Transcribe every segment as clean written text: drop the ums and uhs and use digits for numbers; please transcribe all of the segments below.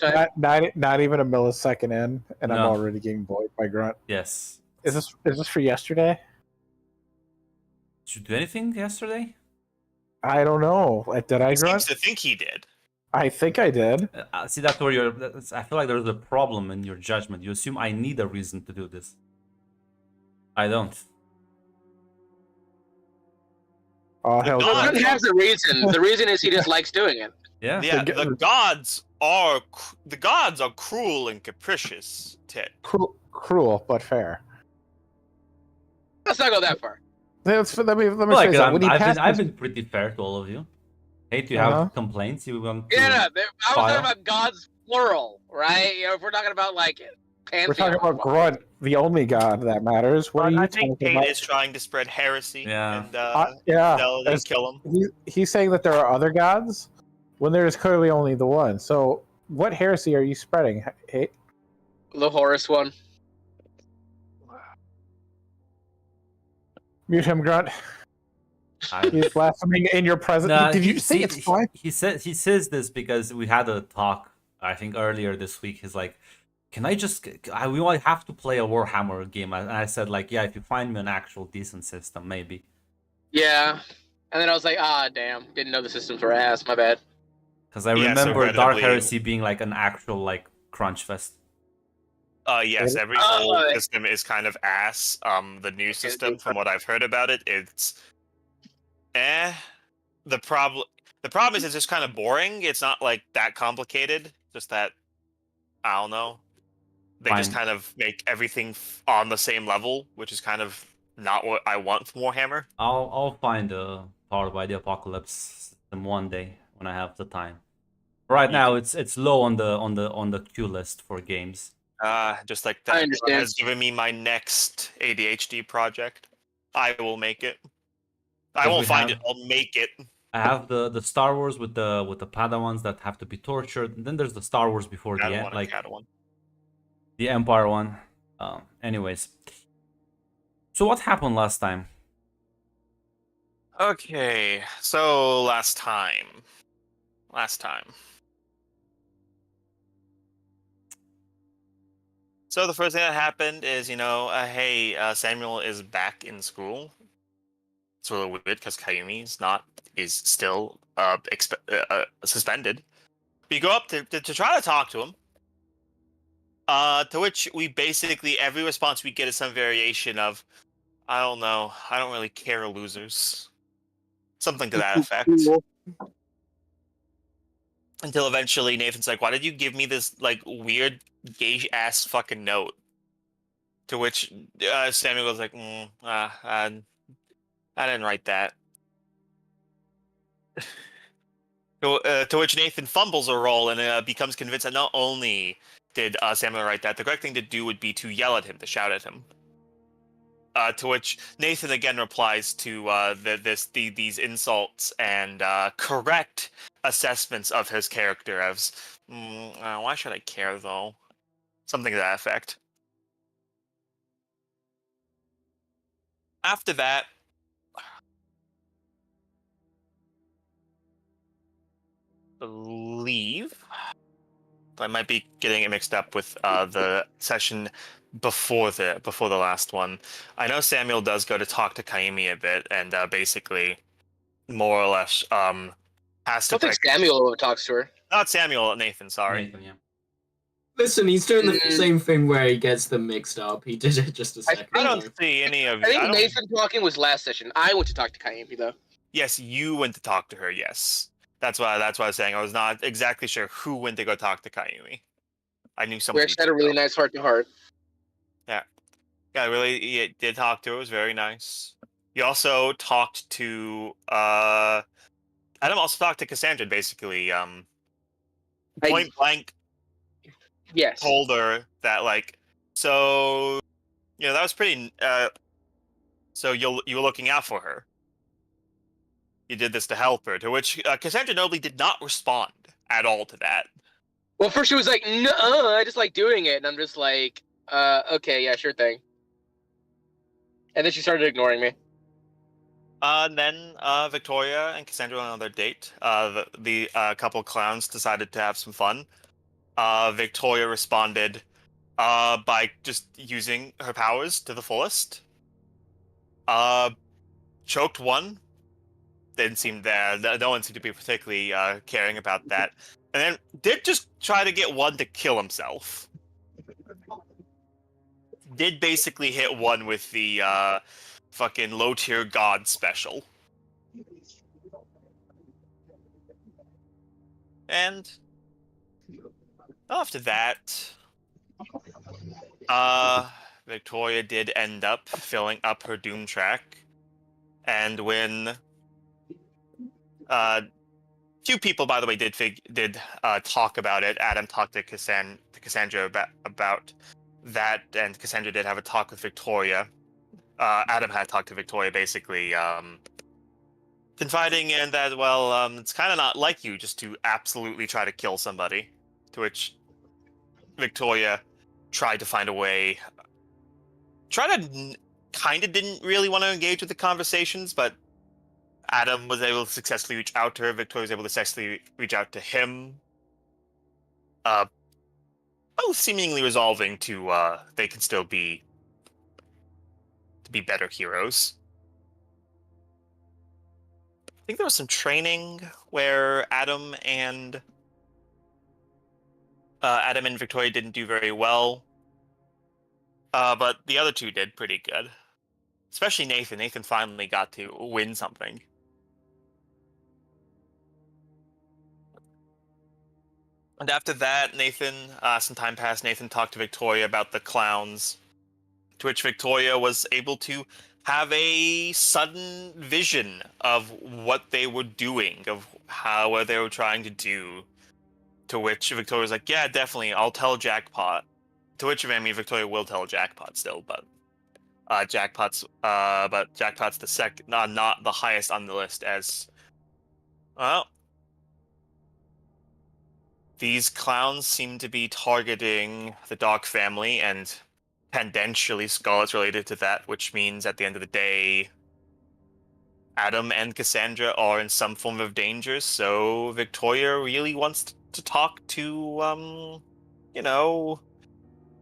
Not even a millisecond in, and I'm No. already getting bullied by Grunt. Yes. Is this for yesterday? Did you do anything yesterday? I don't know. Did I He Grunt? seems to think he did. I think I did. See, that's where I feel like there's a problem in your judgment. You assume I need a reason to do this. I don't. Oh hell! gods- Grunt has a reason. The reason is he just likes doing it. Yeah. Yeah, the gods are cruel and capricious, Ted. Cruel but fair. Let's not go that far. Let me Like, phrase that. When he I've been pretty fair to all of you. Hate you have complaints. You want to... Yeah, I was talking about gods plural, right? You know, if we're talking about like pantheon, we're talking about Grunt, the only god that matters. What are you I think talking Kate about? is trying to spread heresy. Yeah. And yeah. kill him. He's saying that there are other gods when there is clearly only the one. So, what heresy are you spreading? Hey, the Horus one. mute him, Grunt. He's blaspheming in your presence. Nah, Did you say it's fine? He says this because we had a talk, I think earlier this week. He's like, "Can I just? We only have to play a Warhammer game." And I said, like, "Yeah, if you find me an actual decent system, maybe." Yeah, and then I was like, damn, didn't know the systems were ass. My bad. Because I remember Dark Heresy being like an actual like crunch fest. Yes, every old system is kind of ass. The new system, from what I've heard about it, it's The problem is it's just kind of boring. It's not like that complicated. Just that I don't know. They just kind of make everything on the same level, which is kind of not what I want from Warhammer. I'll find a Powered by the Apocalypse system one day when I have the time. Right now, it's low on the queue list for games. Just like that has given me my next ADHD project. I will make it. I won't find it. I'll make it. I have the Star Wars with the Padawans that have to be tortured. And then there's the Star Wars before the end, like the Empire one. Anyways, so what happened last time? Okay, so last time. So the first thing that happened is, hey, Samuel is back in school. It's really weird because Kayumi is still suspended. But you go up to try to talk to him. To which we basically every response we get is some variation of, I don't know, I don't really care, losers. Something to that effect. Until eventually Nathan's like, why did you give me this like weird gay ass fucking note? To which Samuel goes like, I didn't write that. To which Nathan fumbles a roll and becomes convinced that not only did Samuel write that, the correct thing to do would be to yell at him, to shout at him. To which Nathan again replies to these insults and correct assessments of his character as, why should I care though? Something to that effect. After that, believe I might be getting it mixed up with the session before the last one. I know Samuel does go to talk to Kayumi a bit, and basically, more or less, has to. I don't think Samuel talks to her. Not Samuel, Nathan. Sorry. Nathan, yeah. Listen, he's doing the same thing where he gets them mixed up. He did it just a second ago. I don't see any of. I think Nathan talking was last session. I went to talk to Kayumi though. Yes, you went to talk to her. Yes. That's why I was saying I was not exactly sure who went to go talk to Kayumi. I knew someone. We actually had a really nice heart-to-heart. Yeah, really did talk to her. It was very nice. You also talked to Adam. Also talked to Cassandra. Basically, point blank. Yes. Told her that that was pretty. So you were looking out for her. You did this to help her, to which Cassandra nobly did not respond at all to that. Well, first she was like, no, I just like doing it. And I'm just like, okay, yeah, sure thing. And then she started ignoring me. And then Victoria and Cassandra went on their date. The couple clowns decided to have some fun. Victoria responded by just using her powers to the fullest. Choked one. Didn't seem there. No one seemed to be particularly caring about that. And then did just try to get one to kill himself. Did basically hit one with the fucking low tier god special. And after that, Victoria did end up filling up her doom track. And when few people, by the way, did talk about it. Adam talked to Cassandra about that, and Cassandra did have a talk with Victoria. Adam had talked to Victoria, basically confiding in that, well, it's kind of not like you just to absolutely try to kill somebody. To which Victoria tried to find a way. Kind of didn't really want to engage with the conversations, but Adam was able to successfully reach out to her. Victoria was able to successfully reach out to him. Both seemingly resolving to they can still be better heroes. I think there was some training where Adam and Victoria didn't do very well, but the other two did pretty good. Especially Nathan. Nathan finally got to win something. And after that, Nathan, some time passed, Nathan talked to Victoria about the clowns, to which Victoria was able to have a sudden vision of what they were doing, of what they were trying to do, to which Victoria was like, yeah, definitely, I'll tell Jackpot. To which, I mean, Victoria will tell Jackpot still, but Jackpot's the second, not the highest on the list, as, well, these clowns seem to be targeting the Dark family, and tangentially Scarlet's related to that, which means at the end of the day, Adam and Cassandra are in some form of danger, so Victoria really wants to talk to,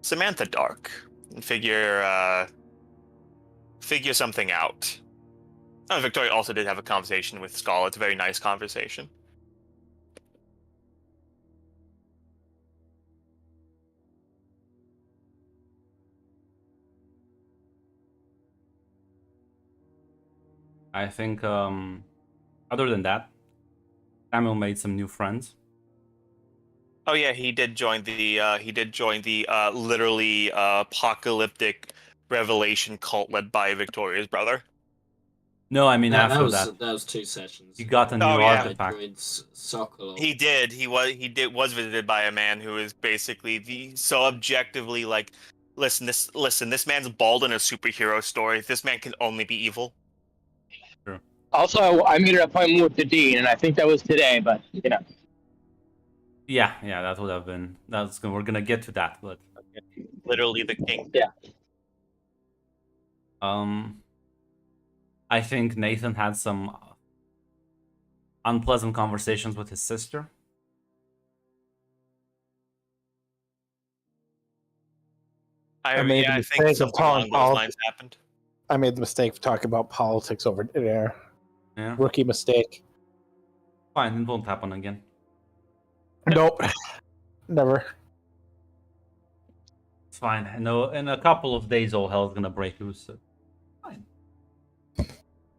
Samantha Dark and figure something out. Victoria also did have a conversation with Scarlet, a very nice conversation. I think other than that, Samuel made some new friends. Oh yeah, he did join the literally apocalyptic revelation cult led by Victoria's brother. No, I mean after that was 2 sessions. He got a new artifact. He did. He was visited by a man who is basically so objectively like, listen, this man's bald in a superhero story. This man can only be evil. Sure. Also, I made an appointment with the dean, and I think that was today, but Yeah, that would have been. We're gonna get to that, but literally the king. Yeah. I think Nathan had some unpleasant conversations with his sister. I made the mistake of talking lines happened. I made the mistake of talking about politics over there. Yeah. Rookie mistake. Fine, it won't happen again. Nope. Never. It's fine. I know in a couple of days all hell's gonna break loose. So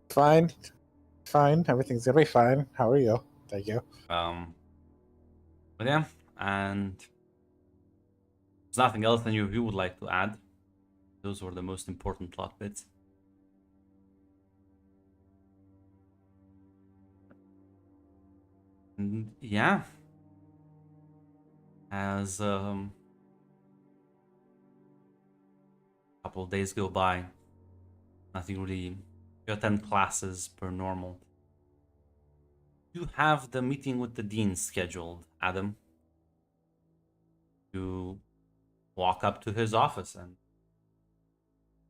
fine. Fine. Everything's gonna be fine. How are you? Thank you. But yeah, and there's nothing else any of you would like to add. Those were the most important plot bits. And yeah, as a couple of days go by, nothing really. You attend classes per normal. You have the meeting with the dean scheduled, Adam. You walk up to his office and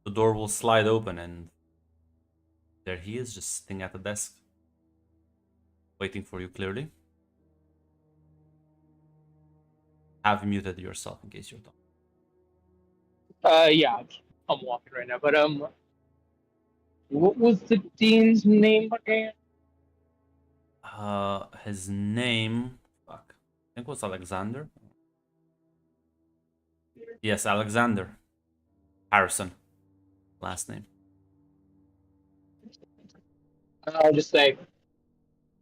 the door will slide open and there he is, just sitting at the desk, waiting for you clearly. have muted yourself in case you're talking. Yeah, I'm walking right now. But what was the dean's name again? His name, fuck, I think it was Alexander. Yes, Alexander Harrison, last name. I'll just say,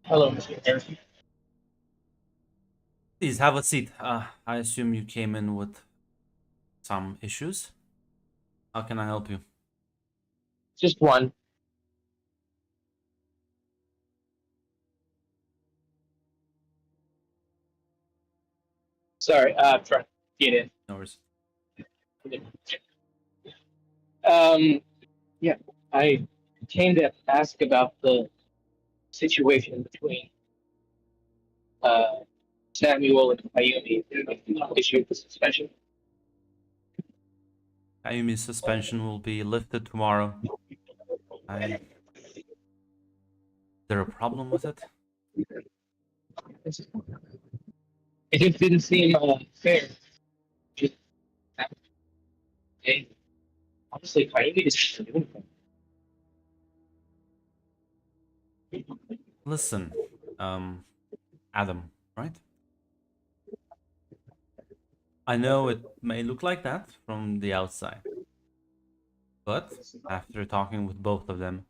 hello, Mr. Harrison. Please have a seat. I assume you came in with some issues. How can I help you? Just one. Sorry, I'm trying to get in. No worries. Yeah, I came to ask about the situation between Samuel and Ayumi issue of the suspension. Ayumi's suspension will be lifted tomorrow. Is there a problem with it? It just didn't seem fair. Just, hey, honestly, Ayumi didn't do anything. Listen, Adam, right? I know it may look like that from the outside, but after talking with both of them,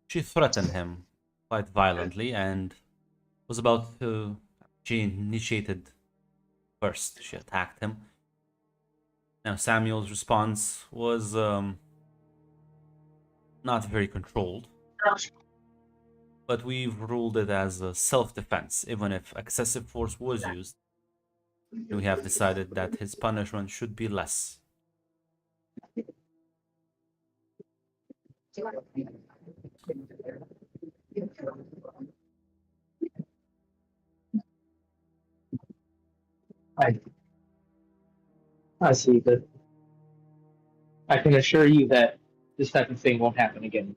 she threatened him quite violently and was about to. She initiated first. She attacked him. Now Samuel's response was not very controlled, but we've ruled it as a self-defense, even if excessive force was used. We have decided that his punishment should be less. I see, but I can assure you that this type of thing won't happen again.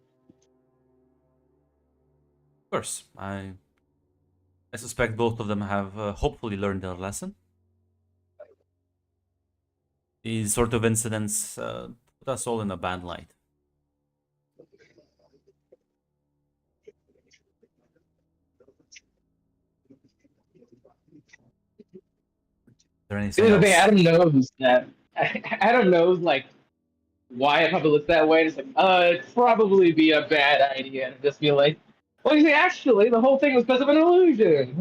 Of course, I suspect both of them have hopefully learned their lesson. These sort of incidents put us all in a bad light. Is there anything else? Adam knows that. Adam knows, like, why it probably looks that way. It's like, it'd probably be a bad idea to just be like, well, you see, actually, the whole thing was because of an illusion.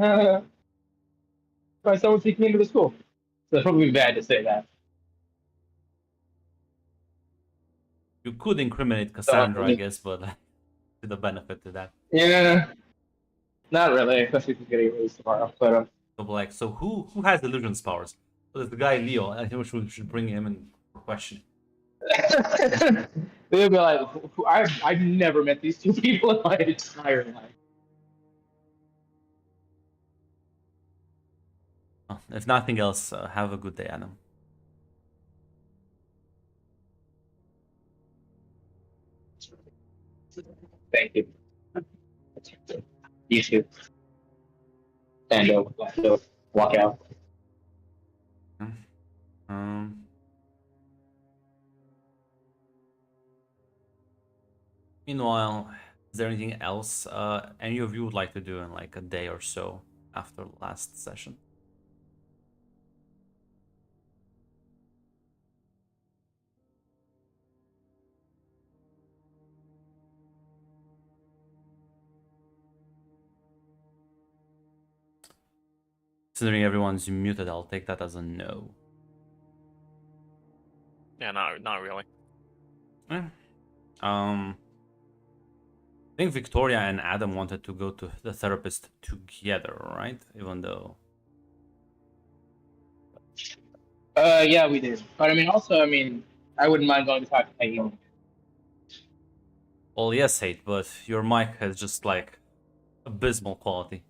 By someone sneaking into the school. So it's probably bad to say that. You could incriminate Cassandra, I guess, but to the benefit to that. Yeah. Not really, especially if he's getting released tomorrow. But So who has illusions powers? So there's the guy Leo. I think we should bring him in for questioning. they'll be like, I've never met these two people in my entire life. Oh, if nothing else, have a good day, Adam. Thank you. You too. And walk out. Meanwhile, is there anything else any of you would like to do in like a day or so after last session? Considering everyone's muted, I'll take that as a no. Yeah, not really. I think Victoria and Adam wanted to go to the therapist together, right? Even though. Yeah, we did. But I wouldn't mind going to talk to Peggy. Well, yes, Hate, but your mic has just like abysmal quality.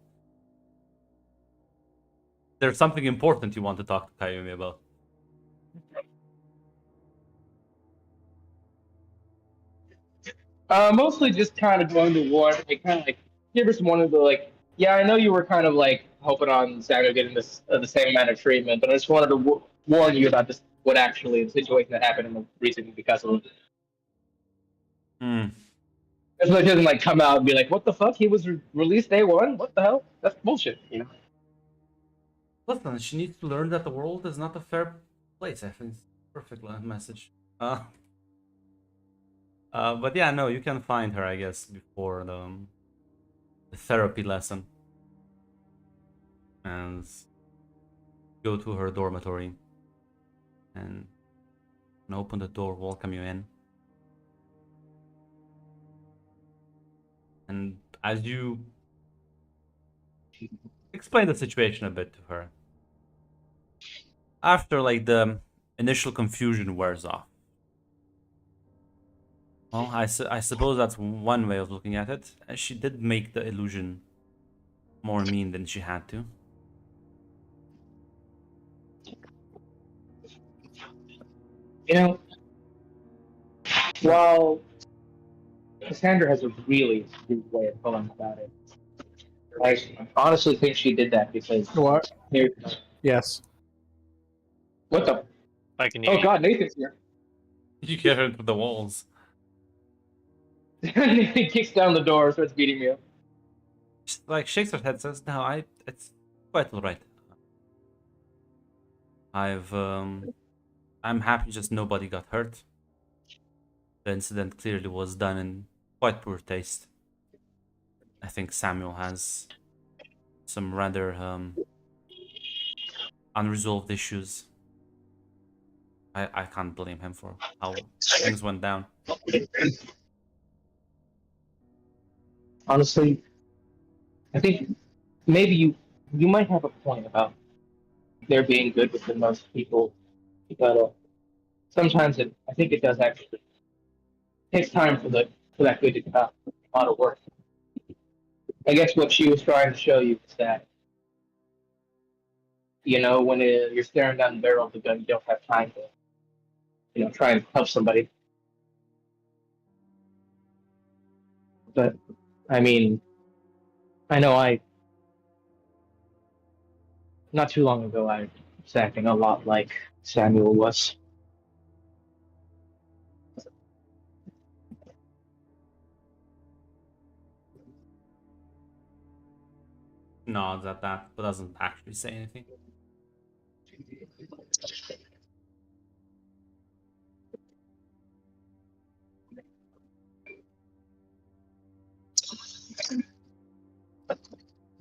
There's something important you want to talk to Kayumi about. Mostly just kind of going to war, like kind of like give her some one of the like Yeah, I know you were kind of like hoping on Samuel getting this the same amount of treatment, but I just wanted to warn you about this. What actually the situation that happened in the recent because of it. Hmm. That's why it doesn't like come out and be like, "What the fuck? He was released day one. What the hell? That's bullshit." You know. Listen, she needs to learn that the world is not a fair place. I think it's a perfect message. But yeah, no, you can find her, I guess, before the therapy lesson, and go to her dormitory and open the door, welcome you in. And as you explain the situation a bit to her, after like the initial confusion wears off, well, I suppose that's one way of looking at it. She did make the illusion more mean than she had to. You know, while Cassandra has a really good way of going about it, I honestly think she did that because What? here, Yes. what the? I can Oh God, Nathan's here. You get her into the walls. Nathan kicks down the door, starts beating me up. She, like, shakes her head, says, "No, it's quite all right. I'm happy just nobody got hurt. The incident clearly was done in quite poor taste. I think Samuel has some rather unresolved issues. I can't blame him for how things went down." Honestly, I think maybe you might have a point about there being good within most people, but sometimes I think it does actually takes time for that good to come out. A lot of work. I guess what she was trying to show you is that when you're staring down the barrel of the gun, you don't have time to try and help somebody. But I mean, I know not too long ago I was acting a lot like Samuel was. Nods at that, but doesn't actually say anything.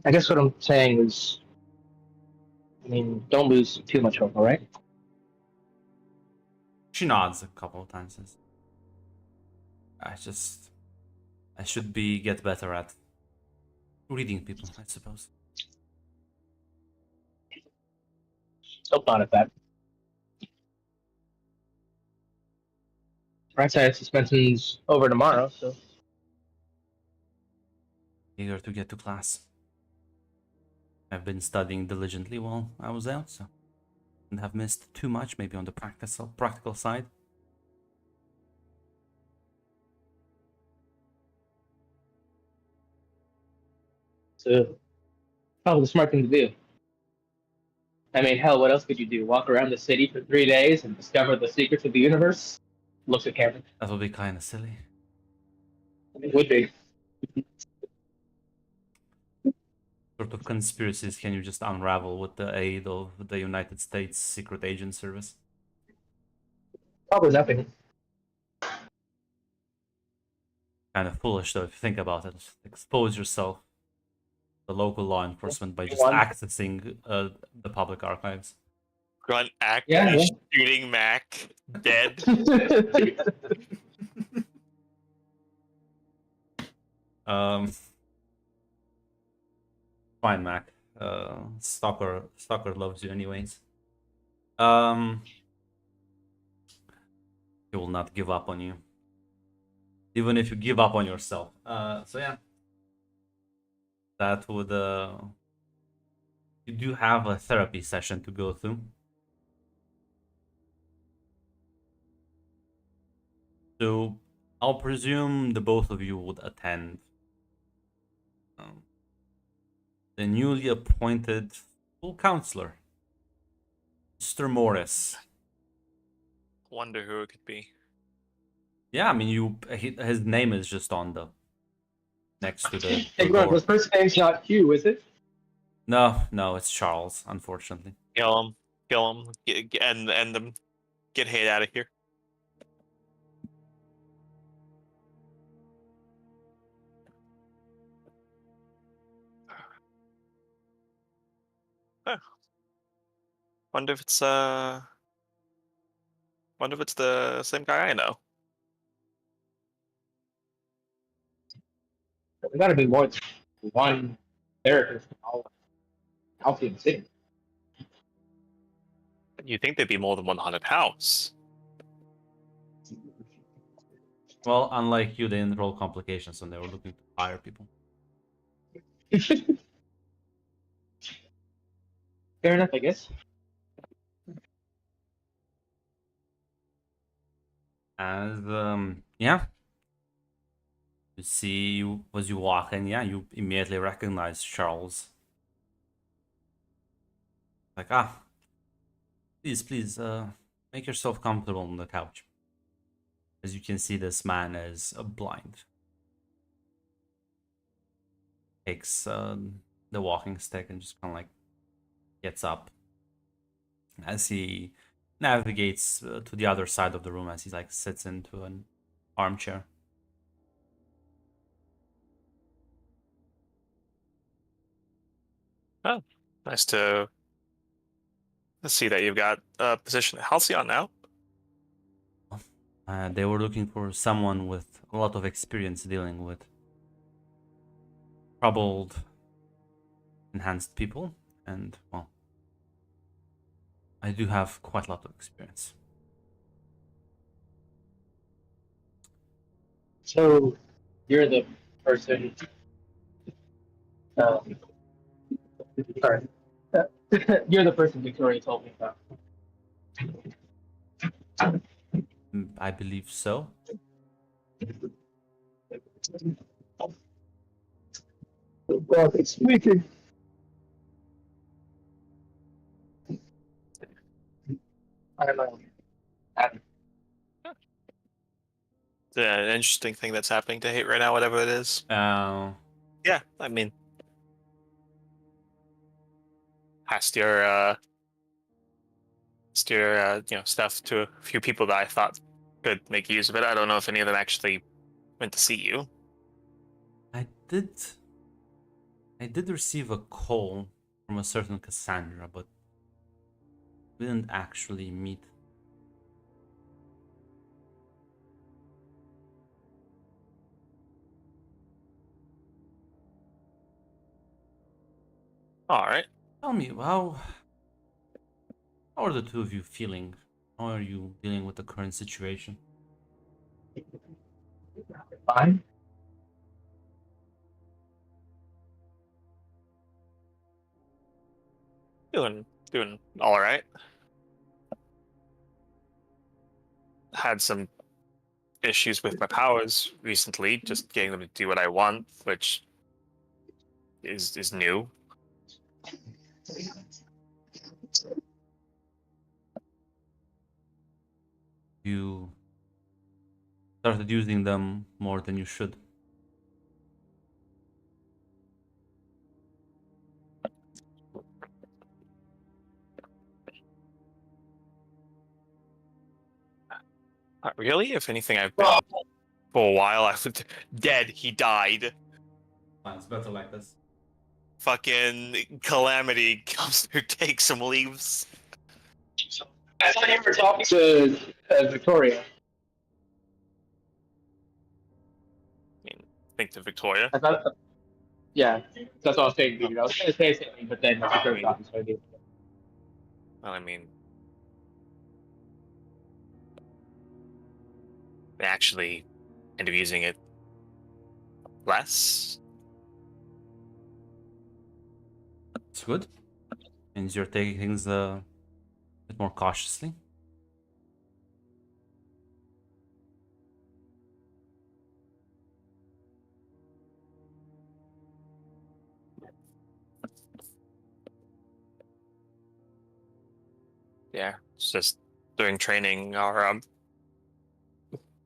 I guess what I'm saying is, I mean, don't lose too much hope, all right? She nods a couple of times. Says, I should get better at reading people, I suppose. Hope not at that. Right side suspension's over tomorrow, so Eager to get to class. I've been studying diligently while I was out, so and have missed too much, maybe on the practical side. so probably the smart thing to do. I mean, hell, what else could you do? Walk around the city for 3 days and discover the secrets of the universe? Looks at Cameron. That would be kind of silly. It would be. Sort of conspiracies can you just unravel with the aid of the United States Secret Agent Service? Probably nothing. Kind of foolish though if you think about it. Expose yourself to the local law enforcement by just One. accessing the public archives. Grunt actively shooting Mac dead. Fine, Mac. Stalker loves you anyways. He will not give up on you, even if you give up on yourself. So yeah, that would you do have a therapy session to go through. So I'll presume the both of you would attend. the newly appointed full counselor, Mr. Morris. Wonder who it could be. Yeah, I mean, his name is just on the next to the Hey, door. this first name's not Hugh, is it? No, it's Charles, unfortunately. Kill him, end them, get Hate out of here. Huh. Wonder if it's the same guy I know. There gotta be more than one therapist in all of Halcyon City. You think there'd be more than one haunted house? Well, unlike you, they didn't roll complications when they were looking to hire people. Fair enough, I guess. As yeah, you see, as you walk in, yeah, you immediately recognize Charles. Like, please, make yourself comfortable on the couch. As you can see, this man is blind. Takes the walking stick and just kind of like gets up as he navigates to the other side of the room, as he like sits into an armchair. Oh, nice to see that you've got a position at Halcyon now. They were looking for someone with a lot of experience dealing with troubled, enhanced people, and well, I do have quite a lot of experience. So, you're the person. Sorry. You're the person Victoria told me about. I believe so. Speaking. I don't know. It's an interesting thing that's happening to Hate right now, whatever it is. Yeah, I mean, passed your stuff to a few people that I thought could make use of it. I don't know if any of them actually went to see you. I did receive a call from a certain Cassandra, but we didn't actually meet. All right. Tell me, how are the two of you feeling? How are you dealing with the current situation? Fine. Doing all right. Had some issues with my powers recently, just getting them to do what I want, which is new. You started using them more than you should. Not really. If anything, I've been for a while. I was dead. He died. It's better like this. Fucking Calamity comes to take some leaves. I thought you were talking to Victoria. Think to Victoria. I thought, yeah, that's what I was saying. Dude. I was going to say something, but then Victoria talking, so I did. Well, I mean, they actually end up using it less. It's good. Means you're taking things a bit more cautiously. It's just during training, our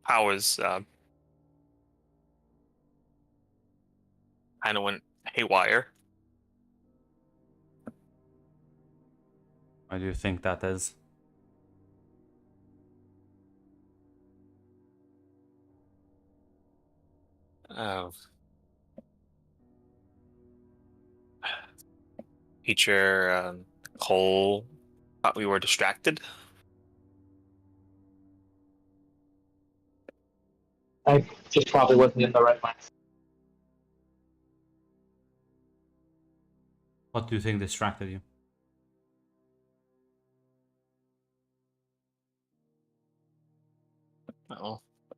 powers kind of went haywire. Why do you think that is? Teacher Cole thought we were distracted. I just probably wasn't in the right mindset. What do you think distracted you? Oh. I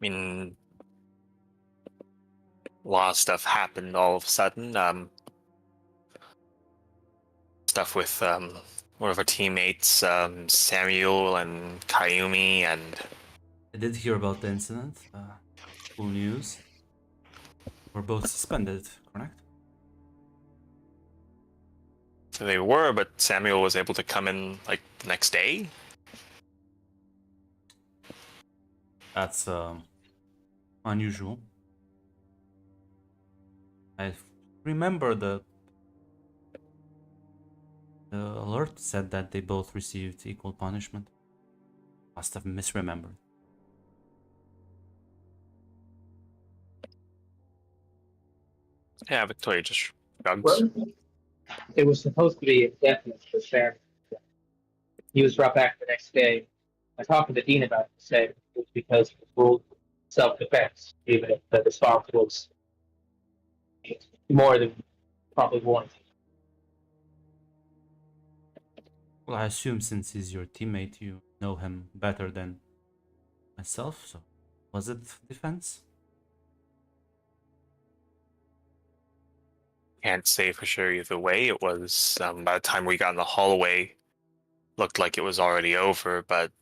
mean, a lot of stuff happened all of a sudden. Stuff with one of our teammates, Samuel and Kayumi, and I did hear about the incident. Cool news. We're both suspended, correct? so they were, but Samuel was able to come in like the next day. That's unusual. I remember the alert said that they both received equal punishment. Must have misremembered. Yeah, Victoria just shrugs. Well, it was supposed to be indefinite for Sam. He was brought back the next day. I talked to the dean about it. He said it was because it was ruled self-defense, even if the response was more than probably warranted. Well, I assume since he's your teammate, you know him better than myself, so was it defense? Can't say for sure either way. It was by the time we got in the hallway, looked like it was already over. But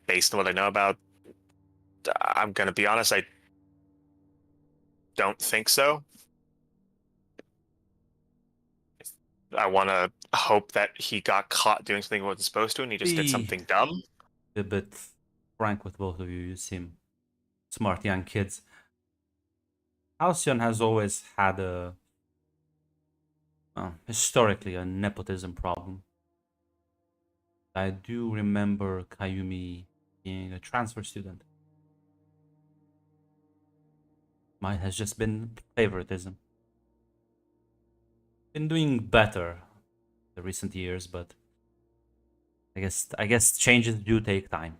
based on what I know about, I'm gonna be honest. I don't think so. I want to hope that he got caught doing something he wasn't supposed to, and he just did something dumb. A bit frank with both of you. You seem smart young kids. Halcyon has always had historically a nepotism problem. I do remember Kayumi being a transfer student. Mine has just been favoritism. Been doing better the recent years, but I guess changes do take time.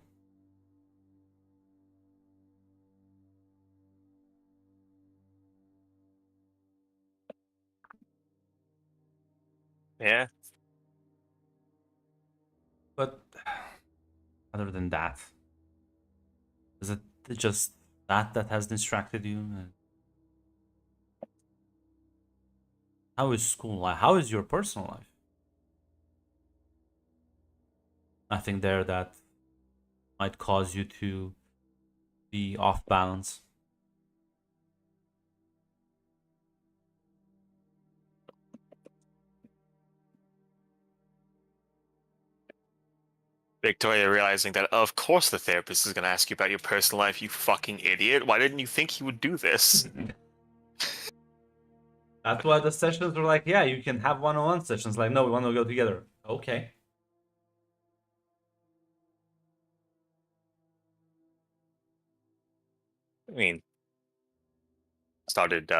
Yeah. But other than that, is it just that has distracted you? How is school life? How is your personal life? Nothing there that might cause you to be off balance. Victoria realizing that, of course, the therapist is going to ask you about your personal life, you fucking idiot. Why didn't you think he would do this? That's why the sessions were like, yeah, you can have one-on-one sessions. Like, no, we want to go together. Okay. I mean, started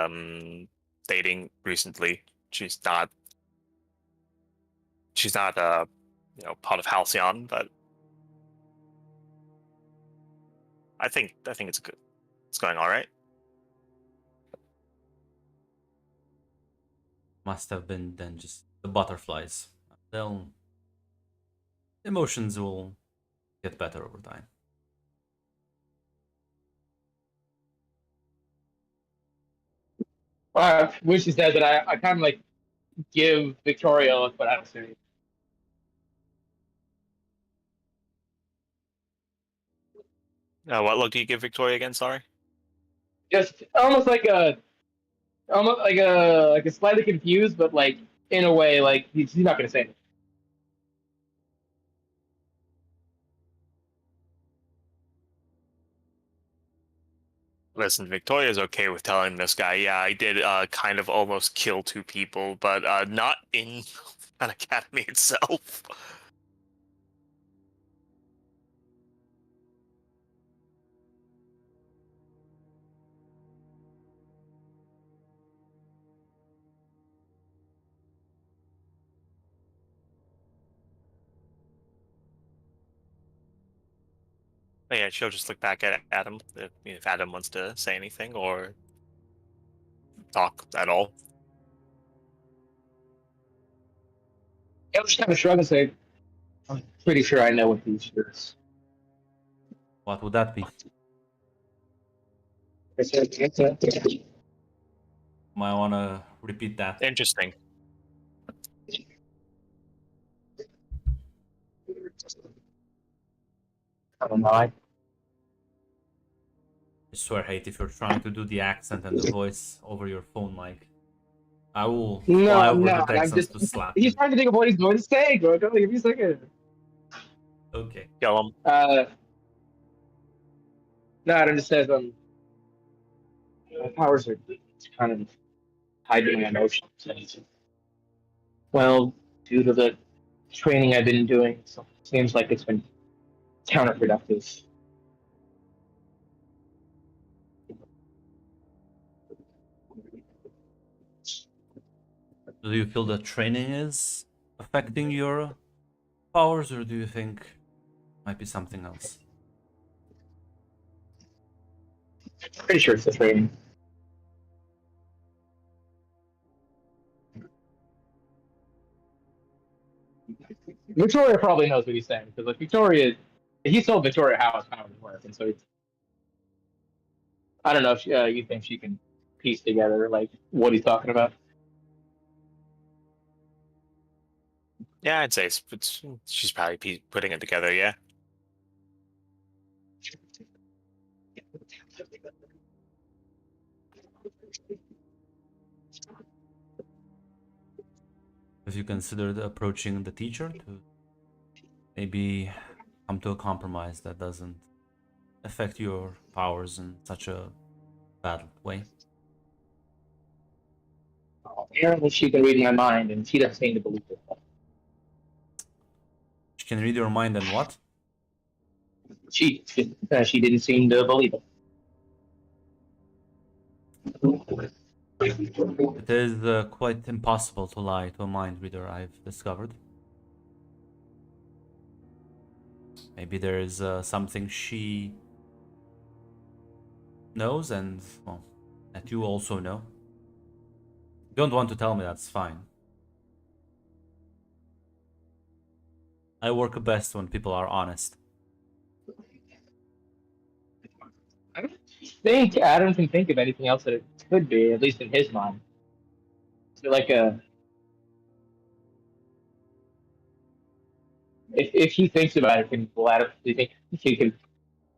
dating recently. She's not part of Halcyon, but I think it's good. It's going all right. Must have been then just the butterflies. Emotions will get better over time. When she said that, I kind of like give Victoria a look, but I don't see anything. What look do you give Victoria again? Sorry. Just almost like a slightly confused, but like in a way, like he's not gonna say anything. Listen, Victoria's okay with telling this guy, yeah, I did kind of almost kill 2 people, but not in an academy itself. But yeah, she'll just look back at Adam if Adam wants to say anything or talk at all. I'll just kind of shrug and say, I'm pretty sure I know what these is. What would that be? Might want to repeat that. Interesting. I don't know. I swear, hate if you're trying to do the accent and the voice over your phone mic. I will fly over the Texans to slap He's him. trying to think of what he's going to say, bro. Don't give me a second. Okay. Kill him. No, Adam just says, my powers are kind of hiding my emotions. Well, due to the training I've been doing, so it seems like it's been counterproductive. Do you feel that training is affecting your powers, or do you think it might be something else? Pretty sure it's the training. Victoria probably knows what he's saying because like Victoria, he told Victoria how his powers work, and so I don't know if you think she can piece together like what he's talking about. Yeah, I'd say she's probably putting it together, yeah. Have you considered approaching the teacher to maybe come to a compromise that doesn't affect your powers in such a bad way? Apparently, she can read my mind, and she doesn't seem to believe it. She can read your mind and what? She didn't seem to believe it. It is quite impossible to lie to a mind reader, I've discovered. Maybe there is something she knows and, well, that you also know. If you don't want to tell me, that's fine. I work best when people are honest. I don't think Adam can think of anything else that it could be, at least in his mind. So like if he thinks about it, do you think he can?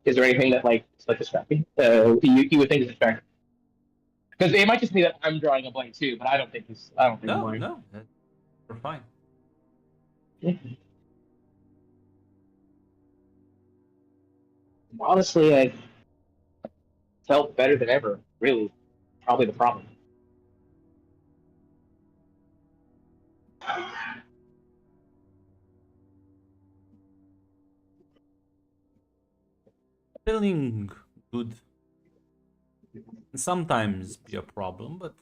Is there anything that like is like distracting? You would think is distracting. Because it might just be that I'm drawing a blank too, but I don't think I'm blank. No, we're fine. Yeah. Honestly, I felt better than ever. Really, probably the problem. Feeling good can sometimes be a problem, but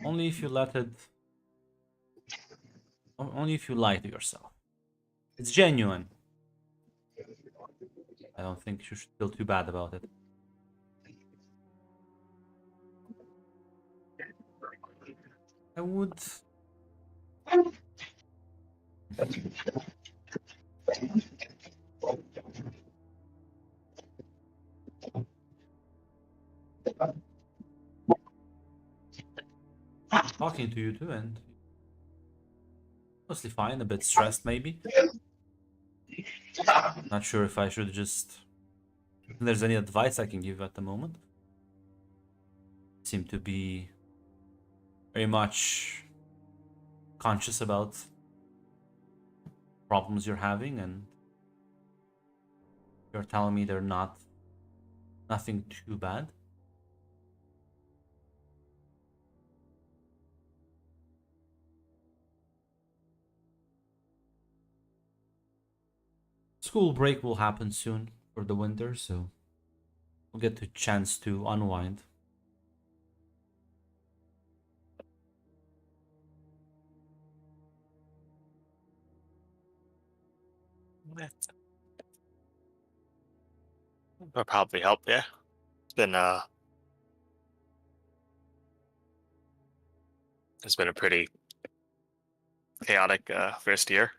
only if you let it. Only if you lie to yourself. It's genuine. I don't think you should feel too bad about it. I would. Talking to you too, and mostly fine, a bit stressed maybe. Not sure if I should just. If there's any advice I can give at the moment. Seem to be very much conscious about problems you're having, and you're telling me they're not Nothing too bad. School break will happen soon for the winter, so we'll get a chance to unwind. That'll probably help, yeah. It's been a pretty chaotic first year.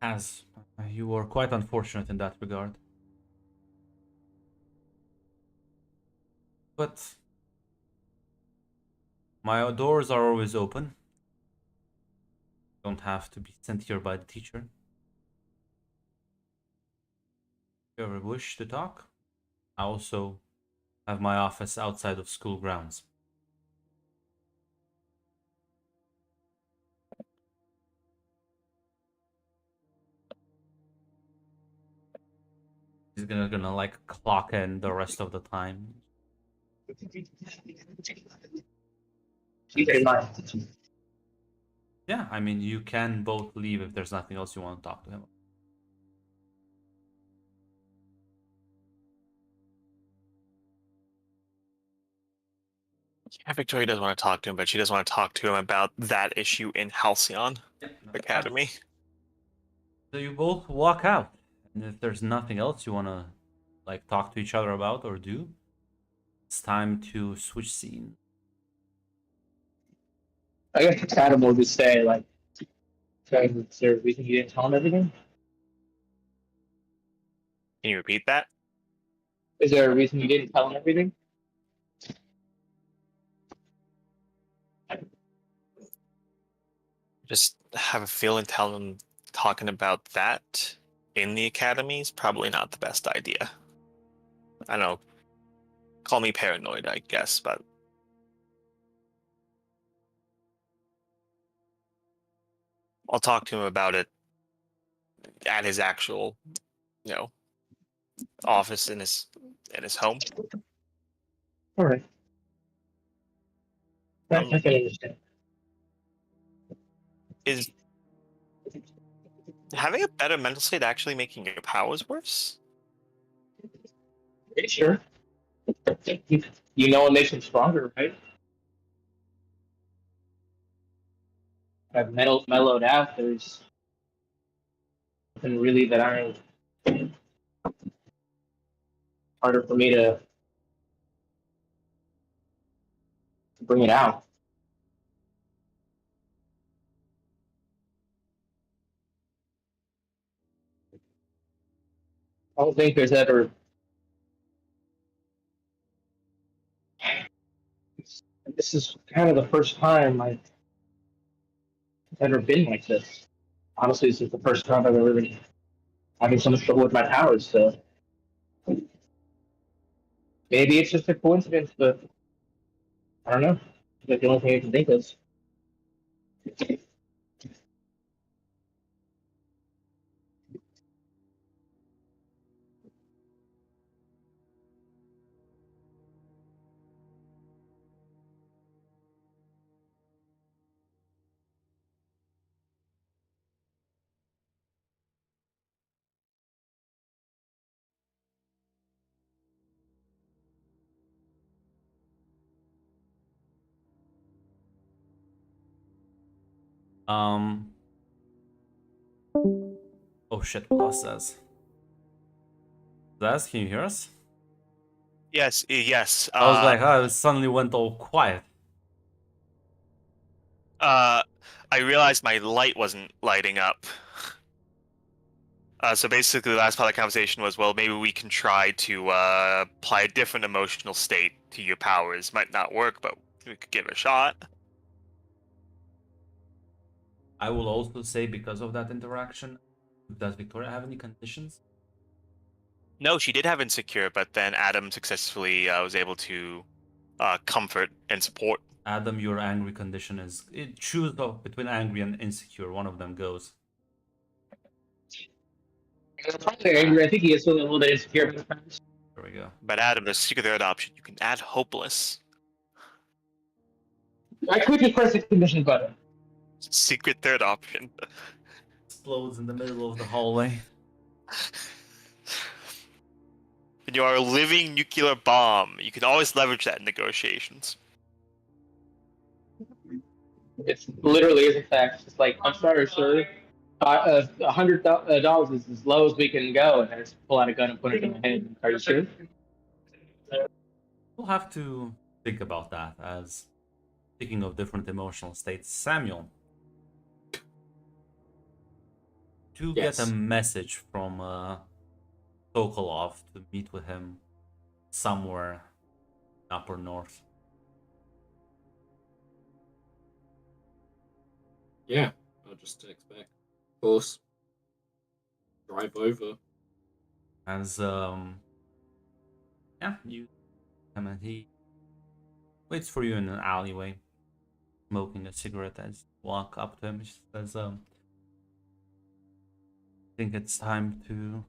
As you were quite unfortunate in that regard. But my doors are always open. Don't have to be sent here by the teacher. If you ever wish to talk, I also have my office outside of school grounds. He's gonna like clock in the rest of the time. Yeah, I mean, you can both leave if there's nothing else you want to talk to him. Yeah, Victoria does want to talk to him, but she doesn't want to talk to him about that issue in Halcyon Academy. So you both walk out, and if there's nothing else you want to like talk to each other about or do, it's time to switch scene. I guess Adam will just say, like, is there a reason you didn't tell him everything? Can you repeat that? Is there a reason you didn't tell him everything? Just have a feeling telling him talking about that in the academy is probably not the best idea. I don't know. Call me paranoid, I guess, but I'll talk to him about it at his actual, office in his home. All right. I can understand. Is having a better mental state actually making your powers worse? Pretty sure. You know what makes him stronger, right? I've mellowed out. There's nothing really that harder for me to bring it out. I don't think there's ever. This is kind of the first time I've ever been like this. Honestly, this is the first time I've ever been having so much trouble with my powers. So maybe it's just a coincidence, but I don't know. That's the only thing I can think of. Oh shit, Plus says. Zaz, can you hear us? Yes, yes. I was like, oh, it suddenly went all quiet. I realized my light wasn't lighting up. So basically, the last part of the conversation was, well, maybe we can try to apply a different emotional state to your powers. Might not work, but we could give it a shot. I will also say, because of that interaction, does Victoria have any conditions? No, she did have insecure, but then Adam successfully was able to comfort and support. Adam, your angry condition is... Choose between angry and insecure. One of them goes. I'm probably angry. I think he is feeling a little bit insecure about his friends. There we go. But Adam, the secret third option, you can add hopeless. I could just press the condition button. Secret third option. Explodes in the middle of the hallway. When you are a living nuclear bomb, you can always leverage that in negotiations. It's literally is a fact. It's like, I'm sorry, sir. $100 is as low as we can go, and I just pull out a gun and put it in my head. Are you sure? We'll have to think about that. As speaking of different emotional states, Samuel, to Yes. get a message from Sokolov to meet with him somewhere upper north. Yeah, I'll just text back. Of course. Drive over. As yeah, you come and he waits for you in an alleyway, smoking a cigarette. As you walk up to him, he says, I think it's time to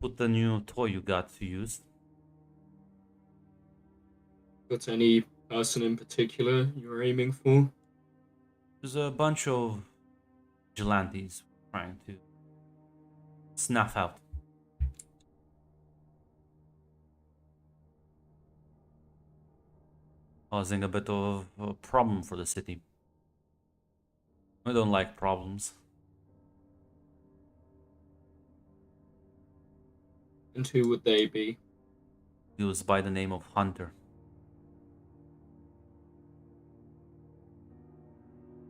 put the new toy you got to use. Got any person in particular you're aiming for? There's a bunch of vigilantes trying to snuff out. Causing a bit of a problem for the city. I don't like problems. And who would they be? He was by the name of Hunter.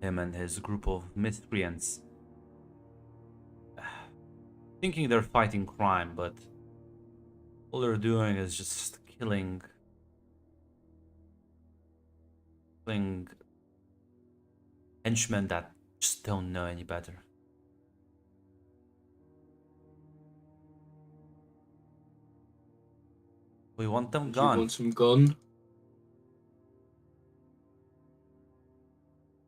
Him and his group of miscreants. Thinking they're fighting crime, but all they're doing is just killing henchmen that just don't know any better. We want them Do you gone. want some gun?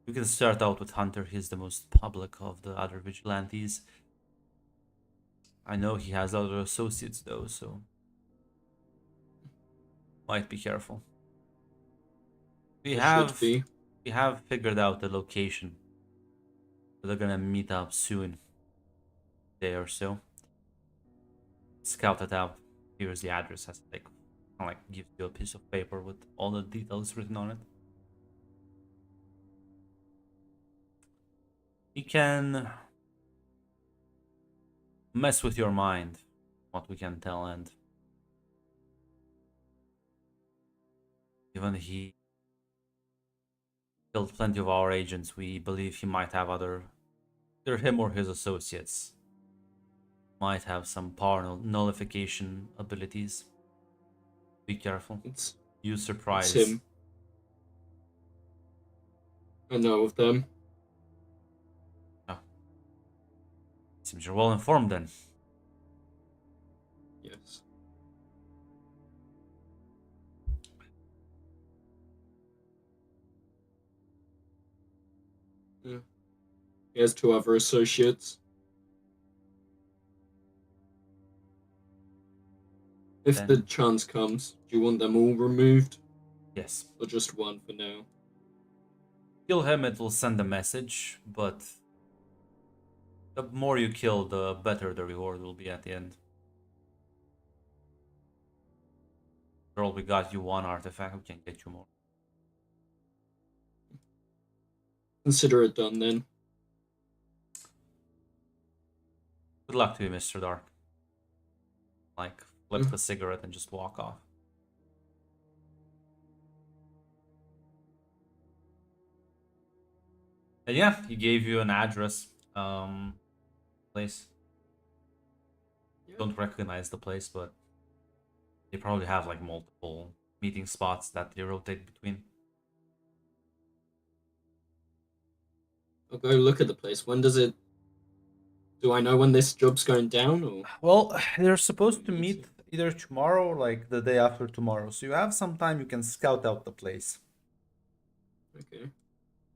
We can start out with Hunter. He's the most public of the other vigilantes. I know he has other associates though, so might be careful. We have figured out the location. They're gonna meet up soon. Day or so. Scout it out. Here's the address. Has like gives you a piece of paper with all the details written on it. He can mess with your mind, what we can tell, and even he killed plenty of our agents. We believe he might have either him or his associates might have some power nullification abilities. Be careful. You surprise him. I know of them. Seems you're well informed then. Yes. Yeah. He has 2 other associates. If Then- the chance comes, do you want them all removed? Yes. Or just one for now? Kill him, it will send a message, but the more you kill, the better the reward will be at the end. Girl, we got you 1 artifact, we can get you more. Consider it done then. Good luck to you, Mr. Dark. Flip the cigarette and just walk off. And yeah, he gave you an address. Place. Yeah. Don't recognize the place, but they probably have multiple meeting spots that they rotate between. I'll go look at the place. When does it... Do I know when this job's going down, or...? Well, they're supposed to meet either tomorrow or the day after tomorrow, so you have some time. You can scout out the place. Okay.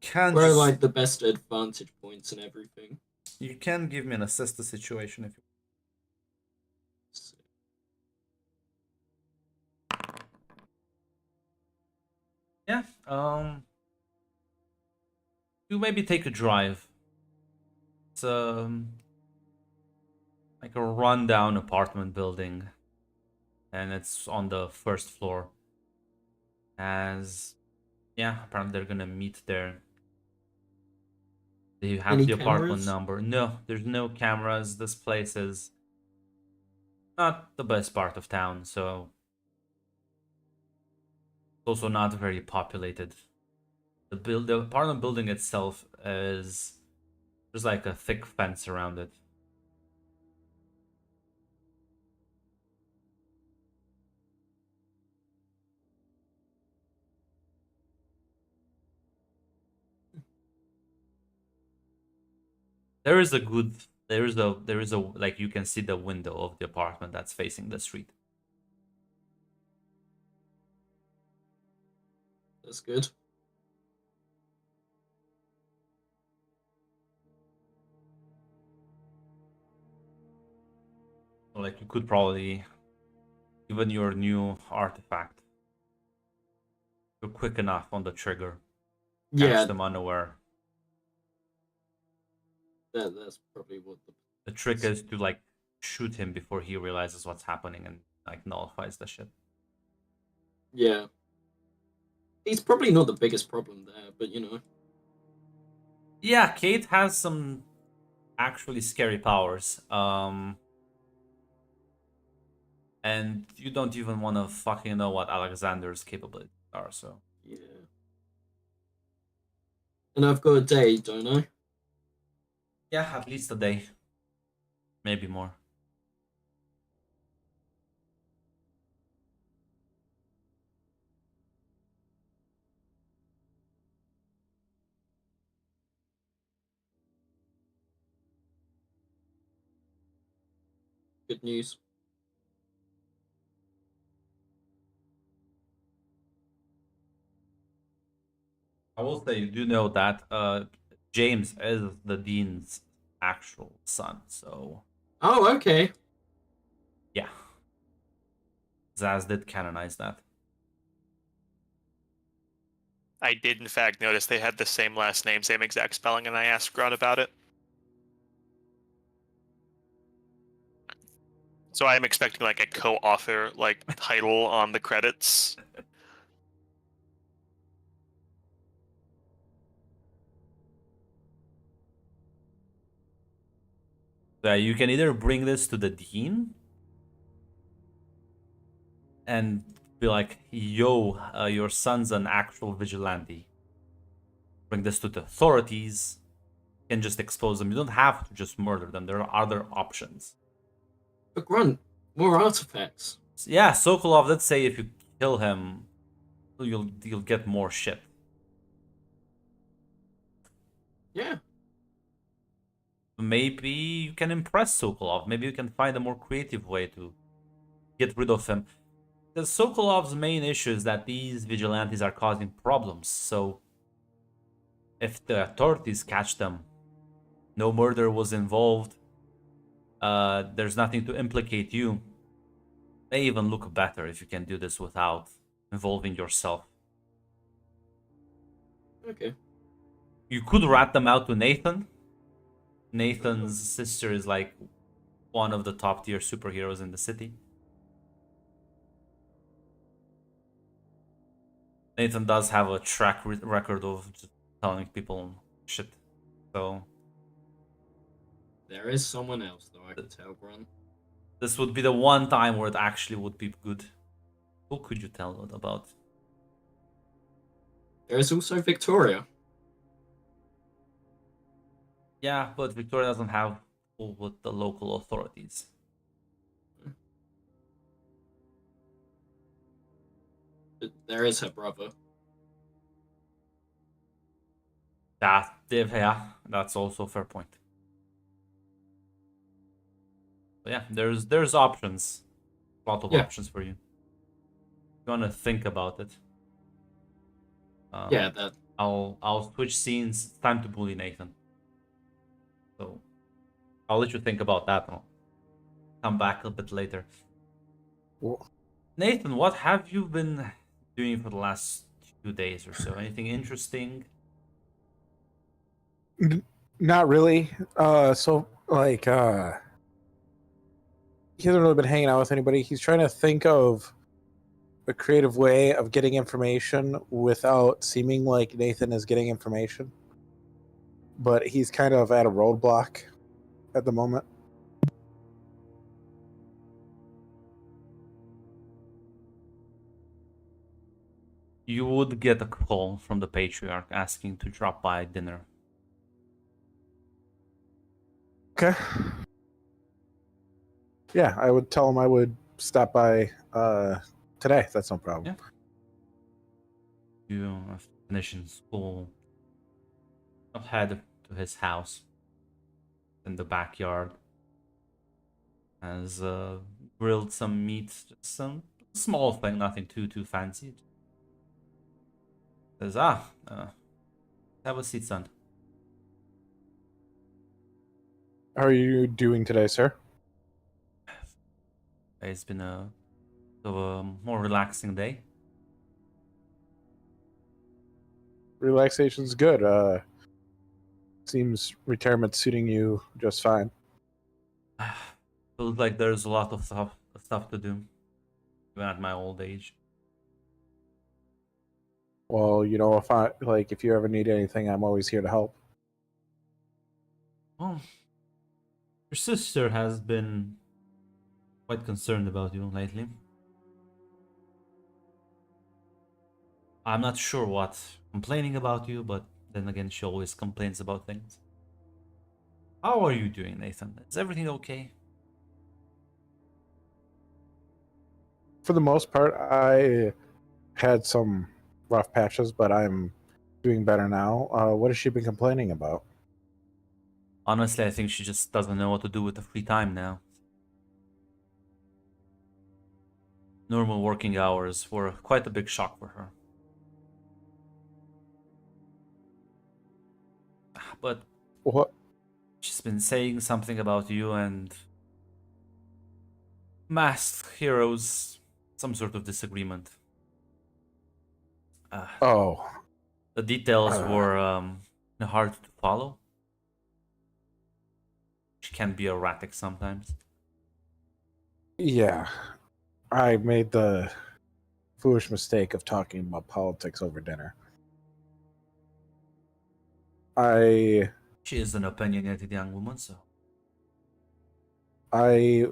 Can't Where are the best advantage points and everything? You can give me an assist the situation if you. Yeah. You maybe take a drive. It's like a rundown apartment building, and it's on the first floor. Yeah, apparently they're gonna meet there. Do you have Any the apartment cameras? number? No, there's no cameras. This place is not the best part of town, so it's also not very populated. The apartment building itself is there's like a thick fence around it. There is a like you can see the window of the apartment that's facing the street. That's good. Like you could probably, even your new artifact, you're quick enough on the trigger. Catch Yeah, them unaware. that's probably what The trick is to like shoot him before he realizes what's happening and like nullifies the shit. Yeah. He's probably not the biggest problem there, but you know. Yeah, Kate has some actually scary powers. And you don't even want to fucking know what Alexander's capabilities are, so. Yeah. And I've got a day, don't I? Yeah, at least a day. Maybe more. Good news. I will say, you do know that James is the dean's actual son, so Oh, okay. yeah. Zaz did canonize that. I did, in fact, notice they had the same last name, same exact spelling, and I asked Grunt about it. So I am expecting like a co-author like title on the credits. You can either bring this to the dean and be like, yo, your son's an actual vigilante. Bring this to the authorities and just expose them. You don't have to just murder them. There are other options. But Grunt, more artifacts. Yeah, Sokolov, let's say if you kill him, you'll get more shit. Yeah. Maybe you can impress Sokolov. Maybe you can find a more creative way to get rid of him. Because Sokolov's main issue is that these vigilantes are causing problems. So if the authorities catch them, no murder was involved, there's nothing to implicate you. May even look better if you can do this without involving yourself. Okay. You could rat them out to Nathan. Nathan's sister is like one of the top tier superheroes in the city. Nathan does have a track record of just telling people shit. So There is someone else, though, I can tell, Grunt. this would be the one time where it actually would be good. Who could you tell about? There is also Victoria. Yeah, but Victoria doesn't have pull with the local authorities. But there is her brother. Yeah, that's also a fair point. But yeah, there's options. A lot of options for you. You wanna think about it. Yeah, that. I'll switch scenes. It's time to bully Nathan. So I'll let you think about that. I'll come back a bit later. Well, Nathan, what have you been doing for the last 2 days or so? Anything interesting? not really. So like, he hasn't really been hanging out with anybody. He's trying to think of a creative way of getting information without seeming like Nathan is getting information. But he's kind of at a roadblock at the moment. You would get a call from the patriarch asking to drop by dinner. Okay. Yeah, I would tell him I would stop by today. That's no problem. Yeah. You, after finishing school, I'll head to his house in the backyard. Has grilled some meat, just some small thing, nothing too fancy. Says, have a seat, son. How are you doing today, sir? It's been a more relaxing day. Relaxation's good. Seems retirement suiting you just fine. Feels like there's a lot of stuff to do, even at my old age. Well, if you ever need anything, I'm always here to help. Well, your sister has been quite concerned about you lately. I'm not sure what's complaining about you, but then again, she always complains about things. How are you doing, Nathan? Is everything okay? For the most part, I had some rough patches, but I'm doing better now. What has she been complaining about? Honestly, I think she just doesn't know what to do with the free time now. Normal working hours were quite a big shock for her. But What? she's been saying something about you and masked heroes, some sort of disagreement. Oh. The details were hard to follow. She can be erratic sometimes. Yeah. I made the foolish mistake of talking about politics over dinner. She is an opinionated young woman, so I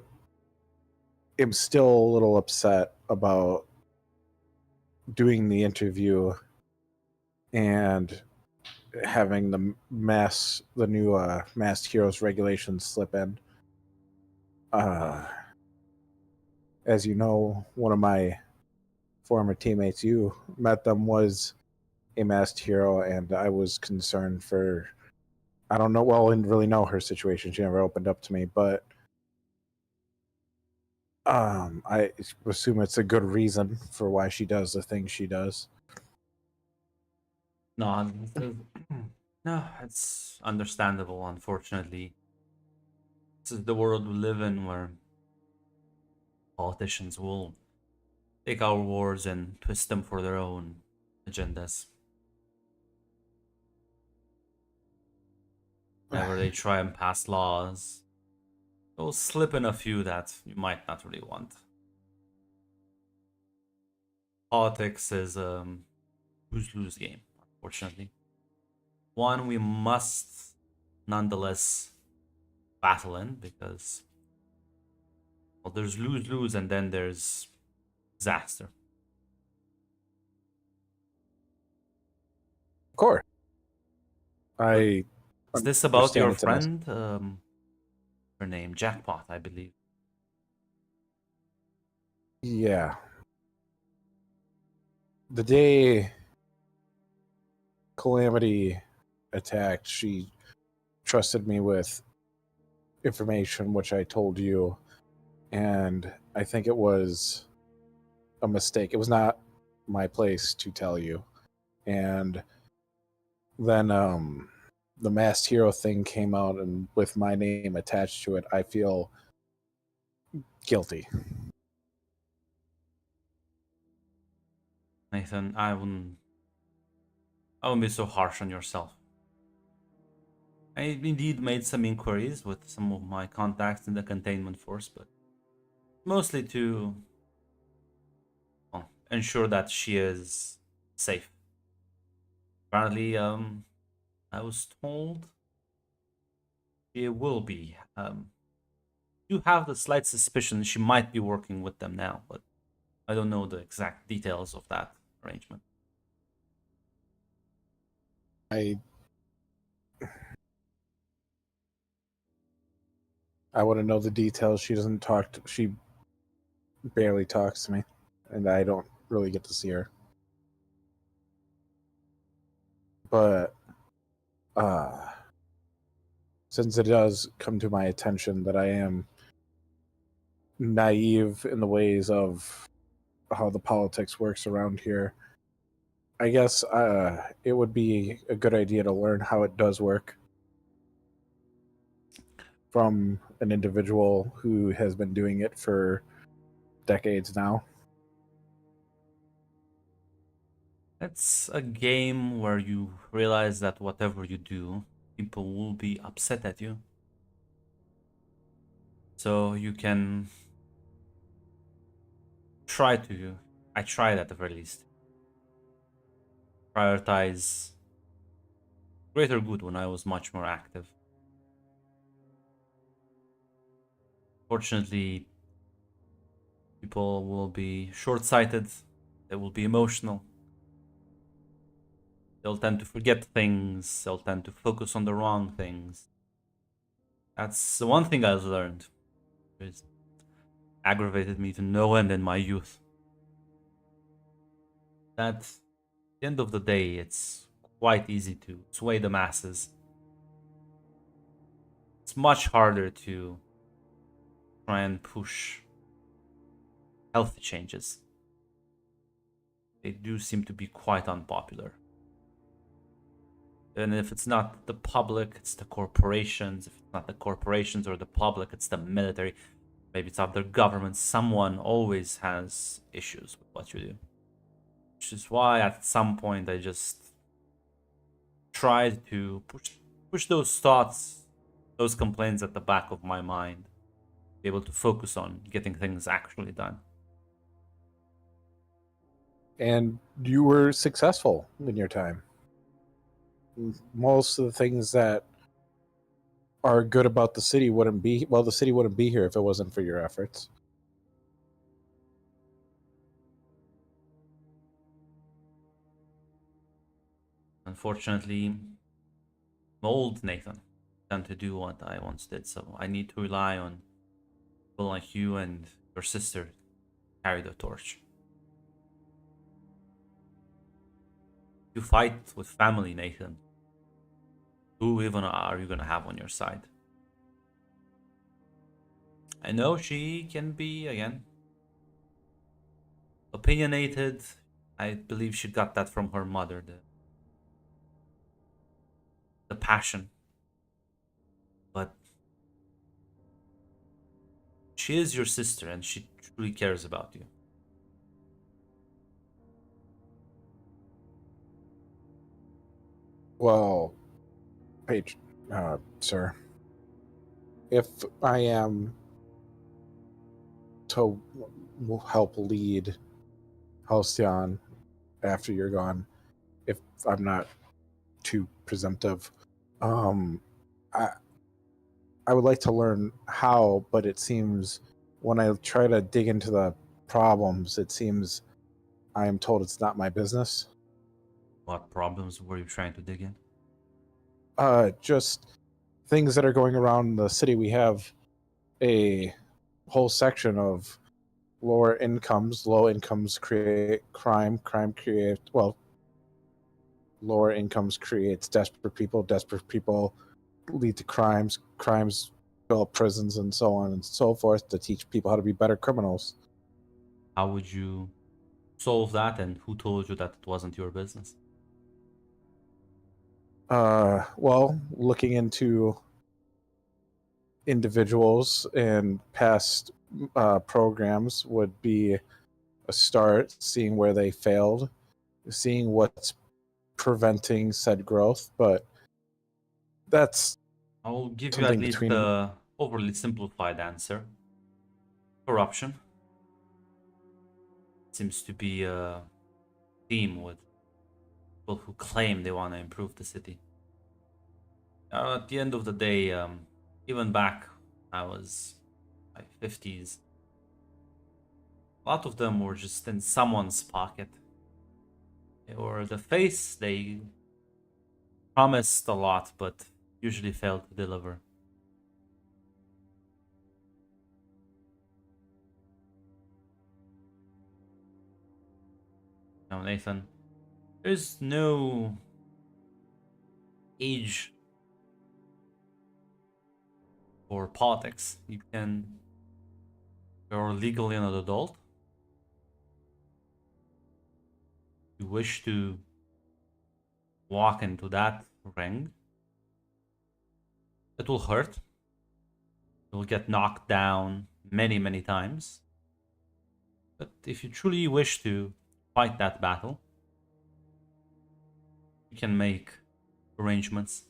am still a little upset about doing the interview and having the new masked heroes regulations slip in. As you know, one of my former teammates, you met them, was a masked hero, and I was concerned for, I don't know, well, I didn't really know her situation. She never opened up to me, but I assume it's a good reason for why she does the things she does. no, no, it's understandable. Unfortunately, this is the world we live in, where politicians will take our wars and twist them for their own agendas. Whenever they try and pass laws, they'll slip in a few that you might not really want. Politics is a lose-lose game, unfortunately. One we must nonetheless battle in, because, well, there's lose-lose and then there's disaster. Of course. I Is this about your understand it's friend? Her name, Jackpot, I believe. Yeah. The day Calamity attacked, she trusted me with information, which I told you, and I think it was a mistake. It was not my place to tell you. And then the Masked Hero thing came out and with my name attached to it, I feel guilty. Nathan, I wouldn't be so harsh on yourself. I indeed made some inquiries with some of my contacts in the containment force, but mostly to ensure that she is safe. Apparently, I was told she will be. You have the slight suspicion she might be working with them now, but I don't know the exact details of that arrangement. I want to know the details. She doesn't talk. She barely talks to me, and I don't really get to see her. But since it does come to my attention that I am naive in the ways of how the politics works around here, I guess it would be a good idea to learn how it does work from an individual who has been doing it for decades now. It's a game where you realize that whatever you do, people will be upset at you. So you can try to, I tried at the very least, prioritize greater good when I was much more active. Fortunately, people will be short-sighted, they will be emotional. They'll tend to forget things, they'll tend to focus on the wrong things. That's the one thing I've learned. It's aggravated me to no end in my youth. That at the end of the day, it's quite easy to sway the masses. It's much harder to try and push healthy changes. They do seem to be quite unpopular. And if it's not the public, it's the corporations. If it's not the corporations or the public, it's the military. Maybe it's other governments. Someone always has issues with what you do. Which is why at some point I just tried to push those thoughts, those complaints at the back of my mind. Be able to focus on getting things actually done. And you were successful in your time. Most of the things that are good about the city wouldn't be, well, the city wouldn't be here if it wasn't for your efforts. Unfortunately, I'm old, Nathan. I tend to do what I once did, so I need to rely on people like you and your sister to carry the torch. You fight with family, Nathan. Who even are you gonna have on your side? I know she can be, again, opinionated. I believe she got that from her mother, the passion. But she is your sister and she truly cares about you. Well, sir, if I am to help lead Halcyon after you're gone, if I'm not too presumptive, I would like to learn how, but it seems when I try to dig into the problems, it seems I am told it's not my business. What problems were you trying to dig in? Just things that are going around the city. We have a whole section of lower incomes. Low incomes create crime. Crime creates, well, lower incomes creates desperate people lead to crimes. Crimes fill up prisons and so on and so forth to teach people how to be better criminals. How would you solve that, and who told you that it wasn't your business? Well, looking into individuals and past programs would be a start, seeing where they failed, seeing what's preventing said growth, but that's I'll give you something at least between the overly simplified answer. Corruption seems to be a theme with people who claim they want to improve the city. At the end of the day, even back I was my 50s, a lot of them were just in someone's pocket. Or the face, they promised a lot, but usually failed to deliver. Now, Nathan, there's no age for politics. You're legally an adult. You wish to walk into that ring, it will hurt. You'll get knocked down many, many times. But if you truly wish to fight that battle, you can make arrangements.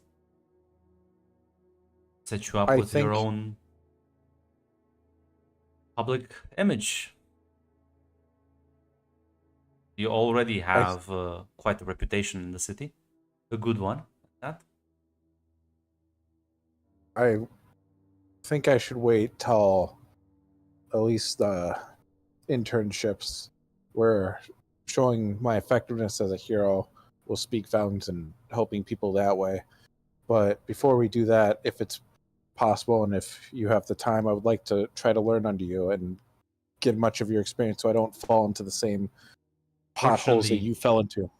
Set you up with your own public image. You already have quite a reputation in the city. A good one at that. I think I should wait till at least the internships where showing my effectiveness as a hero will speak volumes and helping people that way. But before we do that, if it's possible and if you have the time, I would like to try to learn under you and get much of your experience so I don't fall into the same potholes that you fell into.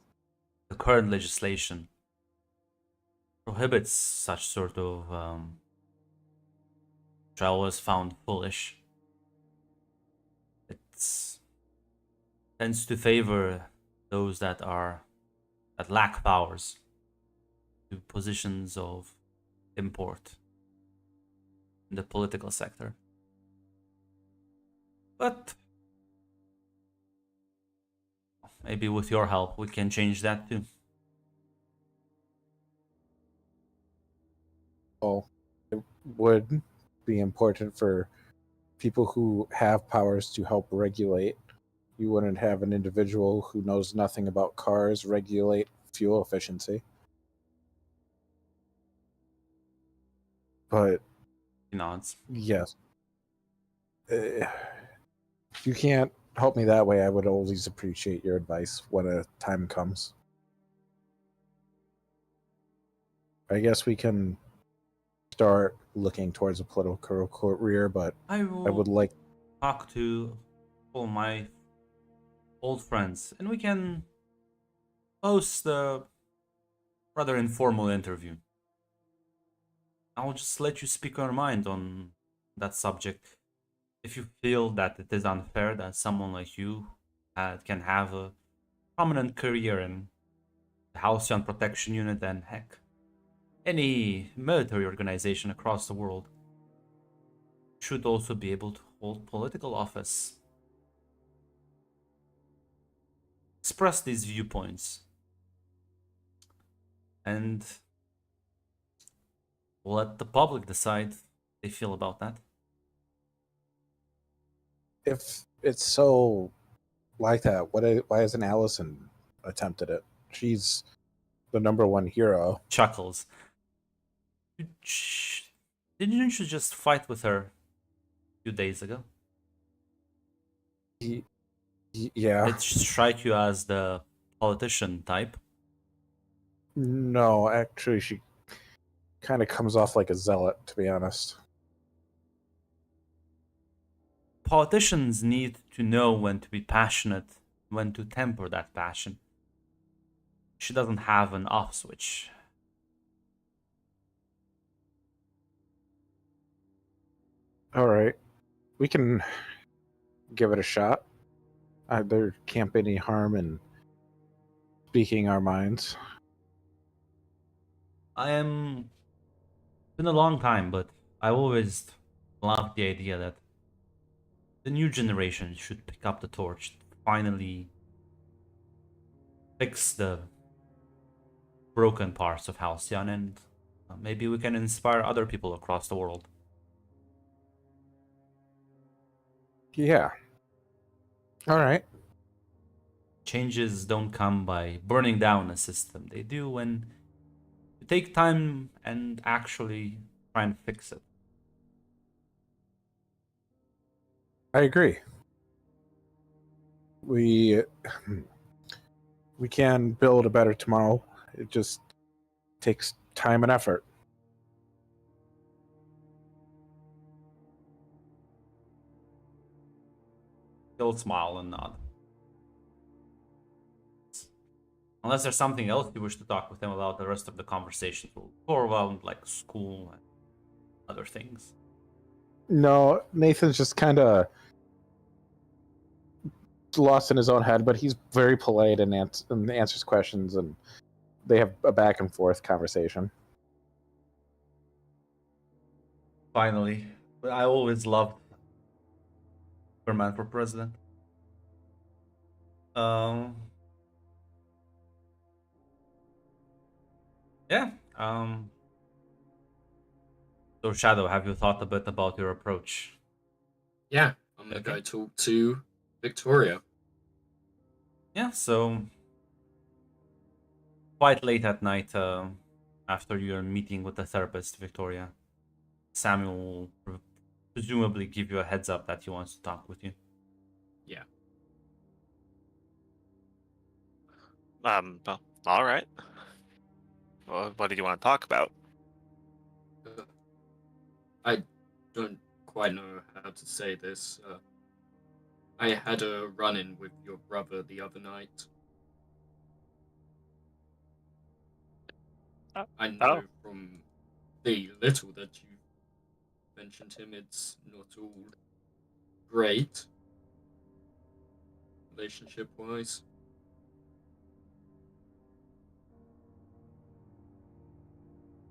The current legislation prohibits such sort of which I always found foolish. It tends to favor those that lack powers to positions of import in the political sector. But maybe with your help we can change that too. Well, it would be important for people who have powers to help regulate. You wouldn't have an individual who knows nothing about cars regulate fuel efficiency. But He nods. yes, if you can't help me that way, I would always appreciate your advice when a time comes. I guess we can start looking towards a political career, but I would like to talk to all my old friends and we can host a rather informal interview. I'll just let you speak your mind on that subject. If you feel that it is unfair that someone like you can have a prominent career in the Halcyon Protection Unit and heck, any military organization across the world, should also be able to hold political office. Express these viewpoints and let the public decide how they feel about that. If it's so like that, why hasn't Allison attempted it? She's the #1 hero. Chuckles. Didn't you just fight with her a few days ago? Yeah. Did she strike you as the politician type? No, actually, she kind of comes off like a zealot, to be honest. Politicians need to know when to be passionate, when to temper that passion. She doesn't have an off switch. All right. We can give it a shot. There can't be any harm in speaking our minds. It's been a long time, but I always loved the idea that the new generation should pick up the torch, finally fix the broken parts of Halcyon, and maybe we can inspire other people across the world. Yeah. All right. Changes don't come by burning down a system. They do when you take time and actually try and fix it. I agree. We can build a better tomorrow. It just takes time and effort. He'll smile and nod. Unless there's something else you wish to talk with him about, the rest of the conversation will go around like school and other things. No, Nathan's just kind of lost in his own head, but he's very polite and answers questions, and they have a back and forth conversation. Finally, but I always loved Superman for president. Yeah. So Shadow, have you thought a bit about your approach? Yeah, I'm gonna go talk to Victoria. Yeah, so quite late at night, after your meeting with the therapist, Victoria, Samuel will presumably give you a heads up that he wants to talk with you. Yeah. Well, all right. Well, what did you want to talk about? I don't quite know how to say this. I had a run-in with your brother the other night. I know from the little that you mentioned him, it's not all great relationship-wise.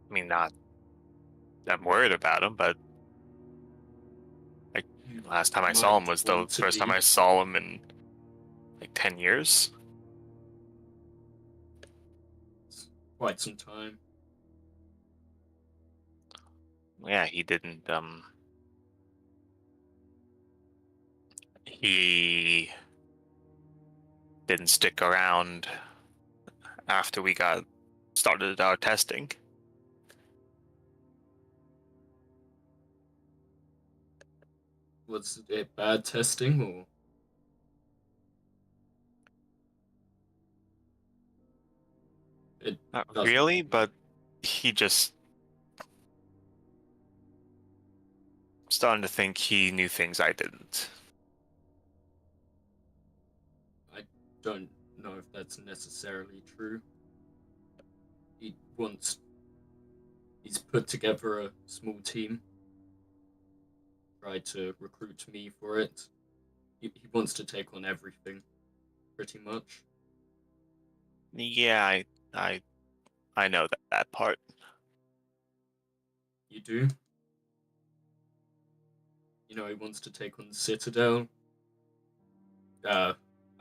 I mean, not. I'm worried about him, but like last time I saw him was the first time I saw him in like 10 years. It's quite some time. Yeah, he didn't. He didn't stick around after we got started our testing. Was it bad testing or? Not really, but he just starting to think he knew things I didn't. I don't know if that's necessarily true. He's put together a small team, tried to recruit me for it. He wants to take on everything, pretty much. Yeah, I know that part. You do? You know, he wants to take on Citadel,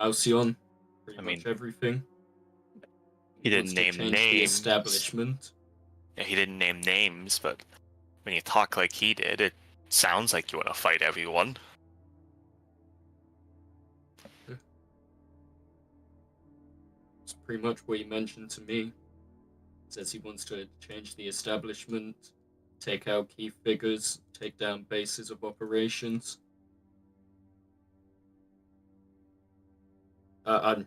Alcyon, pretty much everything. He didn't name names. The establishment. Yeah, he didn't name names, but when you talk like he did, it sounds like you want to fight everyone. It's pretty much what he mentioned to me. Says he wants to change the establishment, take out key figures, take down bases of operations. I'm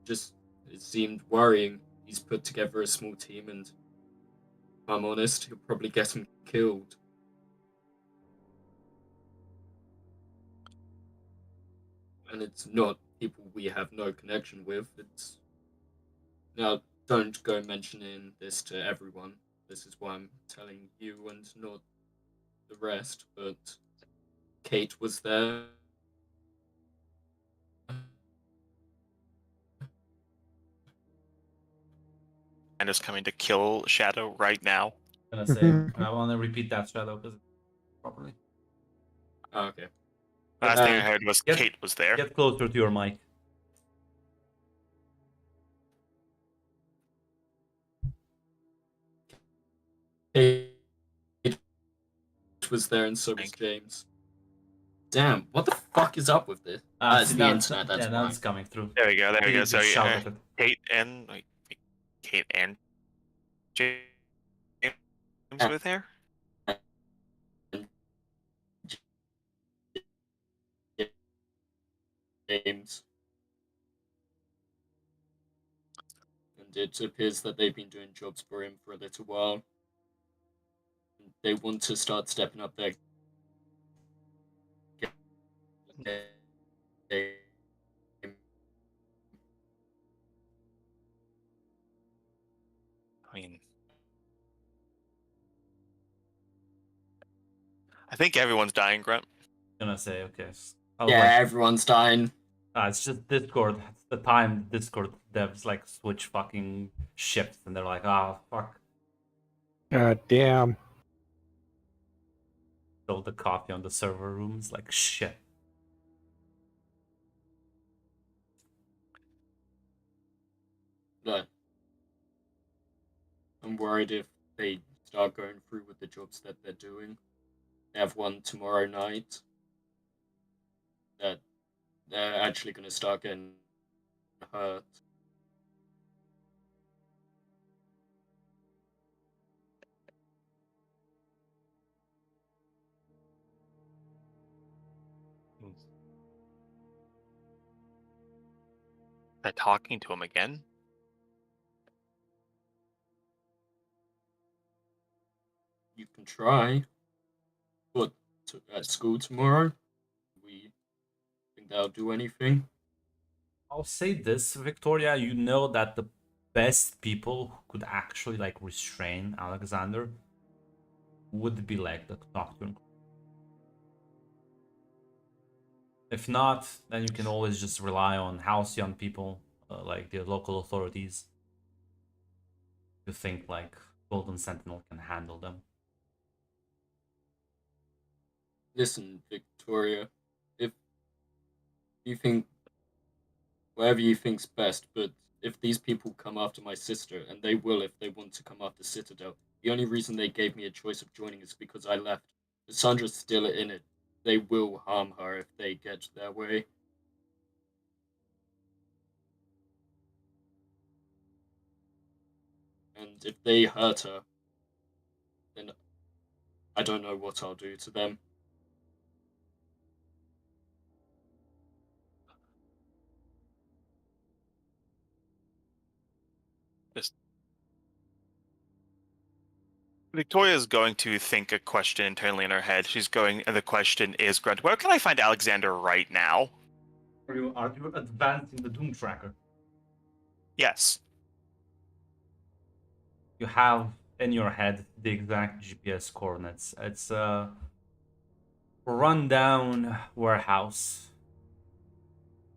just, it seemed worrying. He's put together a small team, and if I'm honest, he'll probably get him killed. And it's not people we have no connection with. It's now, don't go mentioning this to everyone. This is why I'm telling you and not the rest. But Kate was there. Alexander's coming to kill Shadow right now. I'm gonna say I want to repeat that Shadow because properly. Oh, okay. Last thing I heard was Get- Kate was there. Get closer to your mic. Kate was there and so was James. Damn, what the fuck is up with this? It's the internet, that's now why. it's coming through. There we go. There we go. Just So shout yeah, at it. Kate and James were there. James. And it appears that they've been doing jobs for him for a little while. They want to start stepping up their game. I mean, I think everyone's dying, Grunt. I'm gonna say okay. Yeah, everyone's dying. It's just Discord. It's the time Discord devs like switch fucking shifts and they're like, ah, fuck. God damn. Throw the coffee on the server rooms like shit. But I'm worried if they start going through with the jobs that they're doing. They have one tomorrow night that they're actually going to start getting hurt. They're talking to him again. You can try. But at school tomorrow, we think that'll do anything. I'll say this, Victoria, you know that the best people who could actually like restrain Alexander would be like the Nocturne. If not, then you can always just rely on Halcyon people, like the local authorities. You think like Golden Sentinel can handle them. Listen, Victoria, if you think whatever you think's best, but if these people come after my sister, and they will if they want to come after Citadel, the only reason they gave me a choice of joining is because I left. Cassandra's still in it. They will harm her if they get their way. And if they hurt her, then I don't know what I'll do to them. Victoria is going to think a question internally in her head. The question is, Grunt, where can I find Alexander right now? Are you advancing the Doom Tracker? Yes. You have in your head the exact GPS coordinates. It's a rundown warehouse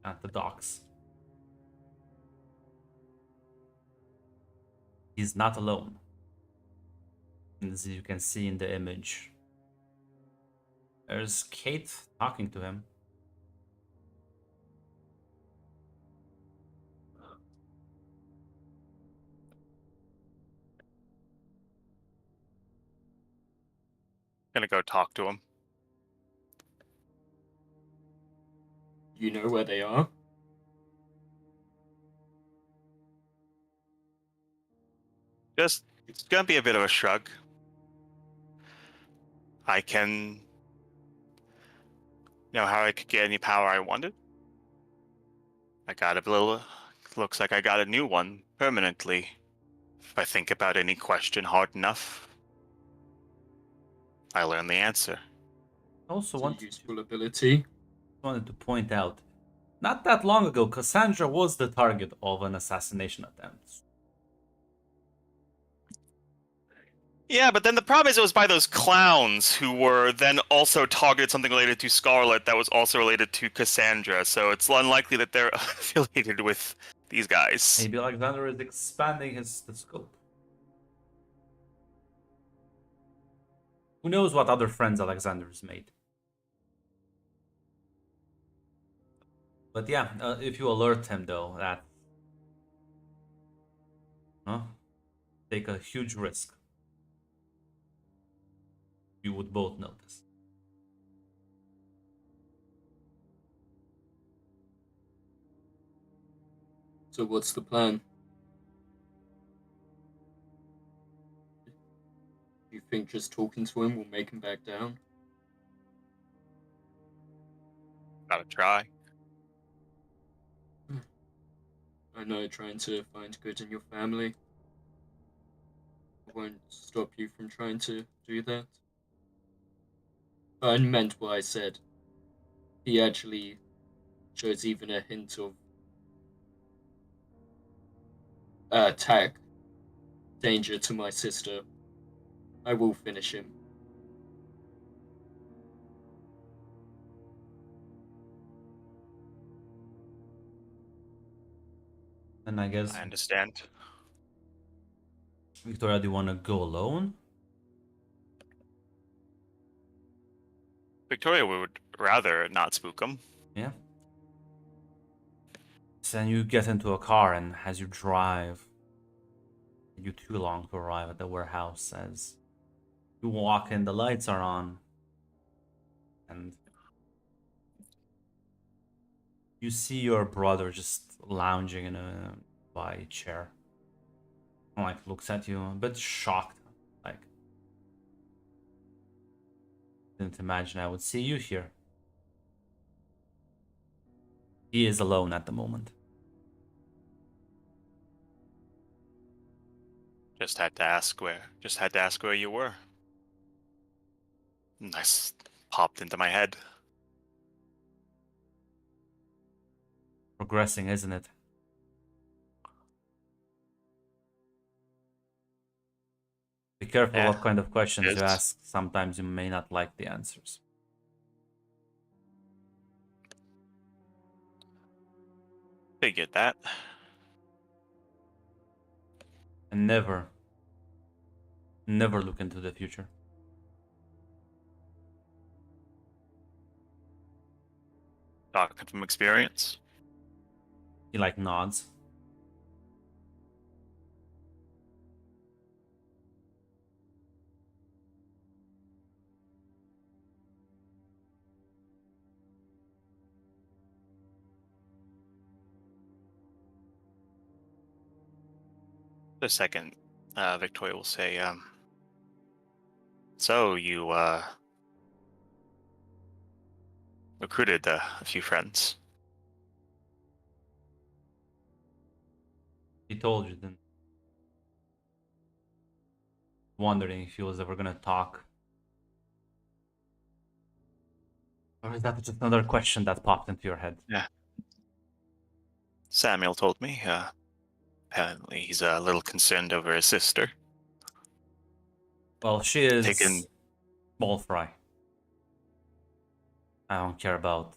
at the docks. He's not alone. As you can see in the image, there's Kate talking to him. Gonna go talk to him. You know where they are? It's gonna be a bit of a shrug. I can know how I could get any power I wanted. I got a little. Looks like I got a new one permanently. If I think about any question hard enough, I learn the answer. Also, It's a useful ability. wanted to point out, not that long ago, Cassandra was the target of an assassination attempt. Yeah, but then the problem is it was by those clowns who were then also targeted something related to Scarlet that was also related to Cassandra, so it's unlikely that they're affiliated with these guys. Maybe Alexander is expanding the scope. Who knows what other friends Alexander's made? But yeah, if you alert him though, that take a huge risk. You would both notice. So what's the plan? You think just talking to him will make him back down? Gotta try. I know trying to find good in your family. I won't stop you from trying to do that. But I meant what I said. He actually shows even a hint of attack, danger to my sister. I will finish him. And I guess, I understand. Victoria, do you want to go alone? Victoria would rather not spook him. Yeah. So then you get into a car, and as you drive, you too long to arrive at the warehouse. As you walk in, the lights are on, and you see your brother just lounging in a chair. Like, looks at you, a bit shocked. Like, didn't imagine I would see you here. He is alone at the moment. Just had to ask where you were. Nice, popped into my head. Progressing, isn't it? Be careful Yeah, what kind of questions it you is. ask. Sometimes you may not like the answers. Figured that. And never look into the future. Talking from experience. He like nods. The second, Victoria will say, so you recruited a few friends. He told you, then. Wondering if he was ever gonna talk. Or is that just another question that popped into your head? Yeah. Samuel told me. Apparently, he's a little concerned over his sister. Well, she is Taken. small fry. I don't care about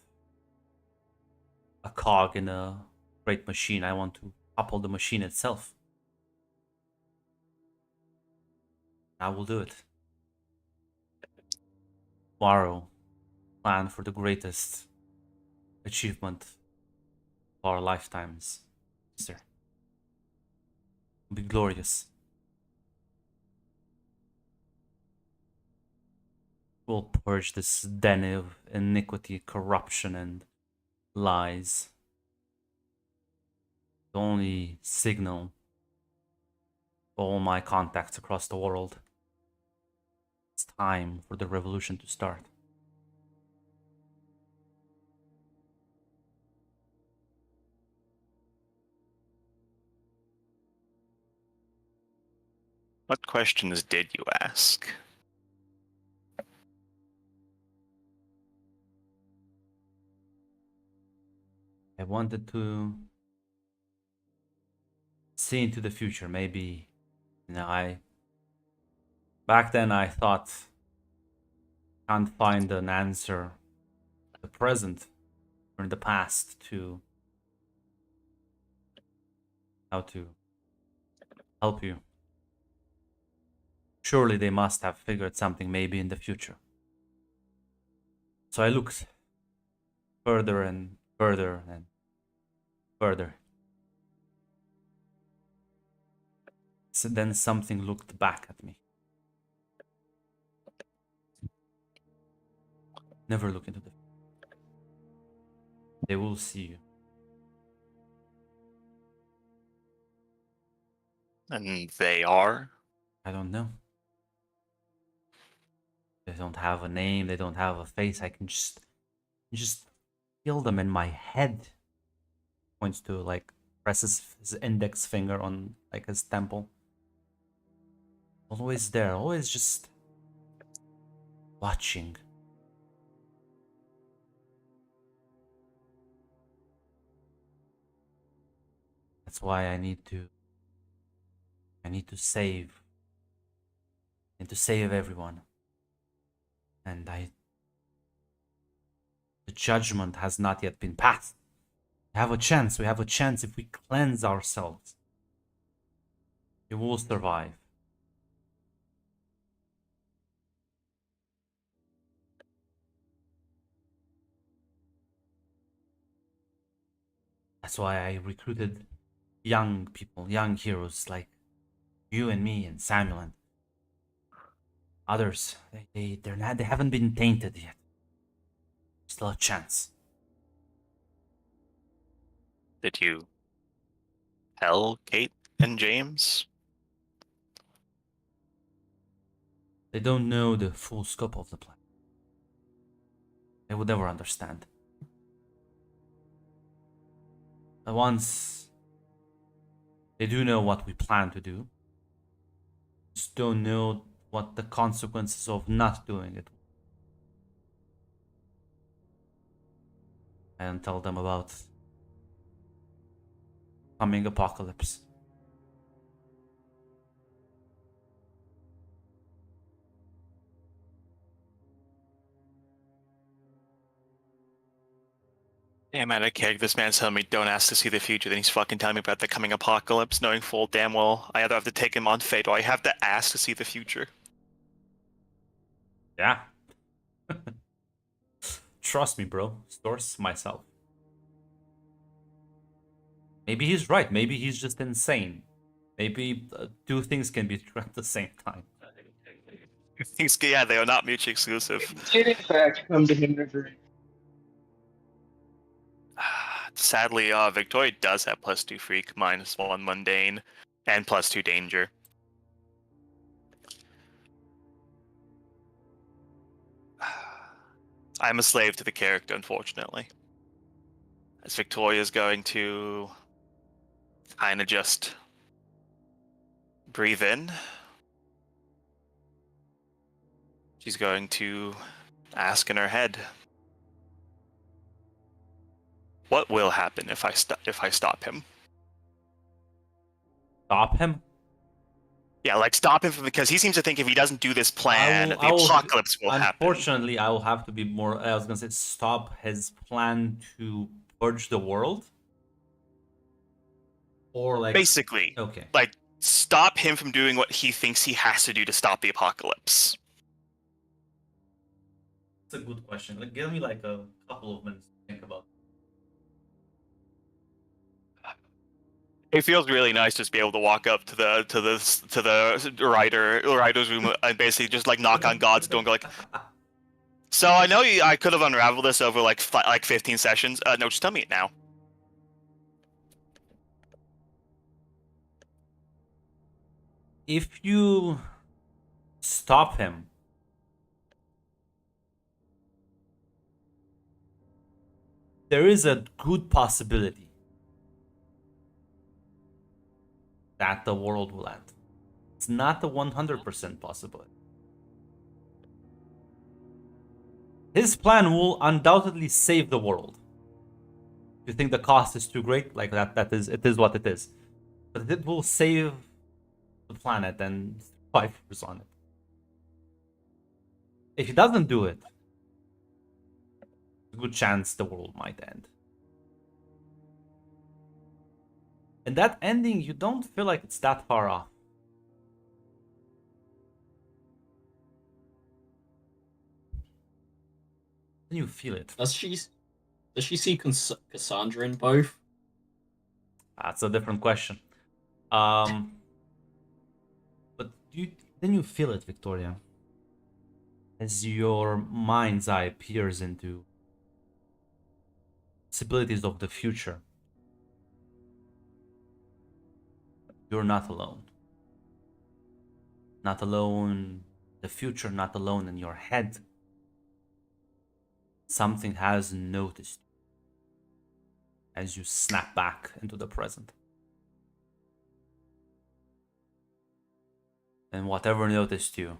a cog in a great machine. I want to topple the machine itself. I will do it. Tomorrow, plan for the greatest achievement of our lifetimes, sir. It'll be glorious. We'll purge this den of iniquity, corruption, and lies. The only signal to all my contacts across the world. It's time for the revolution to start. What questions did you ask? I wanted to see into the future. Maybe, back then I thought can't find an answer in the present or in the past to how to help you Surely they must have figured something maybe in the future. So I looked further and further and further. So then something looked back at me. Never look into the future. They will see you. And they are? I don't know. They don't have a name, they don't have a face. I can just feel them in my head. Points to like presses his index finger on like his temple. Always there, always just watching. That's why I need to save. I need to save everyone. And the judgment has not yet been passed. We have a chance if we cleanse ourselves. We will survive. That's why I recruited young people, young heroes like you and me and Samuel and others. They haven't been tainted yet. Still a chance. Did you tell Kate and James? They don't know the full scope of the plan. They would never understand. But once they do know what we plan to do, just don't know what the consequences of not doing it. I don't tell them about coming apocalypse. Damn it, I can't. This man's telling me don't ask to see the future, then he's fucking telling me about the coming apocalypse, knowing full damn well I either have to take him on fate or I have to ask to see the future. Yeah. Trust me, bro. Source myself. Maybe he's right. Maybe he's just insane. Maybe two things can be true at the same time. Things, yeah, they are not mutually exclusive. Did in fact come to him agree. Sadly, Victoria does have +2 freak, -1 mundane, and +2 danger. I'm a slave to the character, unfortunately. As Victoria's going to kind of just breathe in. She's going to ask in her head, what will happen if I stop him? Stop him? Yeah, like stop him because he seems to think if he doesn't do this plan, the apocalypse will happen. Unfortunately, I will have to be more. I was gonna say stop his plan to purge the world, or like basically, okay, like stop him from doing what he thinks he has to do to stop the apocalypse. That's a good question. Like, give me like a couple of minutes to think about. It feels really nice just to be able to walk up to the writer's room and basically just like knock on God's door and go like, so I know I could have unraveled this over like 15 sessions. No, just tell me it now. If you stop him, there is a good possibility that the world will end. It's not a 100% possibility. His plan will undoubtedly save the world. If you think the cost is too great, like it is what it is. But it will save the planet and survivors on it. If he doesn't do it, a good chance the world might end. And that ending, you don't feel like it's that far off. then you feel it. Does she see Cassandra in both? That's a different question. But then you feel it, Victoria, as your mind's eye peers into possibilities of the future. You're not alone. Not alone in the future, not alone in your head. Something has noticed you as you snap back into the present. And whatever noticed you,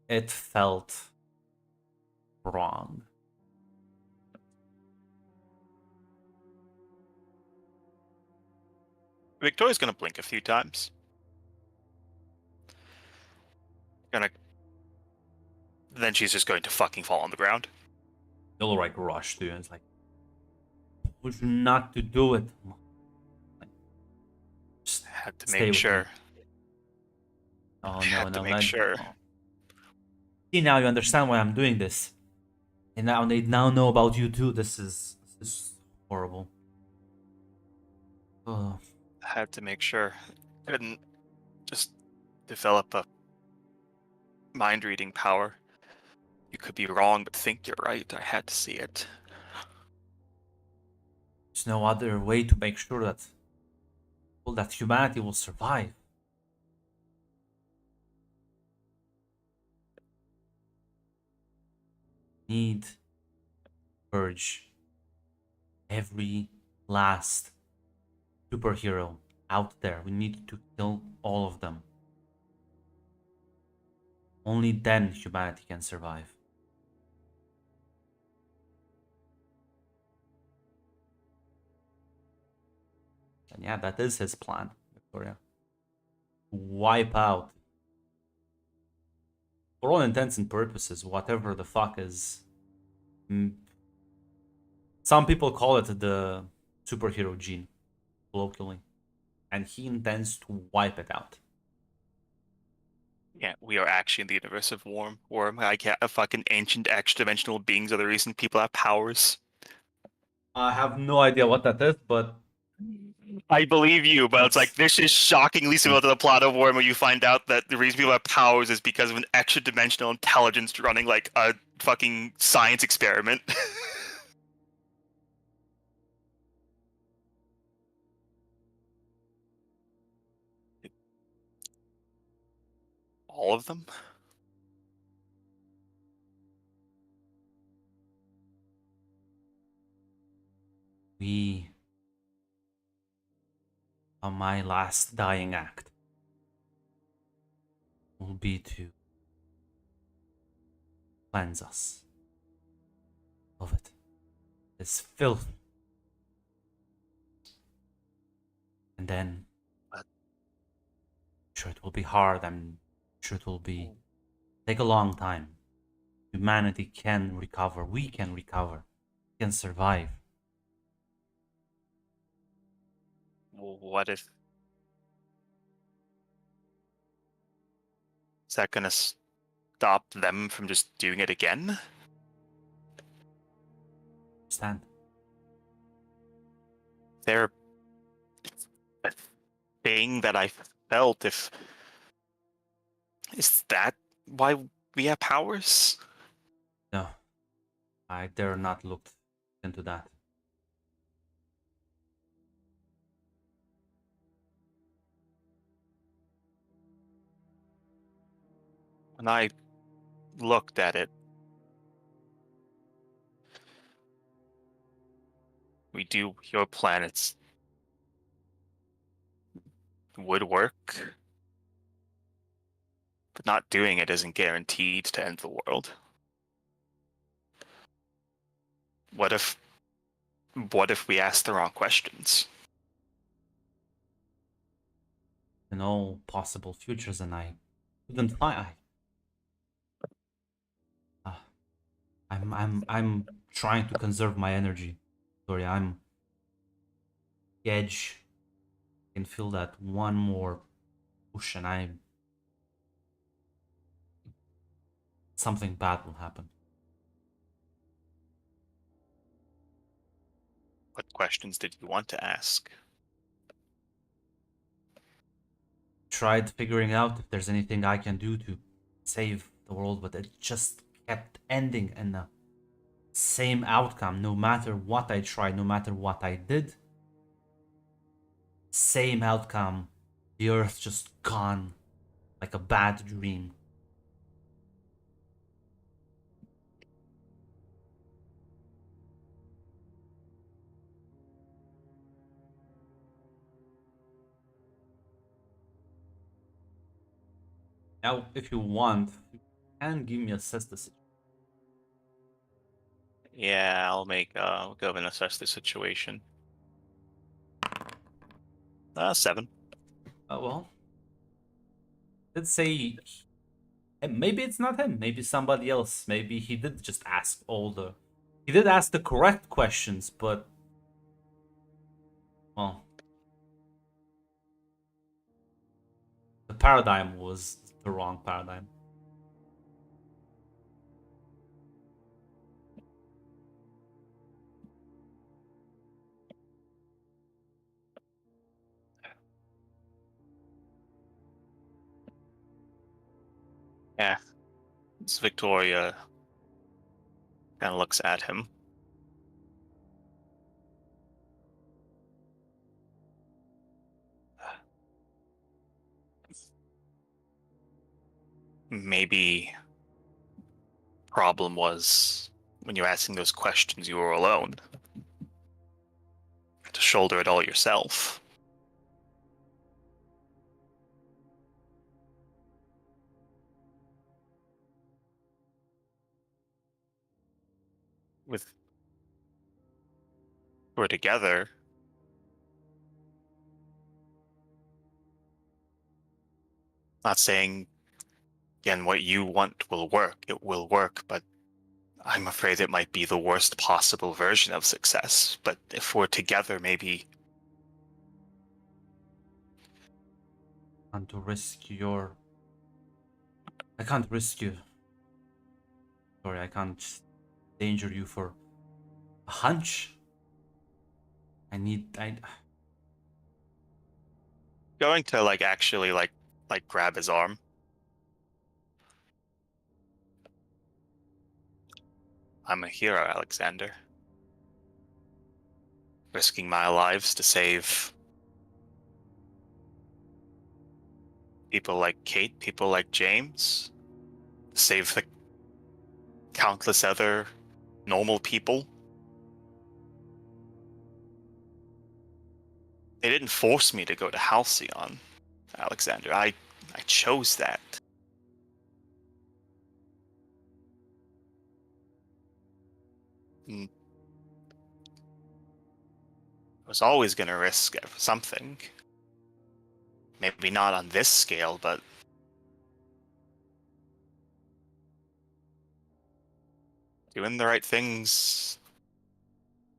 it felt wrong. Victoria's gonna blink a few times. Then she's just going to fucking fall on the ground. You'll like rush to you. It's like, told you not to do it. Like, just have to stay make with sure. me. Oh no, have no, to make sure. Oh. See, now you understand why I'm doing this. And now they now know about you too. This is horrible. Oh. I had to make sure. Couldn't just develop a mind reading power. You could be wrong, but think you're right. I had to see it. There's no other way to make sure that humanity will survive. Need purge every last superhero out there. We need to kill all of them. Only then humanity can survive. And yeah, that is his plan, Victoria. Wipe out, for all intents and purposes, whatever the fuck is. Some people call it the superhero gene, colloquially. And he intends to wipe it out. Yeah, we are actually in the universe of Worm. Like, fucking ancient extra-dimensional beings are the reason people have powers. I have no idea what that is, but I believe you, but it's like this is shockingly similar to the plot of Worm, where you find out that the reason people have powers is because of an extra-dimensional intelligence running like a fucking science experiment. All of them? On my last dying act will be to cleanse us of it. This filth. And then I'm sure it will be hard. I'm sure it will take a long time. Humanity can recover. We can recover. We can survive. What if... Is that gonna stop them from just doing it again? Stand. They're a thing that I felt. If is that why we have powers? No, I dare not look into that. When I looked at it, your planets would work, but not doing it isn't guaranteed to end the world. What if we ask the wrong questions? In all possible futures, and I couldn't find. I'm trying to conserve my energy. Sorry, I'm the edge. I can feel that one more push, and something bad will happen. What questions did you want to ask? Tried figuring out if there's anything I can do to save the world, but it just kept ending in the same outcome. No matter what I tried, no matter what I did, same outcome. The Earth just gone like a bad dream. Now, if you want, you can give me assess the situation. Yeah, I'll make go and assess the situation. 7. Well, let's say maybe it's not him. Maybe somebody else. Maybe he did just ask all the. He did ask the correct questions, but well, the paradigm was the wrong paradigm. Yeah, it's Victoria kind of looks at him. Maybe problem was when you're asking those questions, you were alone. You had to shoulder it all yourself. With we're together. Not saying again what you want will work. It will work, but I'm afraid it might be the worst possible version of success. But if we're together, maybe. And to risk your. I can't risk you. Sorry, I can't danger you for a hunch. I Going to actually grab his arm. I'm a hero, Alexander. Risking my lives to save people like Kate, people like James, save the countless other normal people. They didn't force me to go to Halcyon, Alexander. I chose that. I was always going to risk something. Maybe not on this scale, but doing the right things,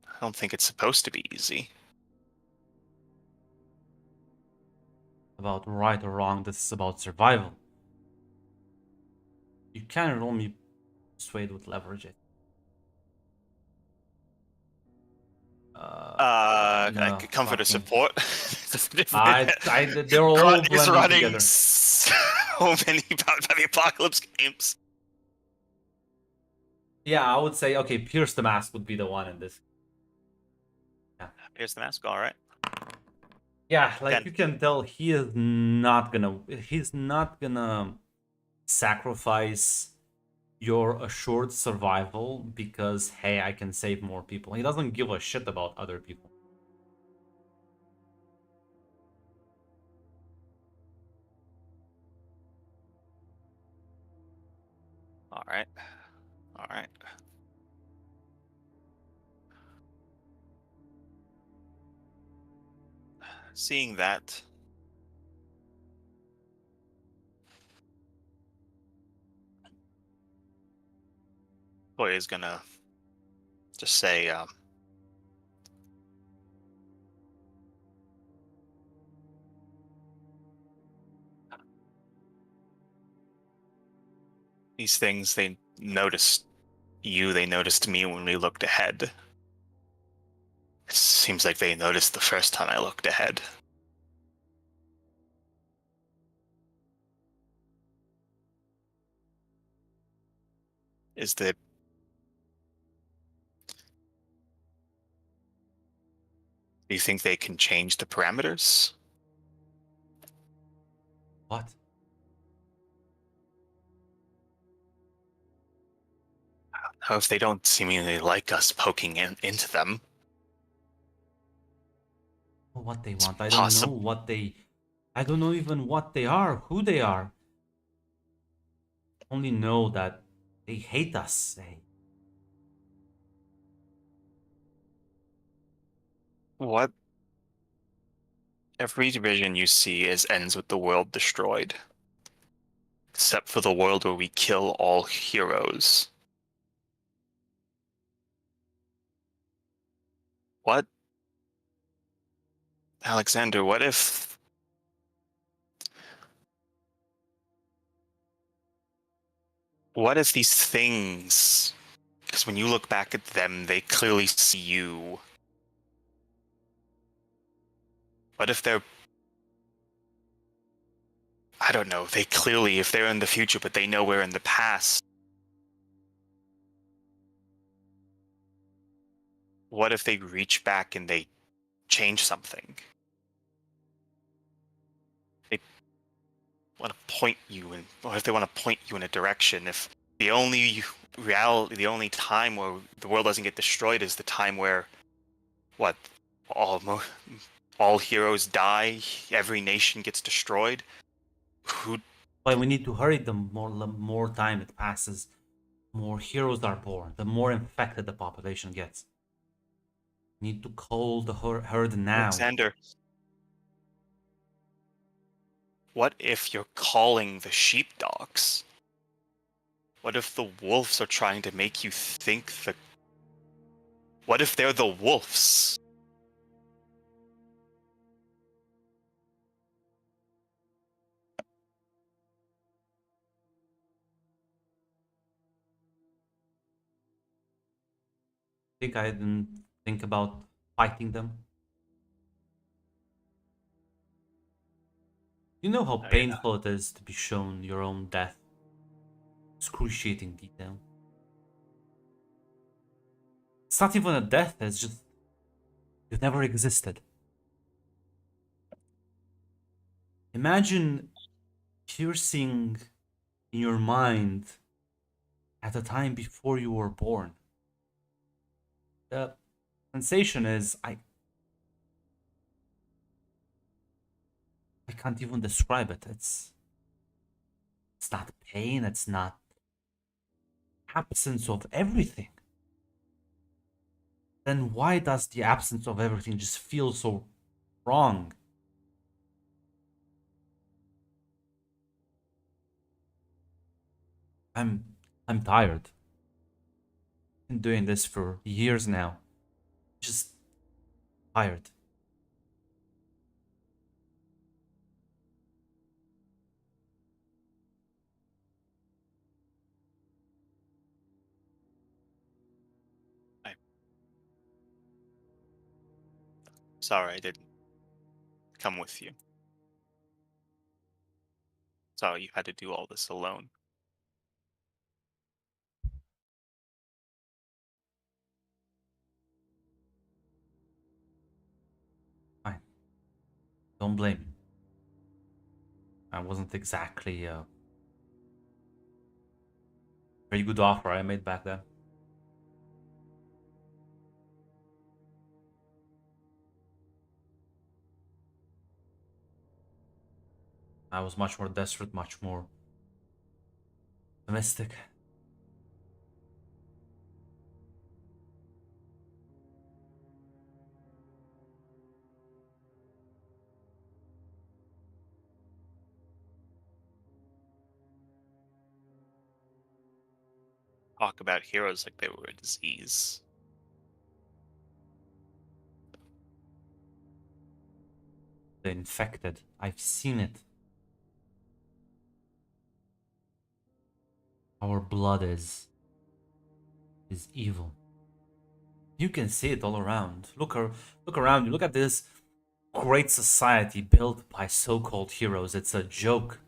I don't think it's supposed to be easy. about right or wrong, this is about survival. You can't only persuade with leverage it. No, comfort or support. They're all Grunt is blending running together. so many Powered by the Apocalypse games. Yeah, I would say okay. Pierce the Mask would be the one in this. Yeah, Pierce the Mask. All right. Yeah, like you can tell, he's not gonna sacrifice your assured survival because hey, I can save more people. He doesn't give a shit about other people. All right. All right. Seeing that, Boy is gonna just say, These things, they noticed you, they noticed me when we looked ahead. It seems like they noticed the first time I looked ahead. Is the... Do you think they can change the parameters? What? How if they don't seemingly like us poking into them? What they It's want. I don't know possible. what they... I don't know even what they are, who they are. Only know that they hate us. What? Every vision you see ends with the world destroyed. Except for the world where we kill all heroes. What? Alexander, what if... What if these things... Because when you look back at them, they clearly see you. What if they're... I don't know, they clearly, if they're in the future, but they know we're in the past. What if they reach back and they change something? They want to point you in, or if they want to point you in a direction, if the only reality, the only time where the world doesn't get destroyed is the time where, what, all heroes die, every nation gets destroyed. Who? But we need to hurry. The more time it passes, more heroes are born. The more infected the population gets. Need to call the herd now. Alexander, what if you're calling the sheepdogs? What if the wolves are trying to make you think that... What if they're the wolves? Think I didn't think about fighting them. You know how painful it is to be shown your own death. Excruciating detail. It's not even a death, it's just... You've never existed. Imagine piercing in your mind at a time before you were born. The sensation is... I can't even describe it. It's not pain, it's not absence of everything. Then why does the absence of everything just feel so wrong? I'm tired. Been doing this for years now. Just tired. Sorry, I didn't come with you. Sorry you had to do all this alone. Fine. Don't blame me. I wasn't exactly a very good offer I made back then. I was much more desperate, much more domestic. Talk about heroes like they were a disease. The infected. I've seen it. Our blood is evil. You can see it all around. Look around you. Look at this great society built by so-called heroes. It's a joke.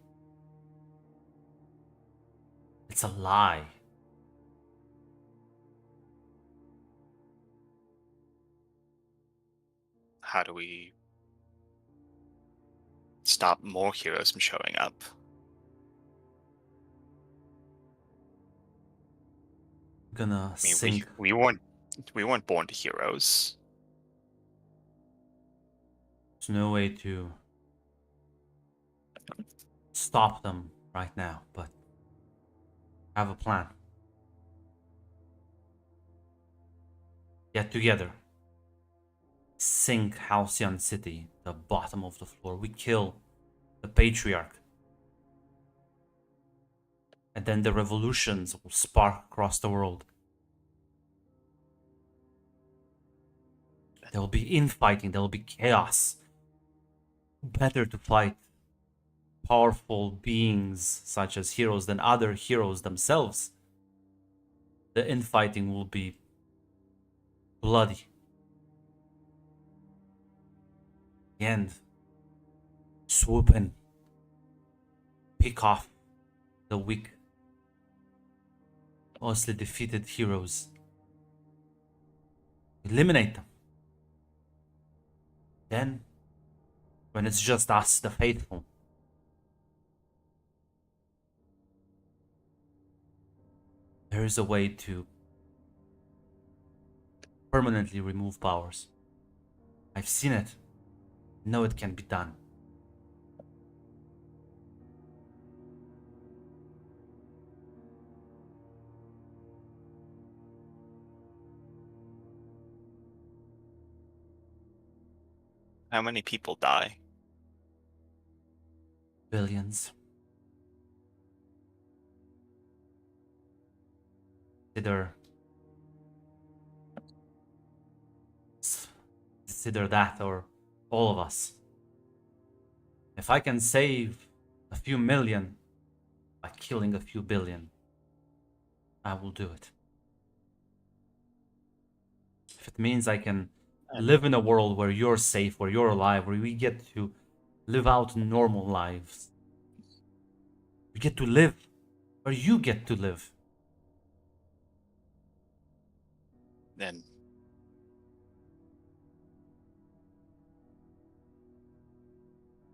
It's a lie. How do we stop more heroes from showing up? Gonna I mean, sink. we weren't born to heroes. There's no way to stop them right now, but I have a plan. Get together. Sink Halcyon City, the bottom of the floor. We kill the Patriarch. And then the revolutions will spark across the world. There will be infighting, there will be chaos. Better to fight powerful beings such as heroes than other heroes themselves. The infighting will be bloody. The end. Swoop in. Pick off the weak, mostly defeated heroes. Eliminate them. Then, when it's just us, the faithful, there is a way to permanently remove powers. I've seen it. I know it can be done. How many people die? Billions. Consider that, or all of us. If I can save a few million by killing a few billion, I will do it. If it means I can live in a world where you're safe, where you're alive, where we get to live out normal lives. We get to live where you get to live. Then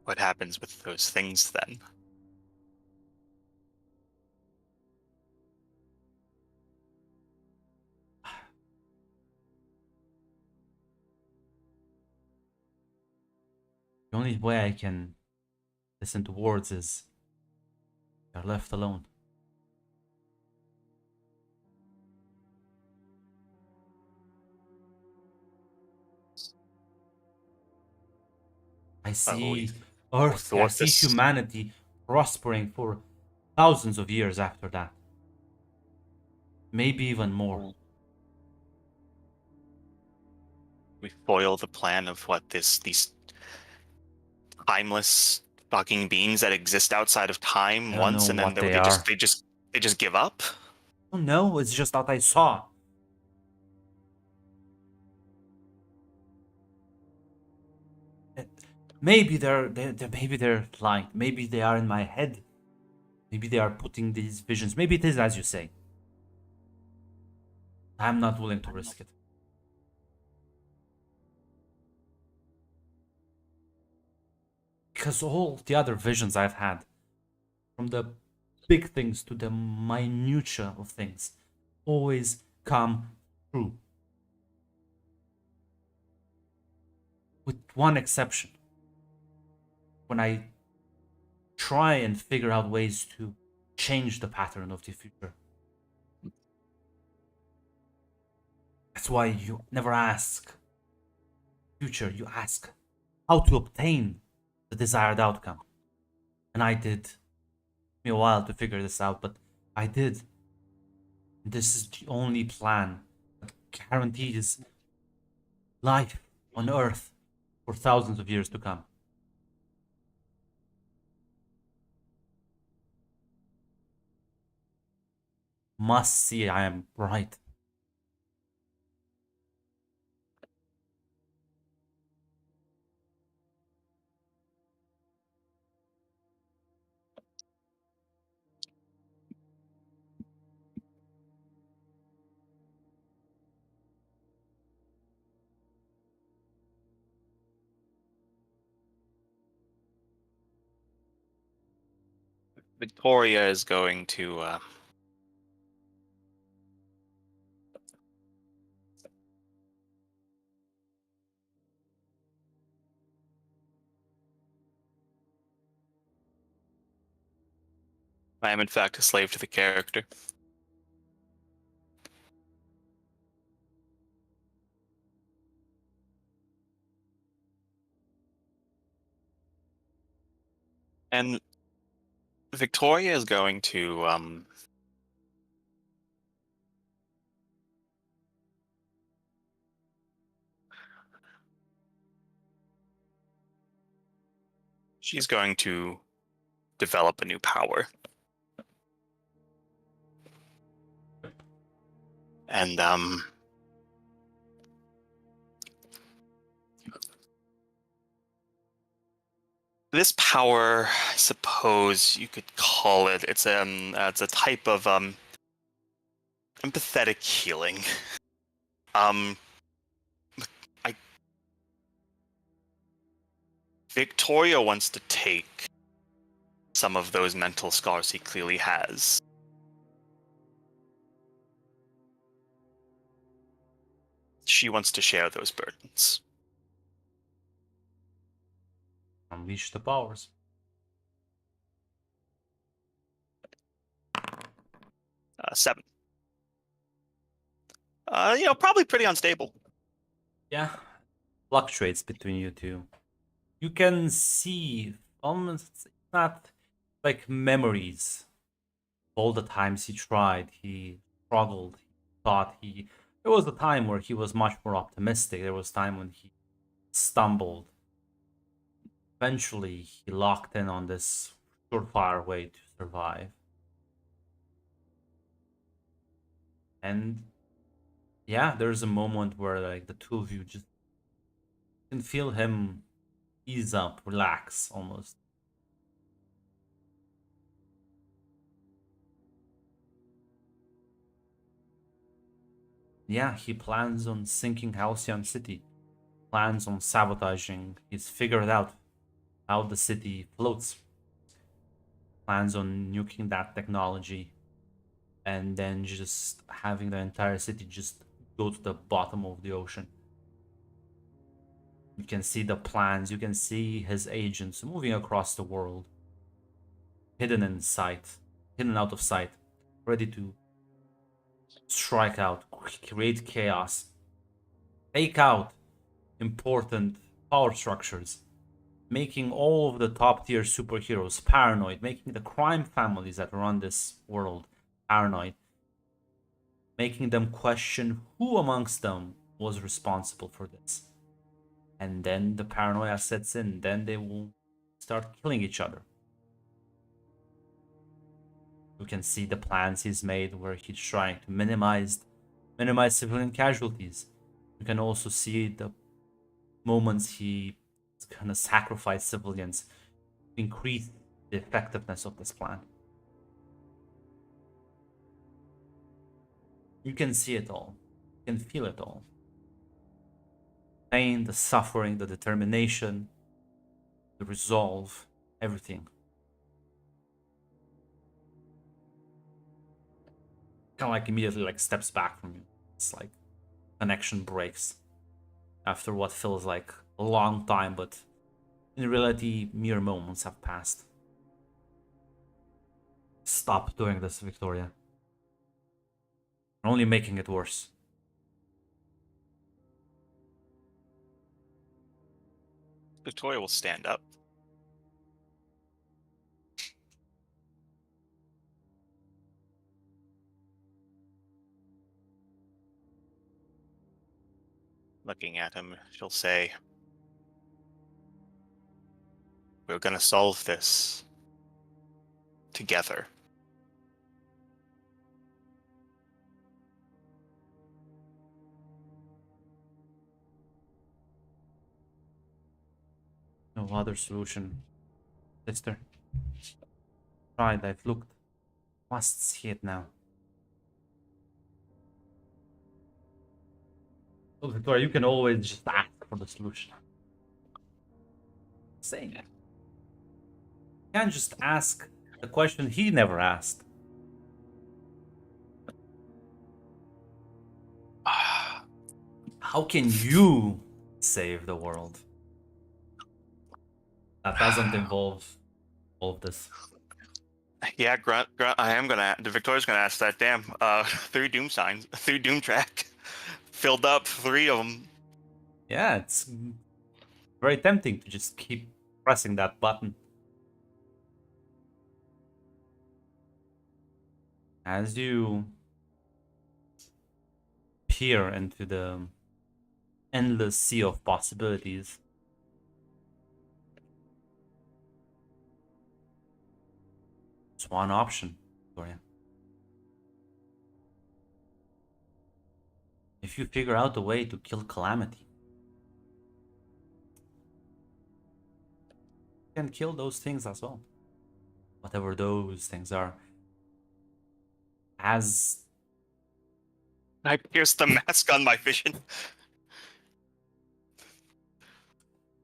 what happens with those things then? The only way I can listen to words is you're left alone. I see Earth, I see humanity prospering for thousands of years after that. Maybe even more. We foil the plan of what these timeless fucking beings that exist outside of time once, and then they just give up. Oh no, it's just that I saw. Maybe they're lying. Maybe they are in my head. Maybe they are putting these visions. Maybe it is as you say. I'm not willing to risk it. Because all the other visions I've had, from the big things to the minutia of things, always come true. With one exception. When I try and figure out ways to change the pattern of the future. That's why you never ask future, you ask how to obtain the desired outcome. And I did. It took me a while to figure this out, but I did. This is the only plan that guarantees life on Earth for thousands of years to come. must see I am right. Victoria is going to I am in fact a slave to the character. And Victoria is going to she's going to develop a new power. And this power, I suppose you could call it, it's a type of empathetic healing. Victoria wants to take some of those mental scars he clearly has. She wants to share those burdens. Unleash the powers. Seven. Probably pretty unstable. Yeah, fluctuates between you two. You can see almost not like memories. All the times he tried, he struggled, he thought he. There was a time where he was much more optimistic. There was a time when he stumbled. Eventually, he locked in on this surefire way to survive. And yeah, there's a moment where like the two of you just can feel him ease up, relax almost. Yeah, he plans on sinking Halcyon City, plans on sabotaging. He's figured out how the city floats, plans on nuking that technology, and then just having the entire city just go to the bottom of the ocean. You can see the plans, you can see his agents moving across the world, hidden in sight, hidden out of sight, ready to strike out, create chaos, take out important power structures, making all of the top tier superheroes paranoid, making the crime families that run this world paranoid, making them question who amongst them was responsible for this. And then the paranoia sets in, then they will start killing each other. You can see the plans he's made where he's trying to minimize civilian casualties. You can also see the moments he's gonna sacrifice civilians to increase the effectiveness of this plan. You can see it all. You can feel it all. Pain, the suffering, the determination, the resolve, everything. Kind of like immediately like steps back from you. It's like connection breaks after what feels like a long time, but in reality, mere moments have passed. Stop doing this, Victoria. You're only making it worse. Victoria will stand up. Looking at him, she'll say, "We're gonna solve this together." No other solution, sister. Tried, I've looked. Must see it now. Look, Victoria, you can always just ask for the solution. Saying it. You can't just ask the question he never asked. How can you save the world? That doesn't involve all of this. Yeah, Grunt, I am gonna. Victoria's gonna ask that. Damn, 3 doom signs, 3 doom track, filled up 3 of them. Yeah, it's very tempting to just keep pressing that button. As you peer into the endless sea of possibilities, it's one option for you. If you figure out a way to kill Calamity, you can kill those things as well. Whatever those things are. As I pierced the mask on my vision.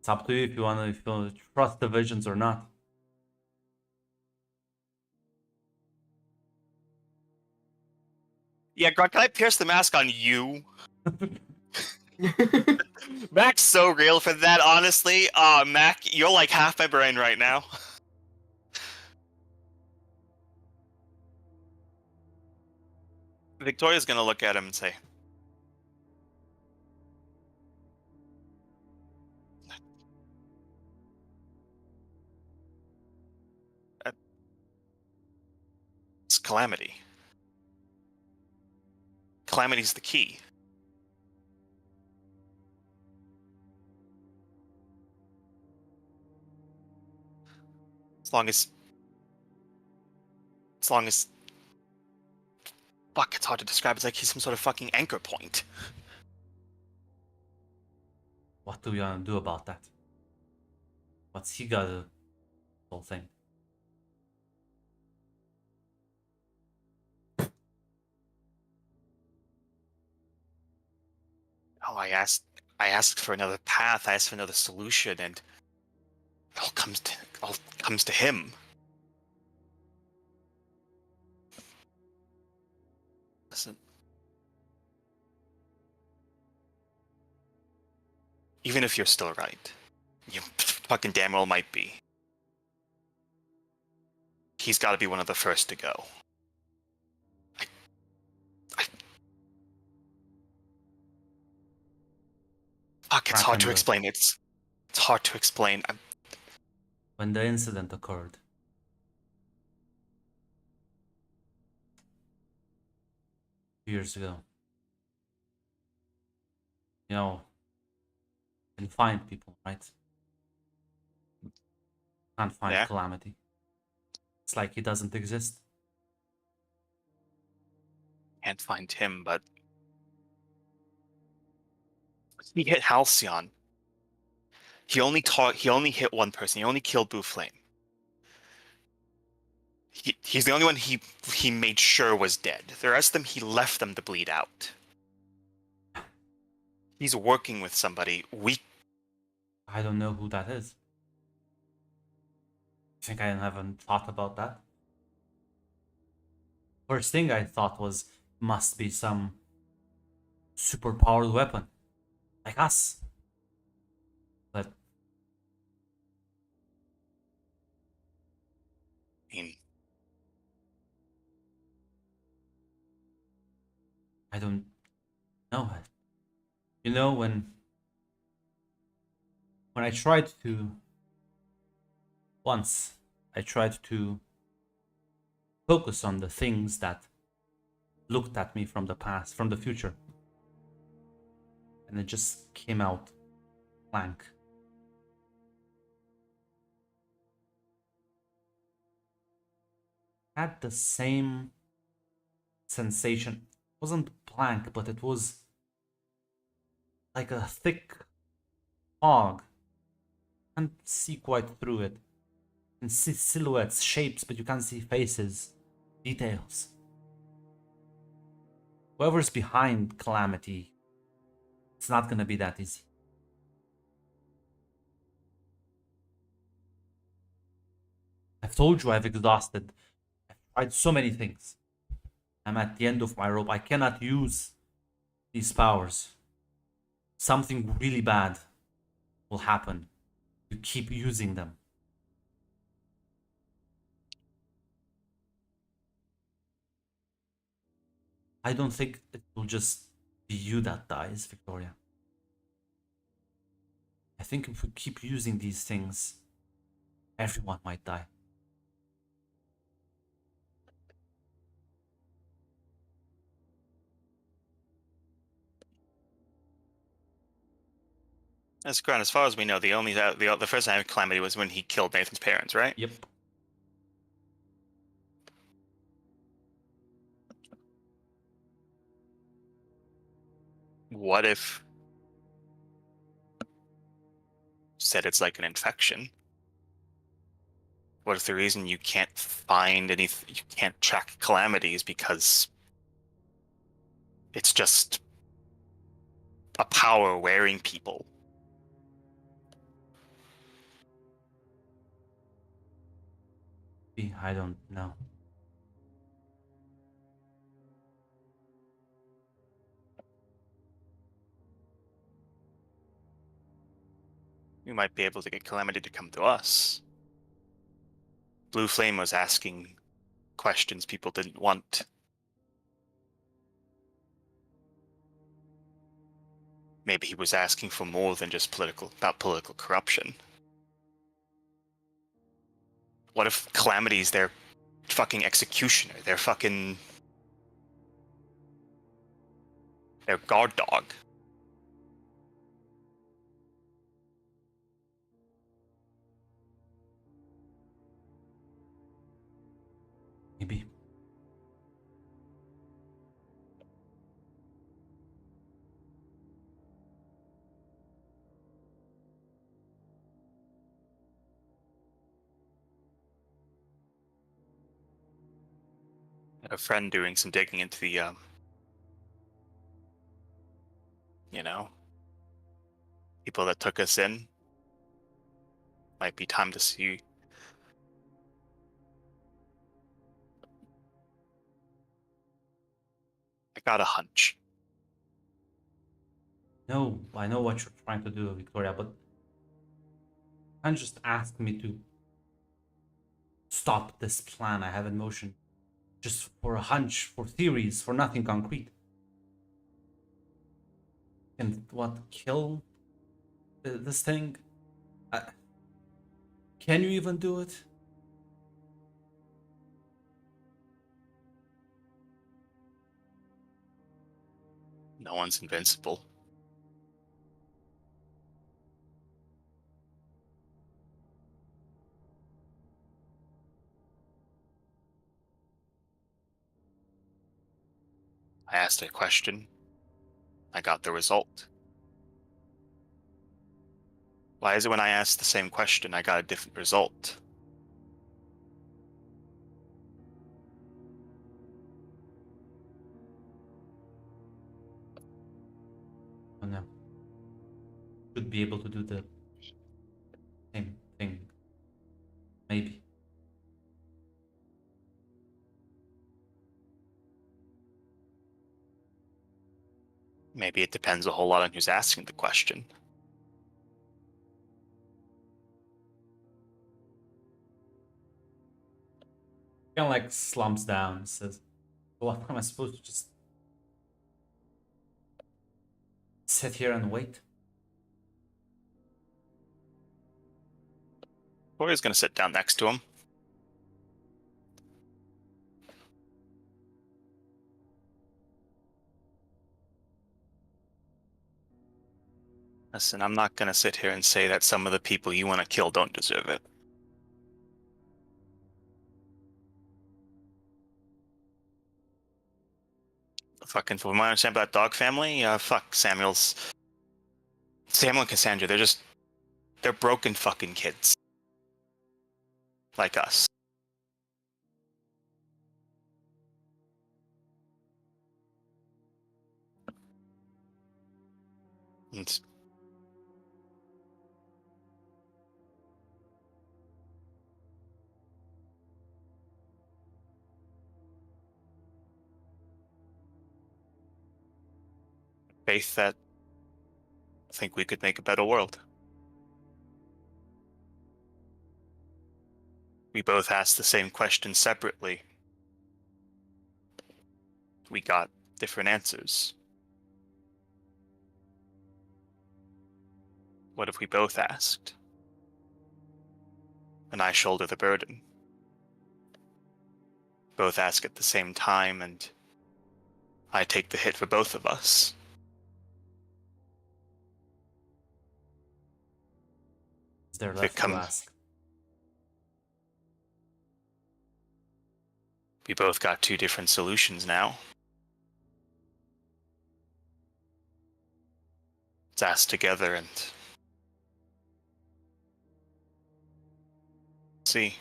it's up to you if you want to trust the visions or not. Yeah, Grunt, can I pierce the mask on you? Mac's so real for that, honestly. Mac, you're like half my brain right now. Victoria's gonna look at him and say, it's Calamity. Calamity's the key. As long as fuck, it's hard to describe. It's like he's some sort of fucking anchor point. What do we want to do about that? What's he got to whole thing? Oh, I asked for another path. I asked for another solution, and it all comes to him. Listen, even if you're still right, you fucking damn well might be. He's got to be one of the first to go. Fuck, it's hard to explain. It's hard to explain. When the incident occurred, years ago, you know, you can find people, right? Can't find Calamity. It's like he doesn't exist. Can't find him, but he hit Halcyon. He only hit one person. He only killed Blue Flame. He's the only one he made sure was dead. The rest of them, he left them to bleed out. He's working with somebody. I don't know who that is. I think I haven't thought about that. First thing I thought was, must be some super-powered weapon. Like us. But I don't know. You know, when I tried to once I tried to focus on the things that looked at me from the past, from the future, and it just came out blank. Had the same sensation. It wasn't blank, but it was like a thick fog can't see quite through it. You can see silhouettes, shapes, but you can't see faces, details. Whoever's behind Calamity, it's not gonna be that easy. I've told you I've exhausted. I've tried so many things. I'm at the end of my rope. I cannot use these powers. Something really bad will happen. You keep using them. I don't think it will just be you that dies, Victoria. I think if we keep using these things, everyone might die. That's correct. As far as we know, the first time Calamity was when he killed Nathan's parents, right? Yep. What if said it's like an infection? What if the reason you can't find you can't track Calamity is because it's just a power wearing people? I don't know. We might be able to get Calamity to come to us. Blue Flame was asking questions people didn't want. Maybe he was asking for more than just political corruption. What if Calamity's their fucking executioner? Their guard dog. Maybe. A friend doing some digging into the, people that took us in. Might be time to see. I got a hunch. No, I know what you're trying to do, Victoria, but you can't just ask me to stop this plan I have in motion just for a hunch, for theories, for nothing concrete. And what, kill this thing? Can you even do it? No one's invincible. I asked a question. I got the result. Why is it when I ask the same question, I got a different result? Oh no. Should be able to do the same thing. Maybe. Maybe it depends a whole lot on who's asking the question. Kind of like slumps down and says, what am I supposed to just sit here and wait? Corey's gonna sit down next to him. Listen, I'm not gonna sit here and say that some of the people you want to kill don't deserve it. Fucking, from my understanding about that dog family, fuck Samuel and Cassandra, they're They're broken fucking kids. Like us. And faith that I think we could make a better world. We both asked the same question separately. We got different answers. What if we both asked? And I shoulder the burden. Both ask at the same time, and I take the hit for both of us. Is there left to ask? We both got two different solutions now. Let's ask together and see.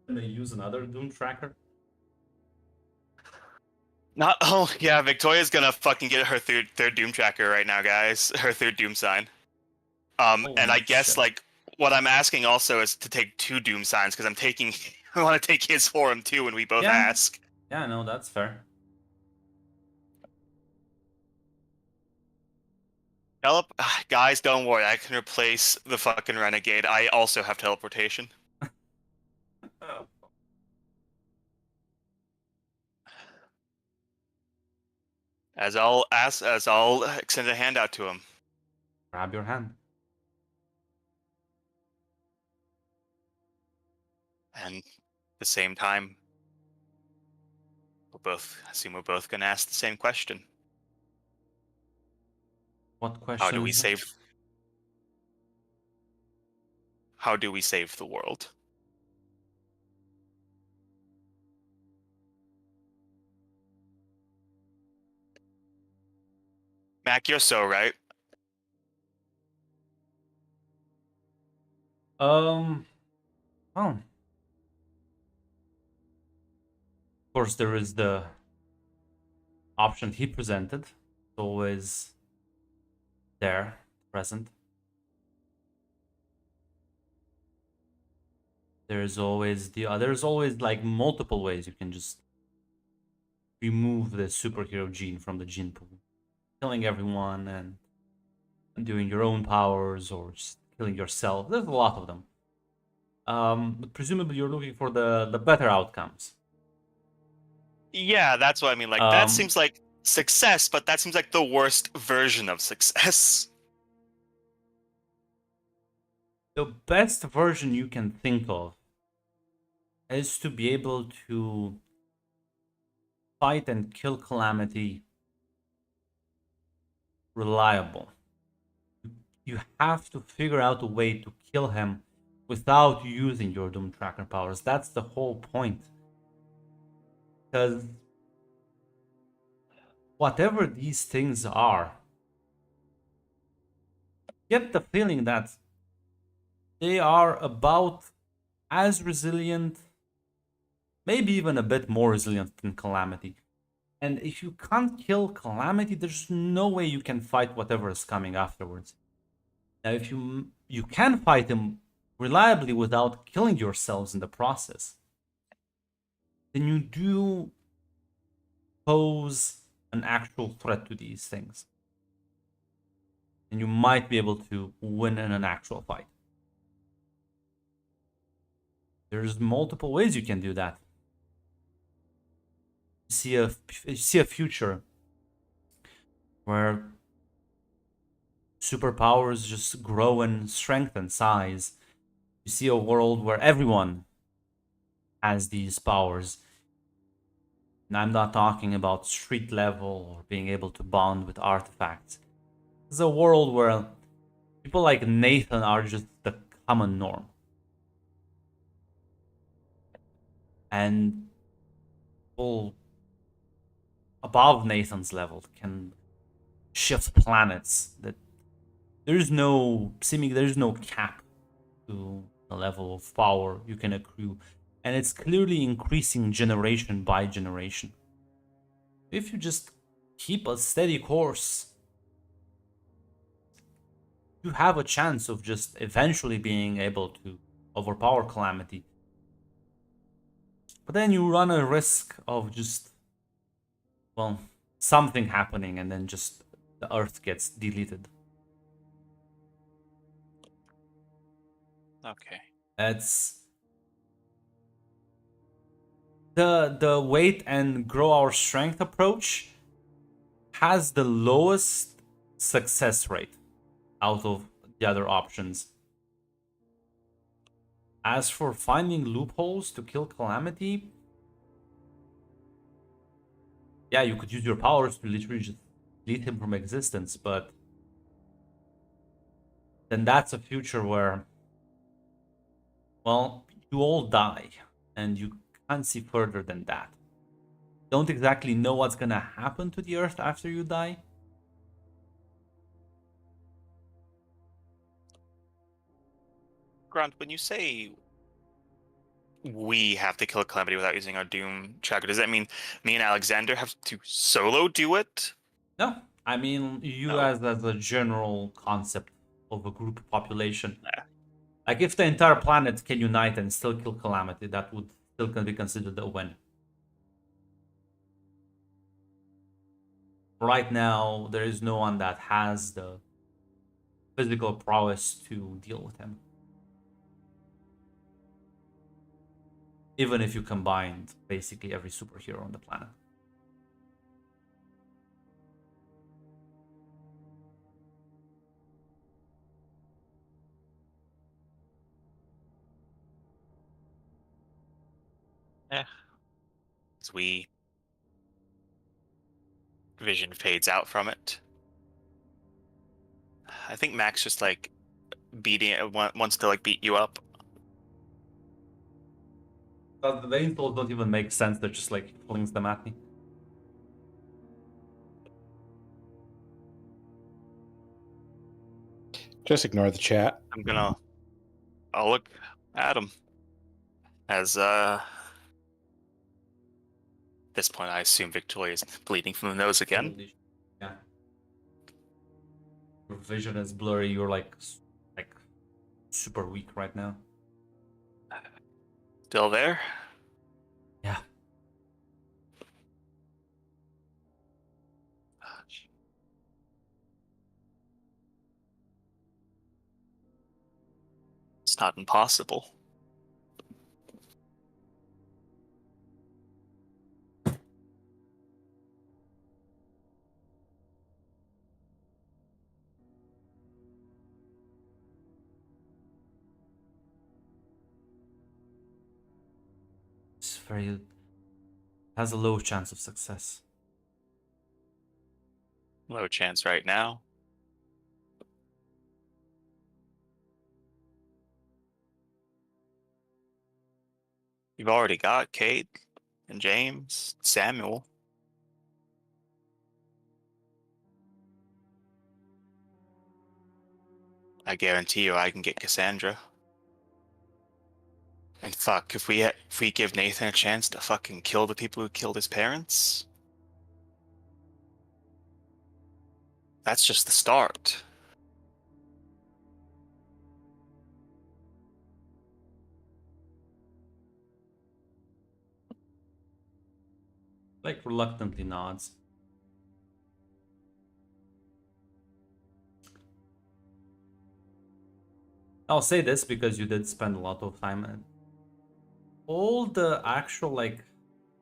Gonna use another Doom Tracker? Not. Oh yeah, Victoria's gonna fucking get her third Doom Tracker right now, guys. Her third Doom sign. And I guess shit. like what I'm asking also is to take two Doom signs because I'm taking. I want to take his for him too, and we both ask. Yeah, no, that's fair. Guys, don't worry. I can replace the fucking Renegade. I also have teleportation. As I'll extend a hand out to him. Grab your hand. And at the same time, we're both gonna ask the same question. What question? How do we save the world? Mac, you're so right. Oh. Of course, there is the option he presented. It's always there, present. There's always like multiple ways you can just remove the superhero gene from the gene pool. Killing everyone and doing your own powers or just killing yourself. There's a lot of them. But presumably you're looking for the better outcomes. Yeah, that's what I mean. Like that seems like success, but that seems like the worst version of success. The best version you can think of is to be able to fight and kill Calamity reliable. You have to figure out a way to kill him without using your Doom Tracker powers. That's the whole point. Because whatever these things are, get the feeling that they are about as resilient, maybe even a bit more resilient than Calamity. And if you can't kill Calamity, there's no way you can fight whatever is coming afterwards. Now, if you can fight him reliably without killing yourselves in the process, then you do pose an actual threat to these things. And you might be able to win in an actual fight. There's multiple ways you can do that. You see a future where superpowers just grow in strength and size. You see a world where everyone has these powers. And I'm not talking about street level or being able to bond with artifacts. It's a world where people like Nathan are just the common norm. And people above Nathan's level can shift planets that There's no cap to the level of power you can accrue, and it's clearly increasing generation by generation. If you just keep a steady course, you have a chance of just eventually being able to overpower Calamity. But then you run a risk of just, well, something happening and then just the Earth gets deleted. Okay. It's the wait and grow our strength approach has the lowest success rate out of the other options. As for finding loopholes to kill Calamity, yeah, you could use your powers to literally just delete him from existence, but then that's a future where, well, you all die, and you can't see further than that. Don't exactly know what's gonna happen to the Earth after you die. Grunt, when you say we have to kill Calamity without using our Doom tracker, does that mean me and Alexander have to solo do it? No, I mean you as a general concept of a group population. Yeah. Like if the entire planet can unite and still kill Calamity, that would still be considered a win. Right now, there is no one that has the physical prowess to deal with him. Even if you combined basically every superhero on the planet. Yeah. As Vision fades out from it. I think Max just like wants to like beat you up. But the insults don't even make sense. They're just like flings them at me. Just ignore the chat. I'll look at him. As this point, I assume Victoria is bleeding from the nose again. Yeah. Your vision is blurry. You're like super weak right now. Still there? Yeah. It's not impossible. It's very has a low chance of success. Low chance right now. You've already got Kate and James, Samuel. I guarantee you I can get Cassandra. And fuck, if we give Nathan a chance to fucking kill the people who killed his parents, that's just the start. Like reluctantly nods. I'll say this because you did spend a lot of time in all the actual like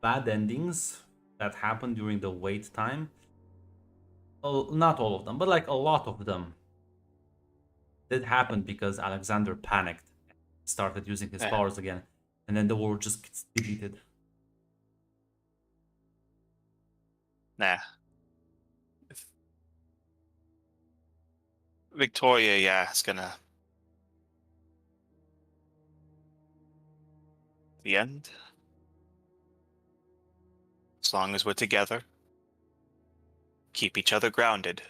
bad endings that happened during the wait time. Well, not all of them, but like a lot of them did happen because Alexander panicked, started using his powers again, and then the war just gets deleted. Nah. Victoria, yeah, is gonna... The end. As long as we're together. Keep each other grounded.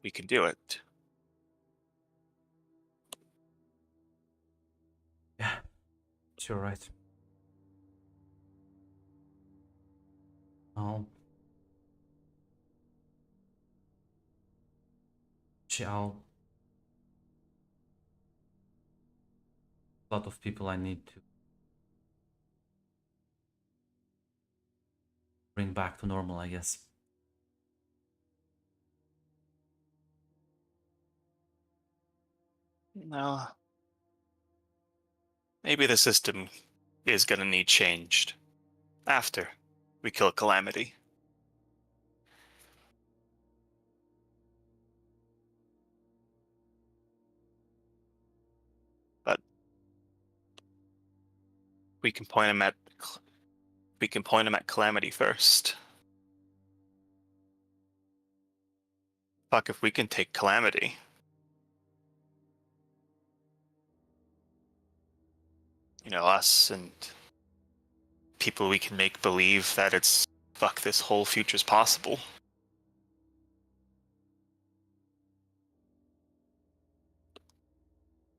we can do it. Yeah, you're right. I'll a lot of people I need to bring back to normal, I guess. No. Maybe the system is gonna need changed after we kill Calamity. But we can point him at Calamity first. Fuck, if we can take Calamity. You know, us and people we can make believe that it's fuck, this whole future's possible.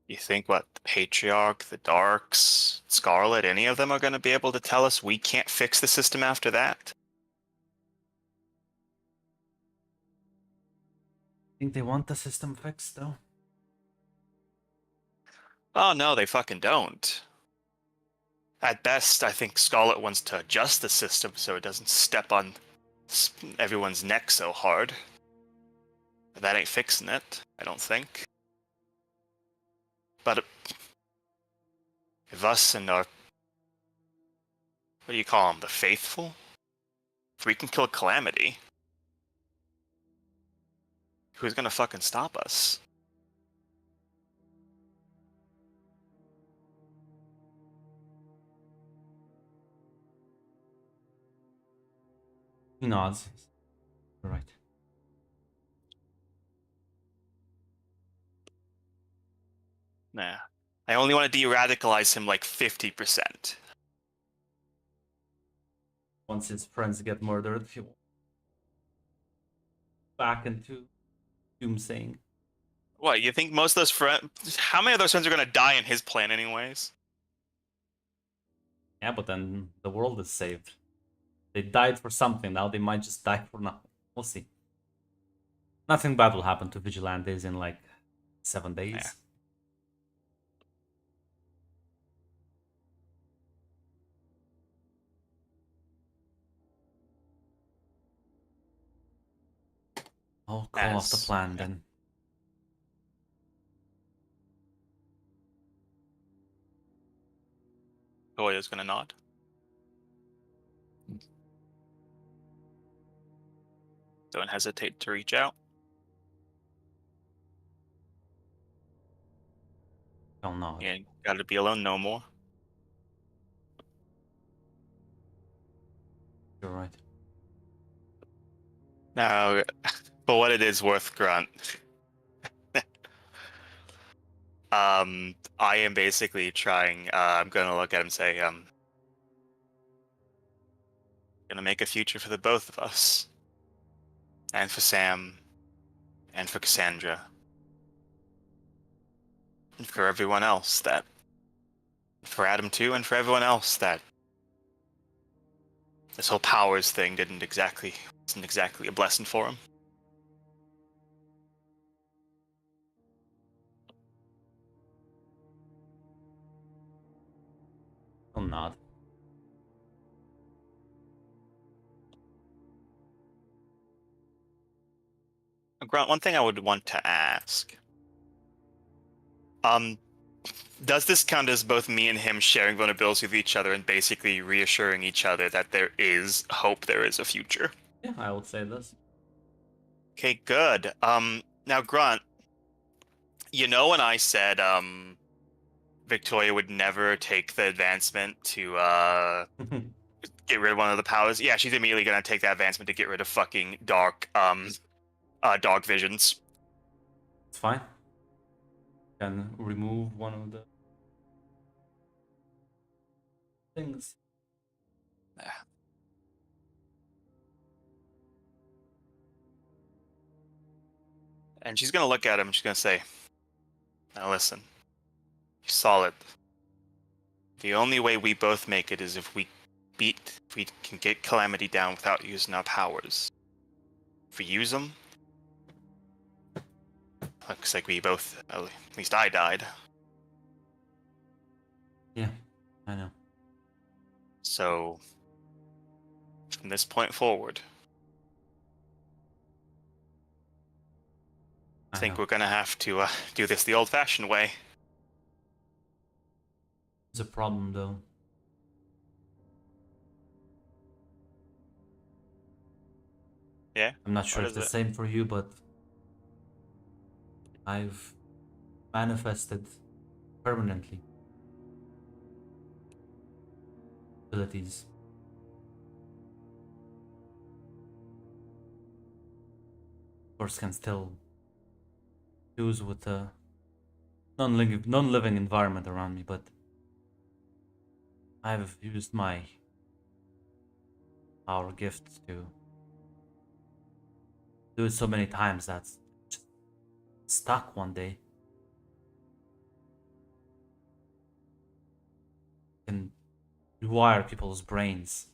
You think what, the Patriarch, the Darks, Scarlet, any of them are going to be able to tell us we can't fix the system after that? Think they want the system fixed though? Oh no, they fucking don't. At best, I think Scarlet wants to adjust the system so it doesn't step on everyone's neck so hard. But that ain't fixing it, I don't think. But if us and our, what do you call them, the faithful? If we can kill Calamity, who's gonna fucking stop us? He nods. You're right. Nah. I only want to de-radicalize him like 50%. Once his friends get murdered, he will back into doomsaying. What, you think most of those friends... How many of those friends are gonna die in his plan anyways? Yeah, but then the world is saved. They died for something, now they might just die for nothing. We'll see. Nothing bad will happen to Vigilantes in like 7 days. Yeah. I'll call off the plan then. Toya's gonna nod. Don't hesitate to reach out. I'll nod. You ain't gotta be alone no more. You're right. Now, for what it is worth, Grunt. I am basically trying, I'm gonna look at him and say, gonna make a future for the both of us. And for Sam. And for Cassandra. And for everyone else that... For Adam too, and for everyone else that... This whole powers thing wasn't exactly a blessing for him. I'll nod. Grunt, one thing I would want to ask. Does this count as both me and him sharing vulnerabilities with each other and basically reassuring each other that there is hope, there is a future? Yeah, I would say this. Okay, good. Now Grunt, you know when I said Victoria would never take the advancement to get rid of one of the powers? Yeah, she's immediately gonna take that advancement to get rid of fucking dark visions. It's fine. Can remove one of the things. And she's gonna look at him. She's gonna say, "Now listen, you're solid. The only way we both make it is if we can get Calamity down without using our powers. If we use them, looks like we both, at least I died. Yeah, I know. So, from this point forward, I think we're gonna have to do this the old-fashioned way." It's a problem, though. Yeah? I'm not sure What if is the it? same for you, but I've manifested permanently abilities. Of course, can still fuse with the non-living environment around me, but I've used my power gift to do it so many times that's just stuck one day. Can rewire people's brains.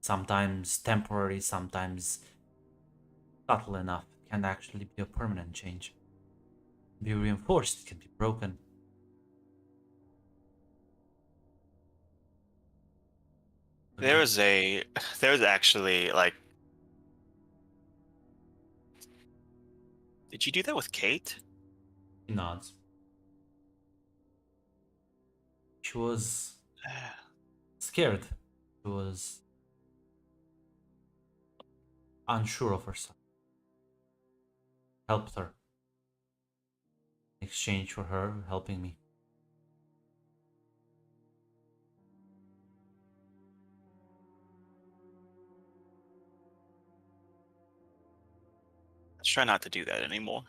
Sometimes temporary, sometimes subtle enough. It can actually be a permanent change. Be reinforced, it can be broken. There's actually, like... Did you do that with Kate? He nods. She was scared. She was unsure of herself. Helped her. In exchange for her helping me. Let's try not to do that anymore.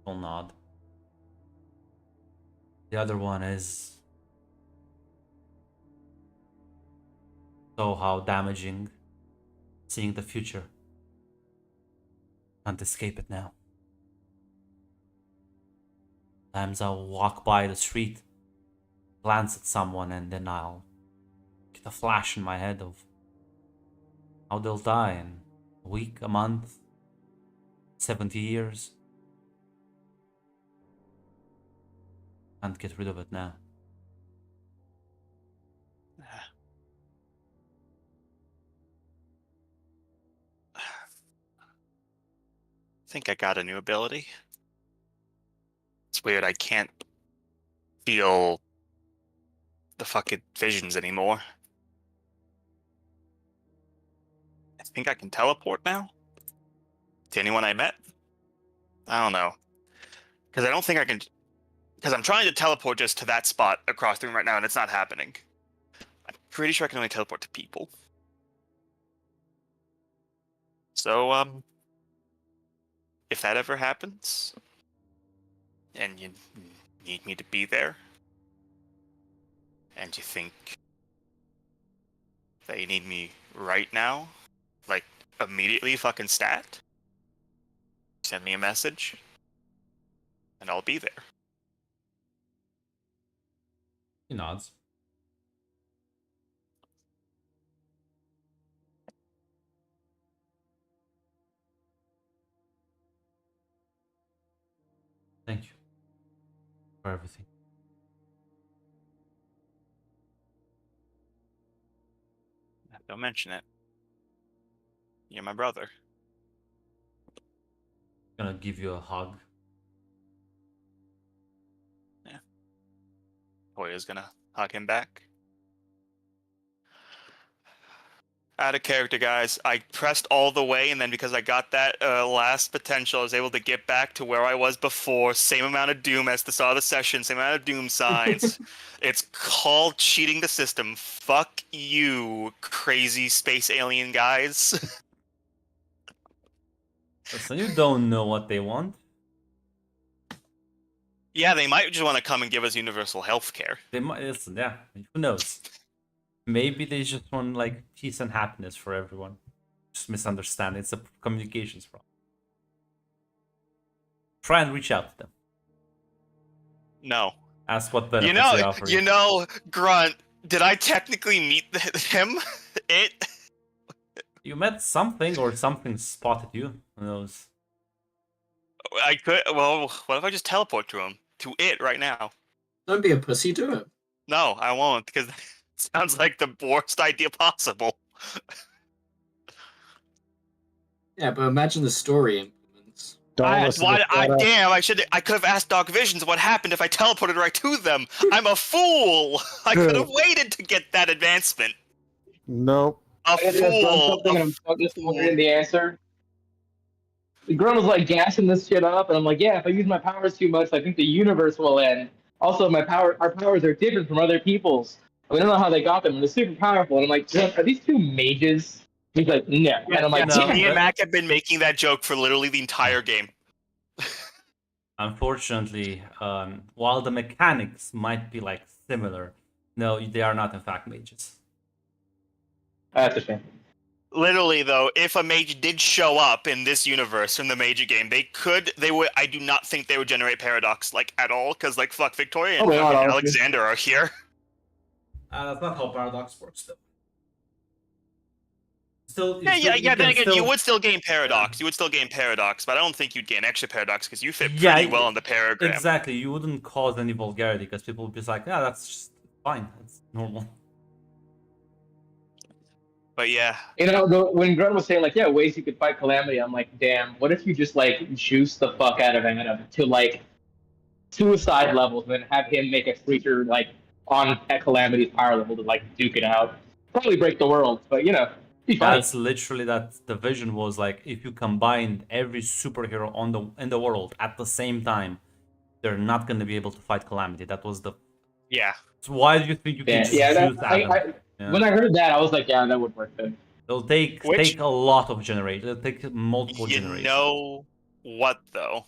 Full nod. The other one is so how damaging seeing the future. Can't escape it now. Times I'll walk by the street, glance at someone, and then I'll get a flash in my head of how they'll die in a week, a month, 70 years. Can't get rid of it now. I think I got a new ability. It's weird, I can't feel the fucking visions anymore. I think I can teleport now? To anyone I met? I don't know. Because I don't think I can... Because I'm trying to teleport just to that spot across the room right now, and it's not happening. I'm pretty sure I can only teleport to people. So, if that ever happens, and you need me to be there, and you think that you need me right now, like immediately fucking stat, send me a message, and I'll be there. He nods. Thank you for everything. Don't mention it. You're my brother. Gonna give you a hug. Yeah. Hoya's gonna hug him back. Out of character, guys. I pressed all the way, and then because I got that last potential, I was able to get back to where I was before. Same amount of doom as the start of the session, same amount of doom signs. It's called cheating the system. Fuck you, crazy space alien guys. Listen, you don't know what they want. Yeah, they might just want to come and give us universal health care. They might listen, yeah. Who knows? Maybe they just want like peace and happiness for everyone. Just misunderstand. It's a communications problem. Try and reach out to them. No. Ask what benefits they offer you. You know, Grunt. Did I technically meet him? It. You met something, or something spotted you. Who knows? I could. Well, what if I just teleport to him? To it right now. Don't be a pussy, do it. No, I won't, because it sounds like the worst idea possible. Yeah, but imagine the story implements. Don't listen to Shadow. Damn! I could have asked Dark Visions what happened if I teleported right to them. I'm a fool. I could have waited to get that advancement. Nope. A fool. I'm just wondering the answer. The Grunt was like gassing this shit up, and I'm like, yeah, if I use my powers too much, I think the universe will end. Also, our powers are different from other people's. We don't know how they got them, and they're super powerful. And I'm like, are these two mages? He's like, no. And I'm like, no. Me and Mac have been making that joke for literally the entire game. Unfortunately, while the mechanics might be like similar, no, they are not in fact mages. That's a shame. Literally, though, if a mage did show up in this universe in the Major game, they would. I do not think they would generate paradox like at all, because like fuck, Victoria and Alexander are here. That's not how paradox works, though. Then again, you would still gain paradox. You would still gain paradox, but I don't think you'd gain extra paradox because you fit pretty well in the paragram. Exactly, you wouldn't cause any vulgarity because people would be like, yeah, that's just fine, that's normal. But yeah, you know, when Grunt was saying like, yeah, ways you could fight Calamity, I'm like, damn, what if you just like juice the fuck out of Adam to like suicide levels, and then have him make a creature like on at Calamity's power level to like duke it out? Probably break the world, but you know. That's literally that the vision was like, if you combined every superhero in the world at the same time, they're not going to be able to fight Calamity. That was the So why do you think you can choose Adam? When I heard that, I was like, yeah, that would work then. It'll take a lot of generations. It'll take multiple generations. You know what though?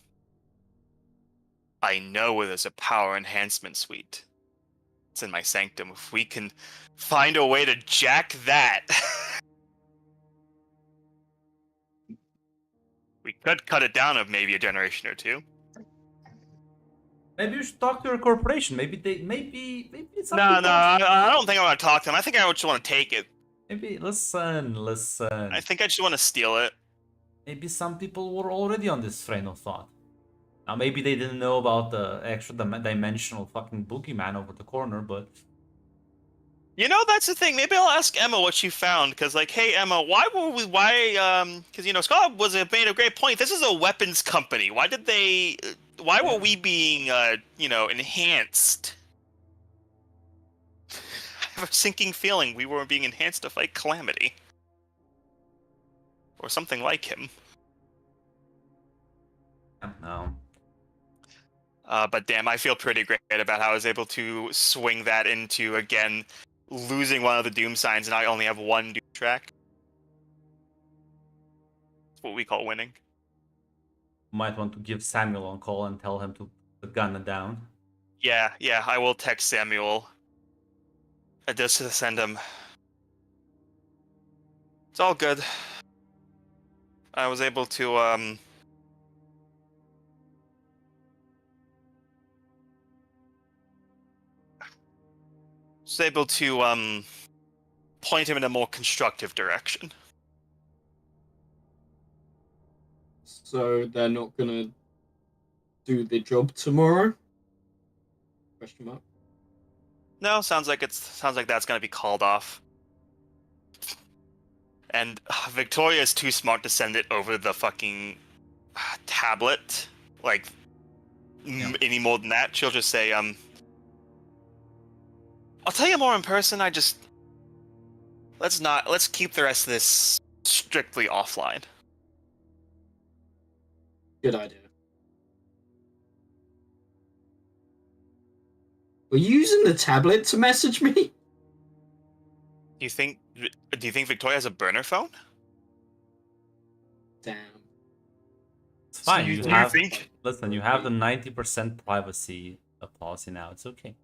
I know there's a power enhancement suite. It's in my sanctum. If we can find a way to jack that. We could cut it down of maybe a generation or two. Maybe you should talk to your corporation. Maybe it's No, I don't think I want to talk to them. I think I just want to take it. Maybe listen. I think I just want to steal it. Maybe some people were already on this train of thought. Now maybe they didn't know about the extra dimensional fucking boogeyman over the corner, but you know, that's the thing. Maybe I'll ask Emma what she found, because, like, hey, Emma, because, you know, Scott made a great point. This is a weapons company. Why were we being, enhanced? I have a sinking feeling we were being enhanced to fight Calamity. Or something like him. No. But damn, I feel pretty great about how I was able to swing that into, again, losing one of the Doom signs, and I only have one Doom track. That's what we call winning. Might want to give Samuel a call and tell him to gun it down. Yeah, I will text Samuel. Just to send him. It's all good. I was able to, point him in a more constructive direction. So they're not gonna do the job tomorrow? Question mark. No, sounds like that's gonna be called off. And Victoria's too smart to send it over the fucking tablet. Like, any more than that, she'll just say, I'll tell you more in person. Let's keep the rest of this strictly offline. Good idea. Were you using the tablet to message me? Do you think Victoria has a burner phone? Damn. It's fine. So listen, you have the 90% privacy policy now. It's okay.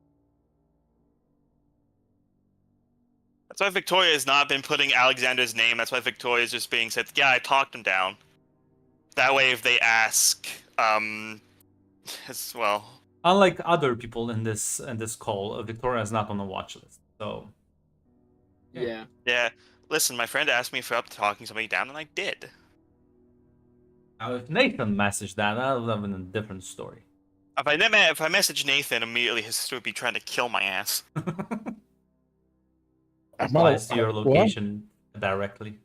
That's why Victoria has not been putting Alexander's name. That's why Victoria is just being said, yeah, I talked him down. That way, if they ask, as well. Unlike other people in this call, Victoria is not on the watch list. So Yeah. Yeah. Listen, my friend asked me if I'm talking somebody down, and I did. now, if Nathan messaged that would have been a different story. If I message Nathan, immediately his sister would be trying to kill my ass. Applies to your location directly.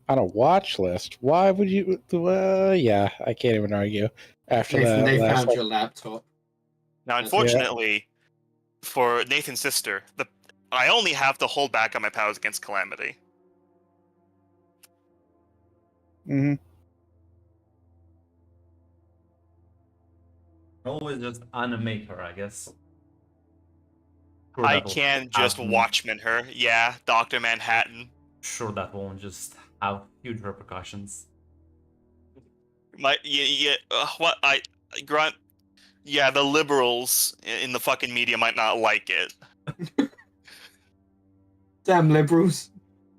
On a watch list? Why would you? Yeah, I can't even argue. After Nathan, that, they last found your laptop. Now, unfortunately, for Nathan's sister, I only have to hold back on my powers against Calamity. Mm-hmm. Always just animate her, I guess. Sure, I that'll can just happen. Watchmen her. Yeah, Dr. Manhattan. Sure, that won't just have huge repercussions. Grunt. Yeah, the liberals in the fucking media might not like it. Damn liberals.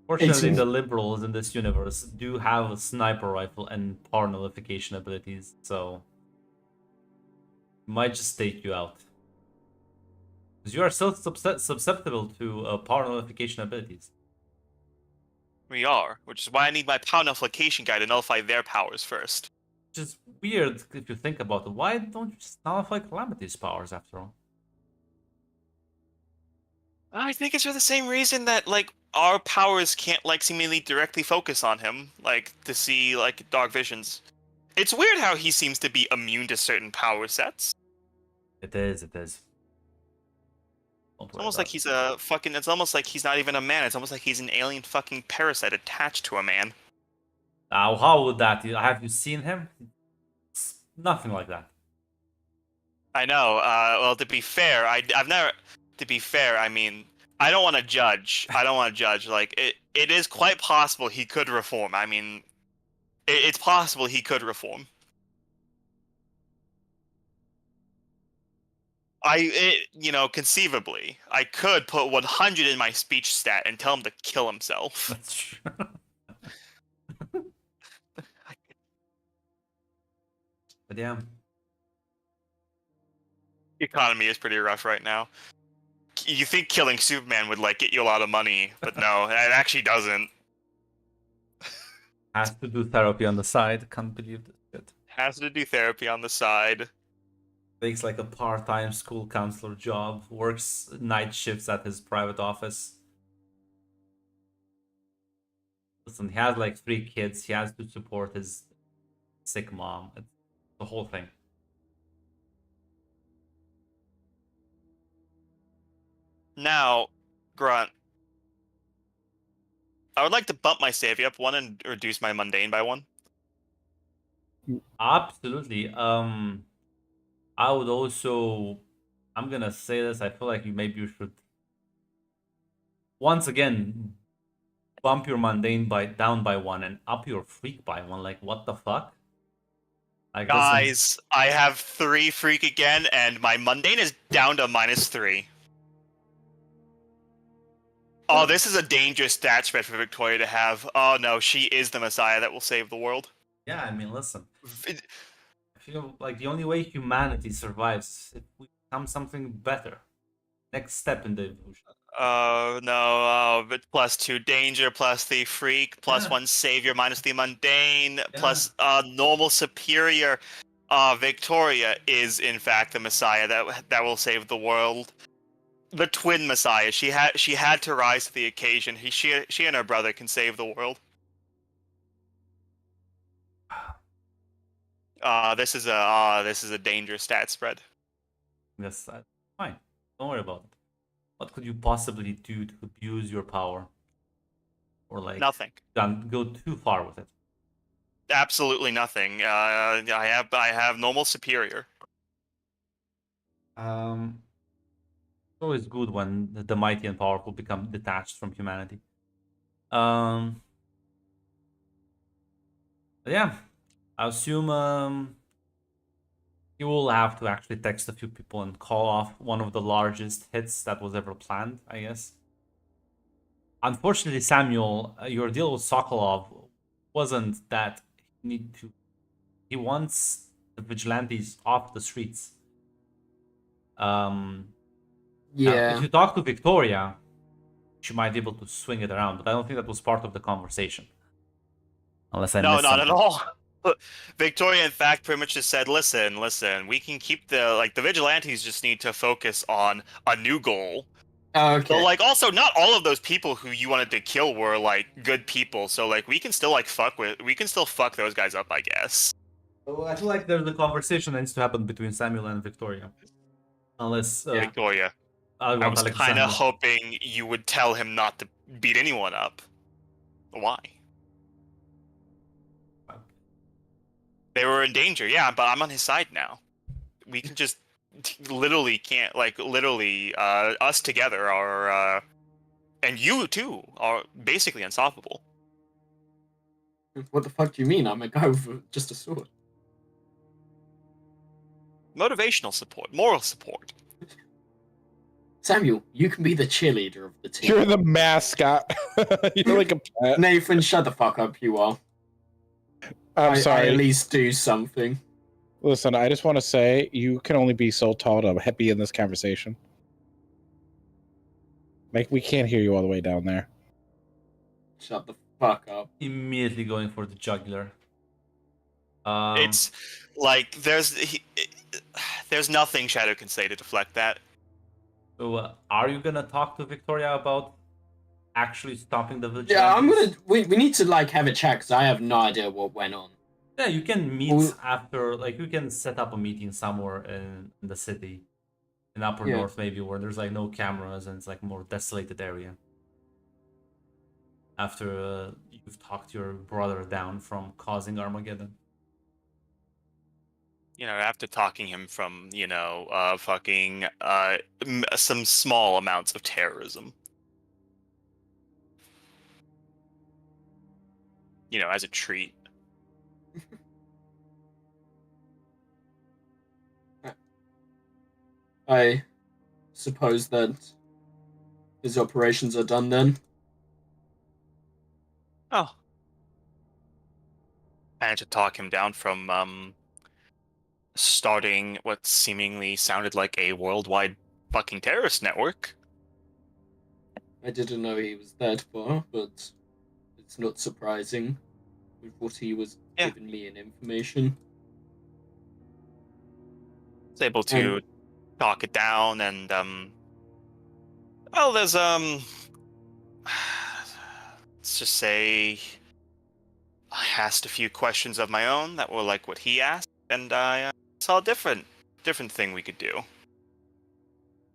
Fortunately, 18. the liberals in this universe do have a sniper rifle and power nullification abilities, so might just take you out. Because you are still susceptible to power nullification abilities. We are, which is why I need my power nullification guy to nullify their powers first. Which is weird if you think about it. Why don't you just nullify Calamity's powers after all? I think it's for the same reason that, like, our powers can't, like, seemingly directly focus on him, like, to see, like, dark visions. It's weird how he seems to be immune to certain power sets. It is. It's almost like he's a fucking... It's almost like he's not even a man. It's almost like he's an alien fucking parasite attached to a man. Now, how would that... Have you seen him? It's nothing like that. I know. Well, to be fair, I've never... To be fair, I mean... I don't want to judge. Like, it is quite possible he could reform. I mean... It's possible he could reform. Conceivably, I could put 100 in my speech stat and tell him to kill himself. That's true. But yeah. The economy is pretty rough right now. You think killing Superman would, like, get you a lot of money, but no, it actually doesn't. Has to do therapy on the side. Can't believe this shit. Has to do therapy on the side. Takes like a part-time school counselor job. Works night shifts at his private office. Listen, he has like 3 kids. He has to support his sick mom. It's the whole thing. Now, Grunt, I would like to bump my savvy up 1 and reduce my mundane by 1. Absolutely. I would also... I'm gonna say this. I feel like maybe you should once again bump your mundane down by 1 and up your freak by 1. Like, what the fuck? Like, Guys, I have 3 freak again, and my mundane is down to -3. Oh, this is a dangerous stat spread for Victoria to have. Oh no, she is the Messiah that will save the world. Yeah, I mean, listen. I feel like the only way humanity survives is if we become something better. Next step in the evolution. Oh no, but +2 danger, +3 freak, +1 savior, -3 mundane, plus normal superior. Victoria is in fact the Messiah that will save the world. The twin Messiah. She had to rise to the occasion. She and her brother can save the world. This is a dangerous stat spread. Yes, fine. Don't worry about it. What could you possibly do to abuse your power? Or like nothing. Go too far with it? Absolutely nothing. I have normal superior. It's always good when the mighty and powerful become detached from humanity. But yeah, I assume you will have to actually text a few people and call off one of the largest hits that was ever planned, I guess. unfortunately, Samuel, your deal with Sokolov wasn't that he wants the vigilantes off the streets. Now, if you talk to Victoria, she might be able to swing it around, but I don't think that was part of the conversation. Unless I No, missed not something. at all. Victoria, in fact, pretty much just said, listen, we can keep the vigilantes just need to focus on a new goal. Okay. But, like, also, not all of those people who you wanted to kill were, like, good people, so, like, we can still fuck those guys up, I guess. So I feel like there's a conversation that needs to happen between Samuel and Victoria. Unless... Victoria, I was kind of hoping you would tell him not to beat anyone up. Why? They were in danger, yeah, but I'm on his side now. We can just us together are, and you too, are basically unstoppable. What the fuck do you mean? I'm a guy with just a sword. Motivational support, moral support. Samuel, you can be the cheerleader of the team. You're the mascot. You're like a pet. Nathan, shut the fuck up, you are. I'm sorry. I at least do something. Listen, I just want to say you can only be so tall to be in this conversation. Like, we can't hear you all the way down there. Shut the fuck up. Immediately going for the jugular. It's like there's nothing Shadow can say to deflect that. So, are you gonna talk to Victoria about actually stopping the vigilantes? Yeah, I'm gonna. We need to like have a chat because I have no idea what went on. Yeah, you can meet after, like, you can set up a meeting somewhere in the city, in Upper North maybe, where there's like no cameras and it's like more desolated area. After you've talked your brother down from causing Armageddon. You know, after talking him from, some small amounts of terrorism. You know, as a treat. I suppose that his operations are done then. Oh. I had to talk him down from, starting what seemingly sounded like a worldwide fucking terrorist network. I didn't know he was that far, but it's not surprising with what he was giving me in information. I was able to talk it down and, well, there's, let's just say I asked a few questions of my own that were like what he asked, and I saw a different thing we could do.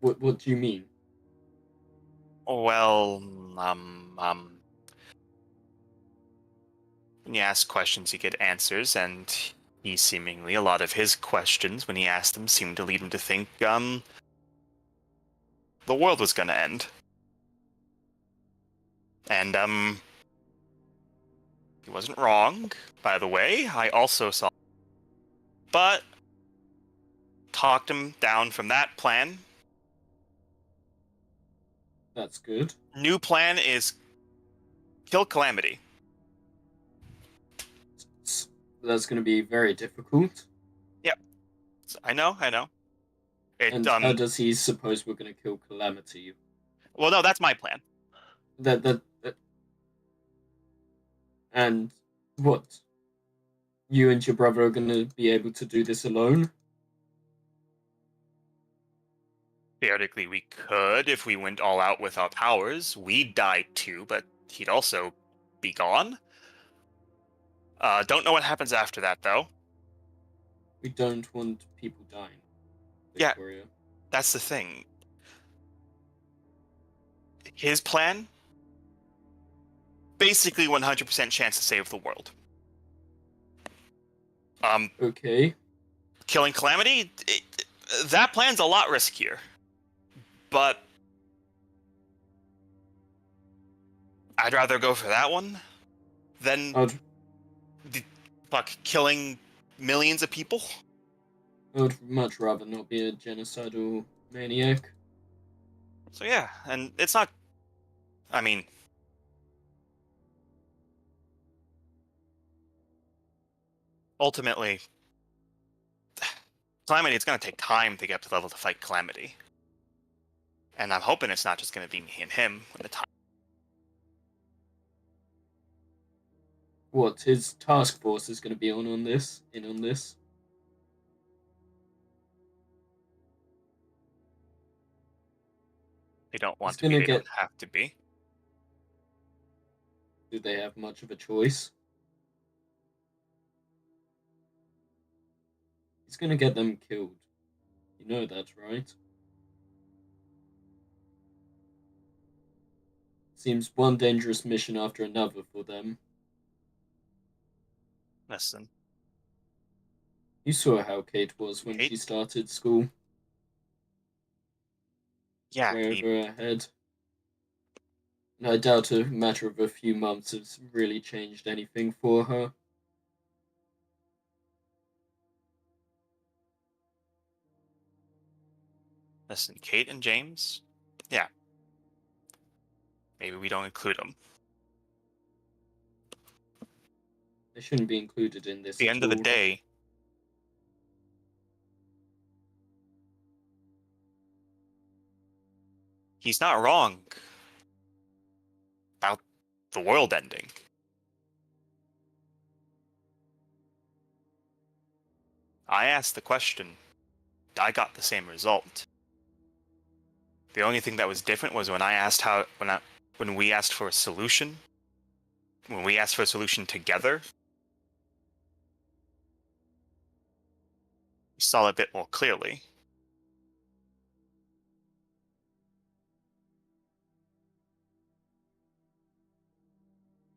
What do you mean? Well, when you ask questions, you get answers, and he seemingly, a lot of his questions, when he asked them, seemed to lead him to think, the world was gonna end. And, he wasn't wrong, by the way. I also saw, but talked him down from that plan. That's good. New plan is kill Calamity. That's going to be very difficult. Yep. I know. And how does he suppose we're going to kill Calamity? Well, no, that's my plan. And what? You and your brother are going to be able to do this alone? Theoretically, we could if we went all out with our powers. We'd die too, but he'd also be gone. Don't know what happens after that, though. We don't want people dying. Victoria. Yeah, that's the thing. His plan? Basically 100% chance to save the world. Okay. Killing Calamity? That plan's a lot riskier. But I'd rather go for that one than killing millions of people. I would much rather not be a genocidal maniac. So yeah, and it's not... I mean, ultimately, Calamity, it's going to take time to get up to the level to fight Calamity. And I'm hoping it's not just going to be me and him when the time. What, his task force is going to be in on this? They don't want to be, they don't have to be. Do they have much of a choice? He's going to get them killed. You know that, right? Seems one dangerous mission after another for them. Listen. You saw how Kate was when she started school. Yeah. Way over her head. And I doubt a matter of a few months has really changed anything for her. Listen, Kate and James? Yeah. Maybe we don't include them. They shouldn't be included in this. At the end of the day, he's not wrong about the world ending. I asked the question. I got the same result. The only thing that was different was when we asked for a solution. When we asked for a solution together, we saw it a bit more clearly.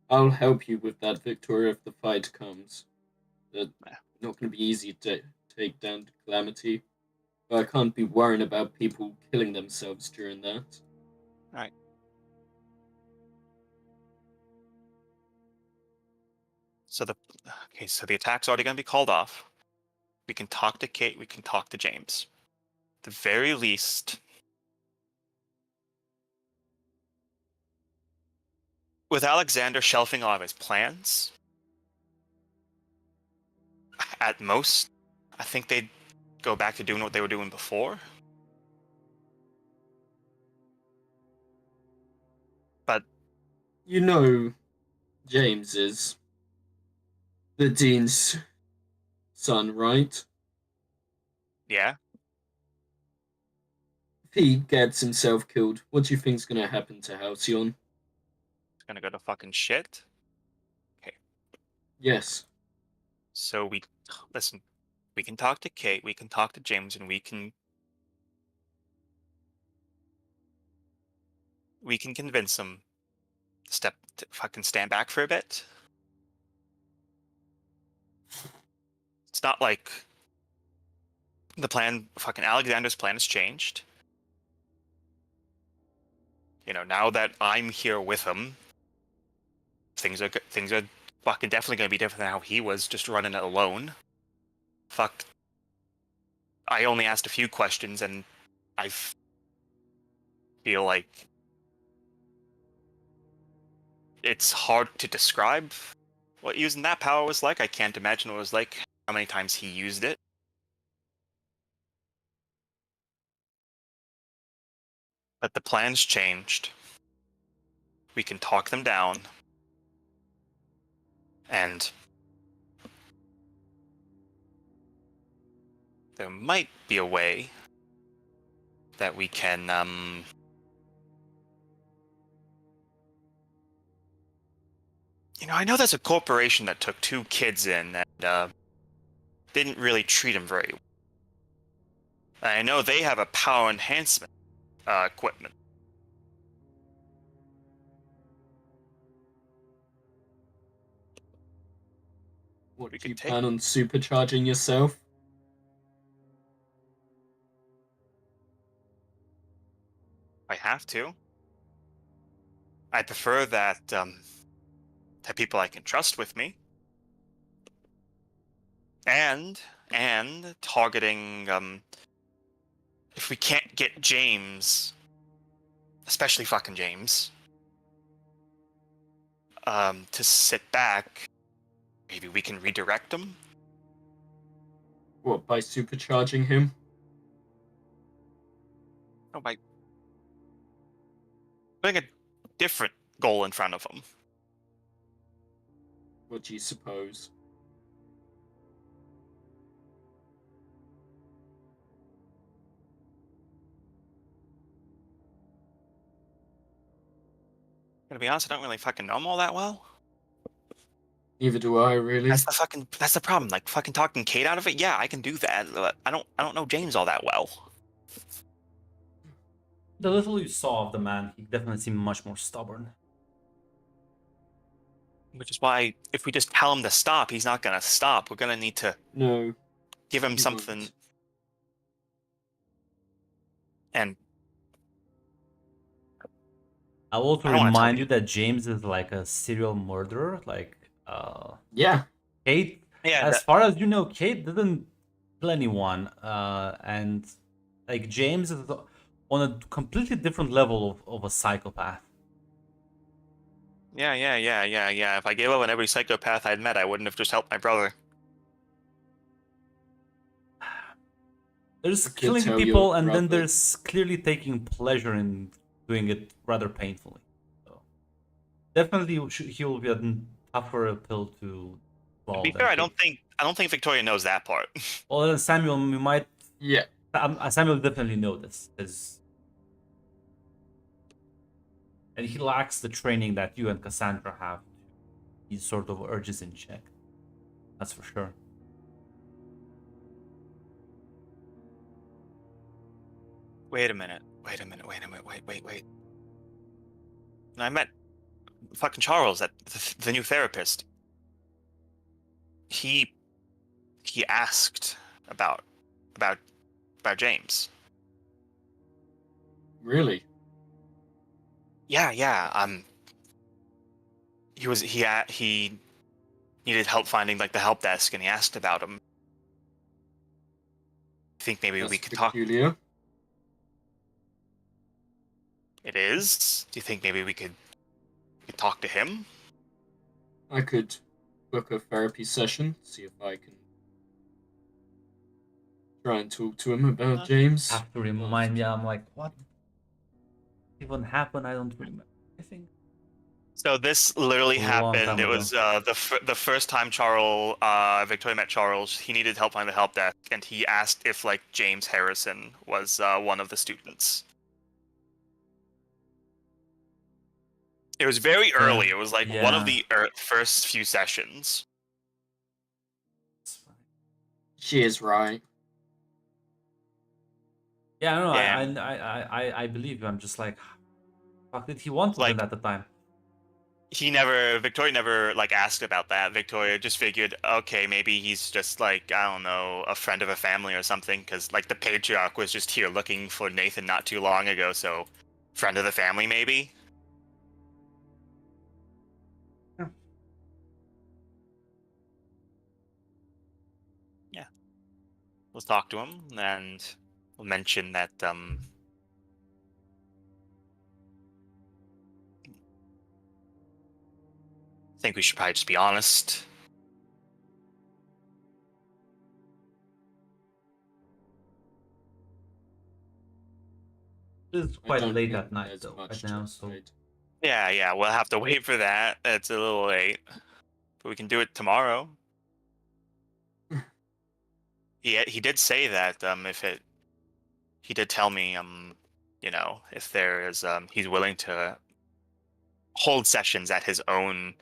I'll help you with that, Victoria, if the fight comes. It's not going to be easy to take down Calamity. But I can't be worrying about people killing themselves during that. Alright. So the attack's already going to be called off. We can talk to Kate, we can talk to James. At the very least, with Alexander shelving all of his plans, at most, I think they'd go back to doing what they were doing before. But you know, James is the Dean's son, right? Yeah. If he gets himself killed, what do you think's going to happen to Halcyon? It's going to go to fucking shit. Okay. Yes. So listen, we can talk to Kate, we can talk to James, and we can convince them to fucking stand back for a bit. It's not like the plan, fucking Alexander's plan has changed. You know, now that I'm here with him, things are fucking definitely going to be different than how he was just running it alone. Fuck. I only asked a few questions, and I feel like it's hard to describe what using that power was like. I can't imagine what it was like, how many times he used it. But the plan's changed. We can talk them down. And there might be a way that we can, I know there's a corporation that took 2 kids in and didn't really treat them very well. I know they have a power enhancement equipment. What, do you plan on supercharging yourself? I have to. I prefer that people I can trust with me. And targeting, if we can't get James, especially fucking James, to sit back, maybe we can redirect him What, by supercharging him? Oh, by putting a different goal in front of him. What do you suppose? Gonna be honest, I don't really fucking know him all that well. Neither do I, really. That's the problem. Like fucking talking Kate out of it. Yeah, I can do that. But I don't know James all that well. The little you saw of the man, he definitely seemed much more stubborn. Which is why if we just tell him to stop, he's not gonna stop. We're gonna need to No. give him he something. won't. And I'll also I don't wanna tell remind you. you that James is like a serial murderer. Yeah. Kate, yeah, as far as you know, Kate didn't kill anyone. And like James is on a completely different level of a psychopath. yeah. If I gave up on every psychopath I'd met, I wouldn't have just helped my brother. There's I could killing tell people, your and then brother- there's clearly taking pleasure in doing it rather painfully. So definitely, he will be a tougher pill to swallow. To be than fair, I Kate. don't think Victoria knows that part. Well, then Samuel, we might. Yeah. Samuel definitely know this, and he lacks the training that you and Cassandra have. These sort of urges in check. That's for sure. Wait a minute. Wait. I met fucking Charles, at the new therapist. He asked about James. Really? Yeah. He needed help finding like the help desk, and he asked about him. I think maybe That's we could talk. peculiar. It is. Do you think maybe we could talk to him? I could book a therapy session, see if I can try and talk to him about James. Have to remind me. I'm like, what even happened? I don't remember. I think. So this literally A long happened. time It was the first time Victoria met Charles. He needed help finding the help desk, and he asked if like James Harrison was one of the students. It was very early. It was like one of the first few sessions. She is right. Yeah, no, Yeah. I believe you. I'm just like, fuck, did he want Like- it at the time? Victoria never like asked about that. Victoria just figured, okay, maybe he's just like, I don't know, a friend of a family or something, because like the patriarch was just here looking for Nathan not too long ago, so friend of the family maybe. Yeah. Let's talk to him, and we'll mention that I think we should probably just be honest. It's I quite don't late think at night there's though, much right to now. So hide. Yeah, we'll have to wait for that. It's a little late, but we can do it tomorrow. He did say that he did tell me if there is he's willing to hold sessions at his own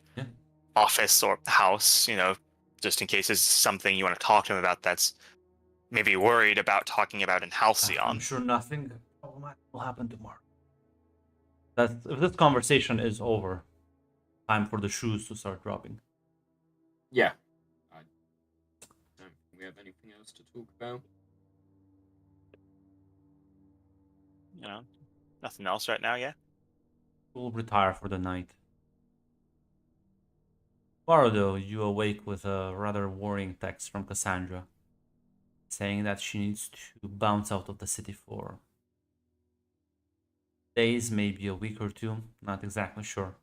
office or house, just in case it's something you want to talk to him about that's maybe worried about talking about in I'm Halcyon. sure nothing problematic will happen tomorrow. If this conversation is over, time for the shoes to start dropping. Yeah. I don't think we have anything else to talk about. Nothing else right now, yeah? We'll retire for the night. Tomorrow, though, you awake with a rather worrying text from Cassandra, saying that she needs to bounce out of the city for days, maybe a week or two, not exactly sure.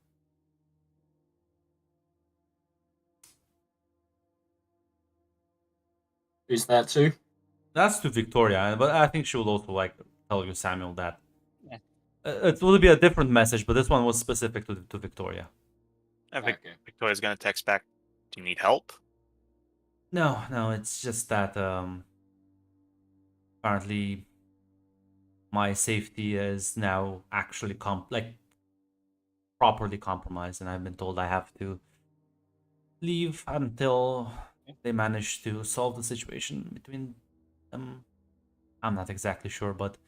Who's that to? That's to Victoria, but I think she will also like tell you, Samuel, that Yeah. It will be a different message, but this one was specific to Victoria. Okay. Victoria's gonna text back. Do you need help? No, it's just that apparently my safety is now actually properly compromised, and I've been told I have to leave until they manage to solve the situation between them. I'm not exactly sure, but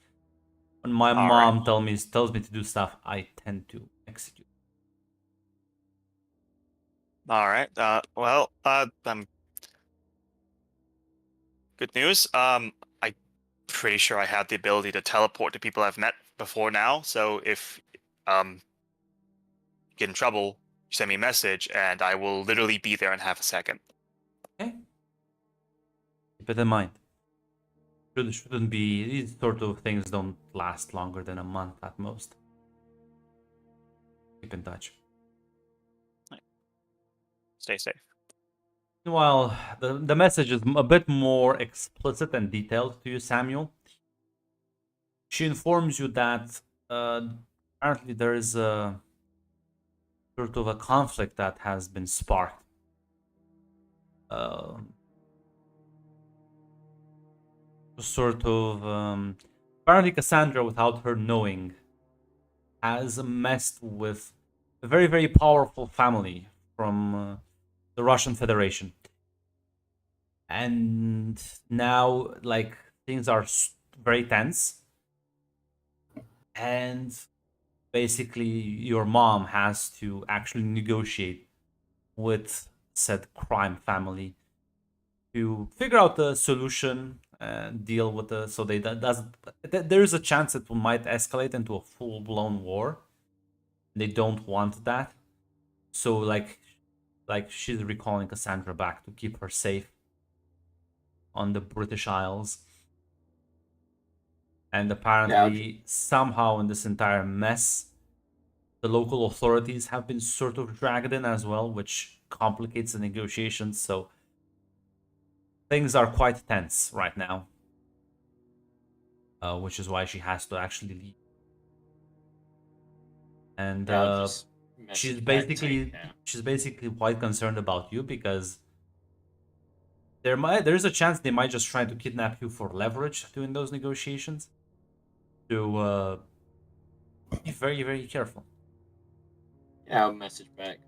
when my All mom tells me to do stuff, I tend to execute. All right. Good news. I'm pretty sure I have the ability to teleport to people I've met before now. So if you get in trouble, send me a message, and I will literally be there in half a second. Okay. Keep it in mind. Shouldn't be, these sort of things don't last longer than a month at most. Keep in touch. Stay safe. Meanwhile, the message is a bit more explicit and detailed to you, Samuel. She informs you that apparently there is a sort of a conflict that has been sparked. Apparently Cassandra, without her knowing, has messed with a very, very powerful family from the Russian Federation. And now, like, things are very tense. And basically, your mom has to actually negotiate with said crime family to figure out the solution and deal with the there is a chance it might escalate into a full-blown war. They don't want that, so like she's recalling Cassandra back to keep her safe on the British Isles. And apparently somehow in this entire mess, the local authorities have been sort of dragged in as well, which complicates the negotiations. So things are quite tense right now, which is why she has to actually leave. And she's basically quite concerned about you because there's a chance they might just try to kidnap you for leverage during those negotiations. So be very, very careful. Yeah, I'll message back.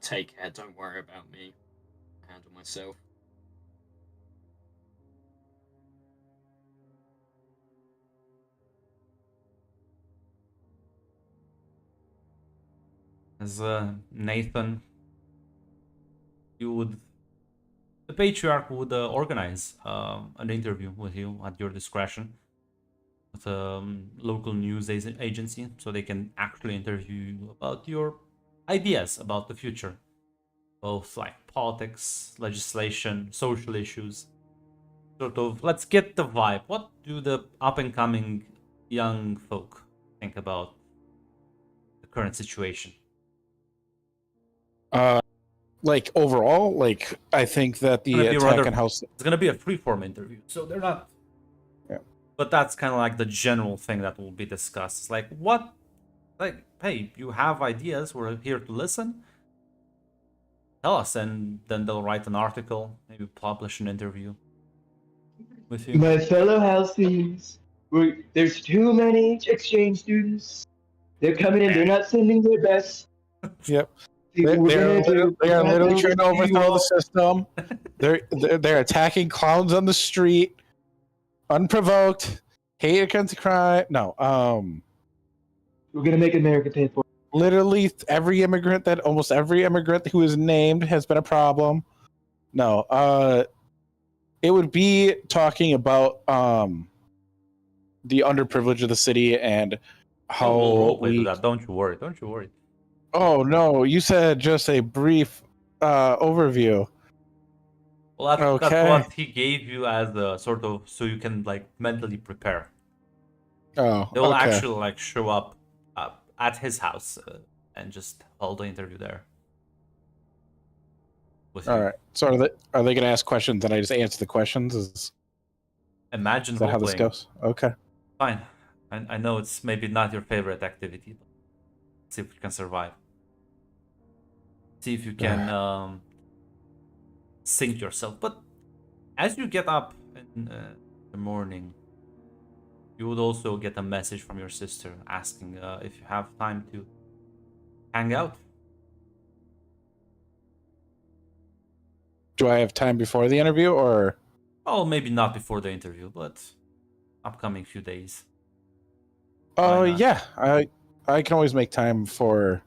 Take care. Don't worry about me. Handle myself. As Nathan, the patriarch would organize an interview with you at your discretion with a local news agency, so they can actually interview you about your ideas about the future, both like politics, legislation, social issues. Sort of, let's get the vibe. What do the up-and-coming young folk think about the current situation? Like overall, like I think that the attack in House, it's gonna be a freeform interview, so they're not. Yeah. But that's kind of like the general thing that will be discussed. It's like, what, like, hey, you have ideas? We're here to listen. Tell us, and then they'll write an article, maybe publish an interview with you. My fellow Halcyons, there's too many exchange students. They're coming in. They're not sending their best. Yep. They are literally trying to overthrow the system. They're attacking clowns on the street, unprovoked, hate against crime. No, we're gonna make America pay for it. Literally, almost every immigrant who is named has been a problem. No, it would be talking about the underprivileged of the city and how Don't you worry. Oh no, you said just a brief overview. Well, that's what he gave you as a sort of, so you can like mentally prepare. Oh, they will actually like show up at his house and just hold the interview there. with All you. right. So are they going to ask questions and I just answer the questions? Is Imagine that how this role-playing. goes? Okay. Fine. I know it's maybe not your favorite activity, but see if you can survive. See if you can sync yourself. But as you get up in the morning, you would also get a message from your sister asking if you have time to hang out. Do I have time before the interview or? Well, maybe not before the interview, but upcoming few days. Oh, Why not? yeah. I can always make time for.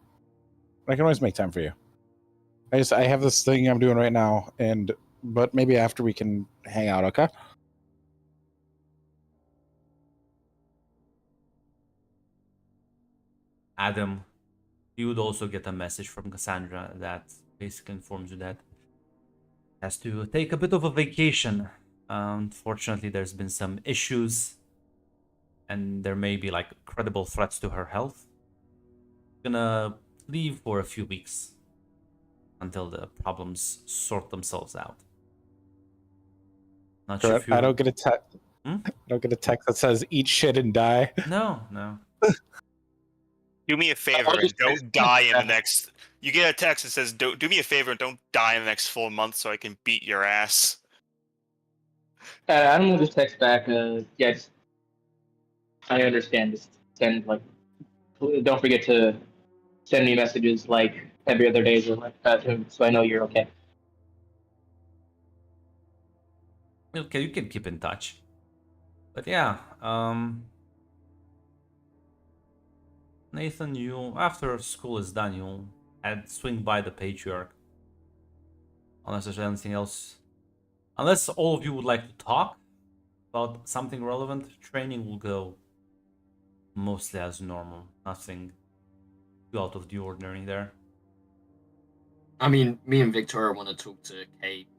I can always make time for you. I have this thing I'm doing right now, but maybe after we can hang out. Okay. Adam, you would also get a message from Cassandra that basically informs you that has to take a bit of a vacation. Unfortunately, there's been some issues, and there may be like credible threats to her health. Gonna leave for a few weeks until the problems sort themselves out. Not sure if you. I don't get a text. Hmm? I don't get a text that says "eat shit and die." No. Do me a favor and don't die in the next. You get a text that says, "Do me a favor and don't die in the next 4 months, so I can beat your ass." Adam will just text back. Yes, I understand. Just send don't forget to send me messages like every other day, or like that, so I know you're okay. Okay, you can keep in touch. But yeah, Nathan, you after school is done, you'll swing by the Patriarch. Unless there's anything else. Unless all of you would like to talk about something relevant, training will go mostly as normal. Nothing too out of the ordinary there. I mean, me and Victoria want to talk to Kate.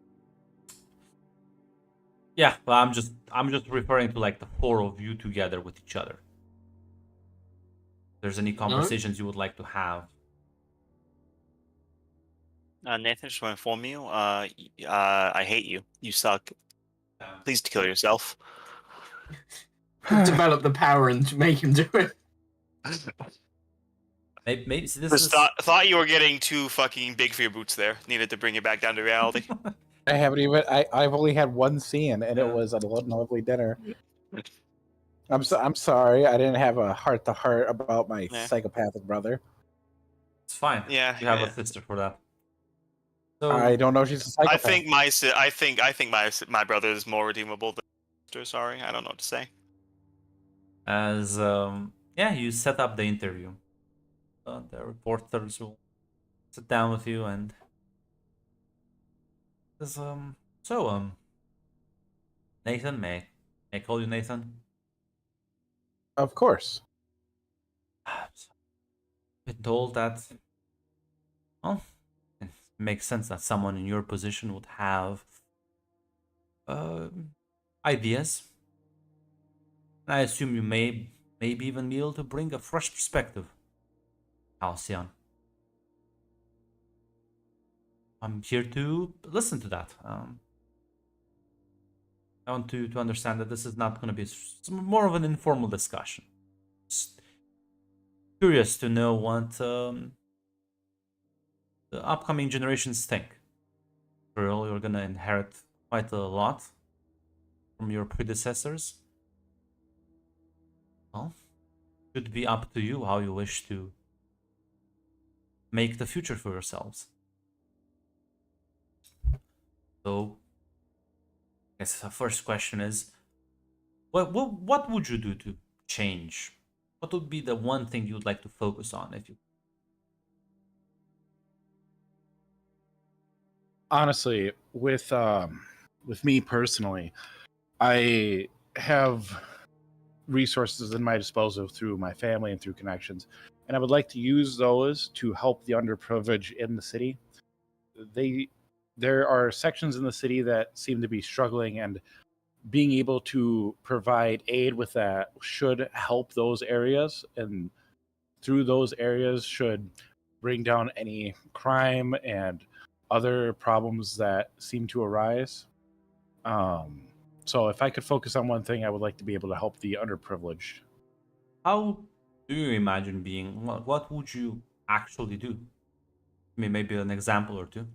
Yeah, but I'm just referring to like the four of you together with each other. If there's any conversations you would like to have. Nathan, just want to inform you. I hate you. You suck. Please kill yourself. Develop the power and make him do it. Maybe see, this Just is... thought you were getting too fucking big for your boots there. Needed to bring it back down to reality. I haven't even. I've only had one scene, and it was a lovely dinner. I'm sorry. I didn't have a heart to heart about my psychopathic brother. It's fine. Yeah, you have a sister for that. So I don't know. She's a psychopath. I think my brother is more redeemable than my sister. Sorry, I don't know what to say. As you set up the interview. The reporters will sit down with you and says, Nathan, may I call you Nathan? Of course. I've been told that, well, it makes sense that someone in your position would have ideas. I assume you maybe even be able to bring a fresh perspective. Halcyon. I'm here to listen to that. I want to understand that this is not going to be more of an informal discussion. Just curious to know what the upcoming generations think. Pearl, you're going to inherit quite a lot from your predecessors. Well, it should be up to you how you wish to make the future for yourselves. So, I guess the first question is, what would you do to change? What would be the one thing you'd like to focus on if you? Honestly, with me personally, I have resources in my disposal through my family and through connections, and I would like to use those to help the underprivileged in the city. There are sections in the city that seem to be struggling, and being able to provide aid with that should help those areas, and through those areas should bring down any crime and other problems that seem to arise. So if I could focus on one thing, I would like to be able to help the underprivileged. How do you imagine being? What would you actually do? I mean, maybe an example or two.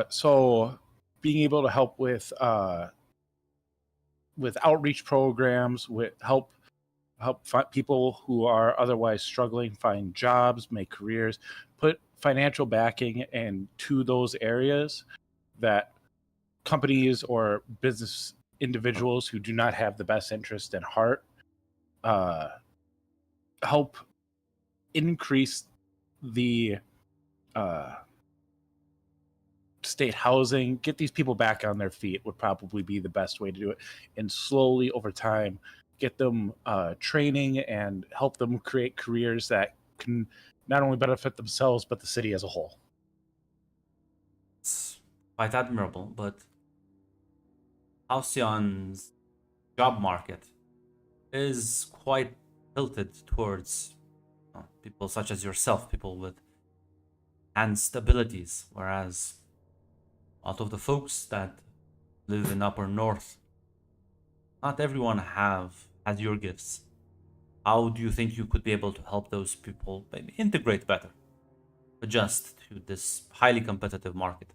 So being able to help with outreach programs, with help people who are otherwise struggling find jobs, make careers, put financial backing into those areas that companies or business individuals who do not have the best interest at heart help increase the state housing, get these people back on their feet would probably be the best way to do it, and slowly over time get them training and help them create careers that can not only benefit themselves but the city as a whole. It's quite admirable, but Halcyon's job market is quite tilted towards people such as yourself, people with enhanced abilities, whereas out of the folks that live in Upper North, not everyone has your gifts. How do you think you could be able to help those people maybe integrate better, adjust to this highly competitive market?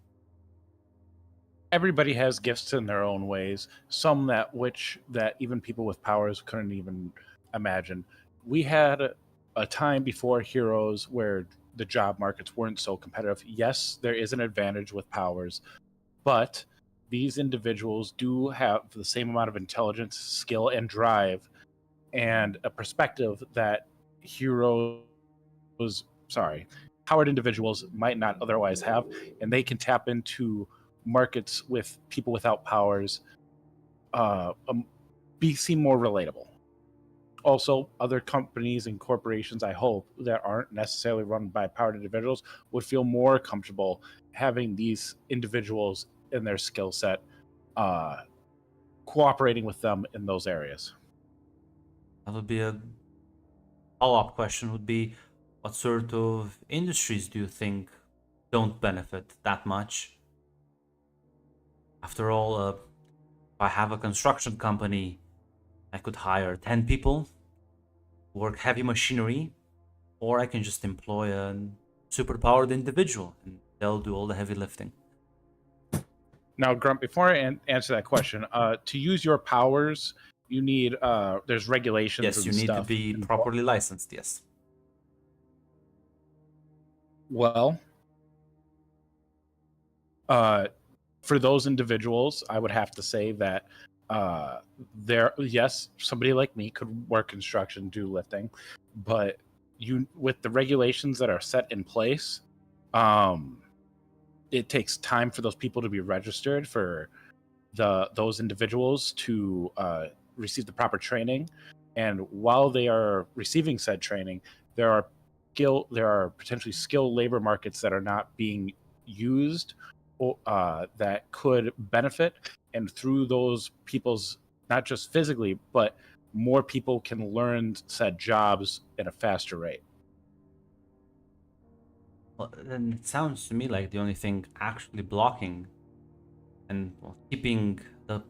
Everybody has gifts in their own ways, some that even people with powers couldn't even imagine. We had a time before Heroes where the job markets weren't so competitive. Yes, there is an advantage with powers, but these individuals do have the same amount of intelligence, skill, and drive, and a perspective that powered individuals might not otherwise have, and they can tap into markets with people without powers, seem more relatable. Also, other companies and corporations, I hope, that aren't necessarily run by powered individuals would feel more comfortable having these individuals in their skill set cooperating with them in those areas. That would be a follow-up question would be, what sort of industries do you think don't benefit that much? After all, if I have a construction company, I could hire 10 people, work heavy machinery, or I can just employ a superpowered individual and they'll do all the heavy lifting. Now, Grunt, before I answer that question, to use your powers, you need there's regulations. Yes, you need to be properly licensed. Yes. Well, for those individuals, I would have to say that somebody like me could work construction, do lifting, but with the regulations that are set in place, it takes time for those people to be registered, for those individuals to receive the proper training, and while they are receiving said training, there are potentially skilled labor markets that are not being used that could benefit, and through those people's, not just physically, but more people can learn said jobs at a faster rate. Well, then it sounds to me like the only thing actually blocking and keeping the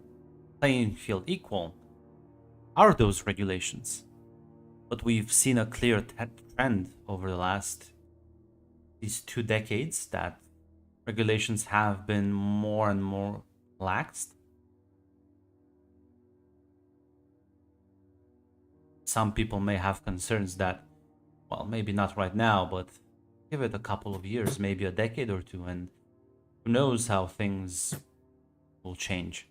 playing field equal are those regulations. But we've seen a clear trend over these 2 decades that regulations have been more and more laxed. Some people may have concerns that, well, maybe not right now, but give it a couple of years, maybe a decade or two, and who knows how things will change.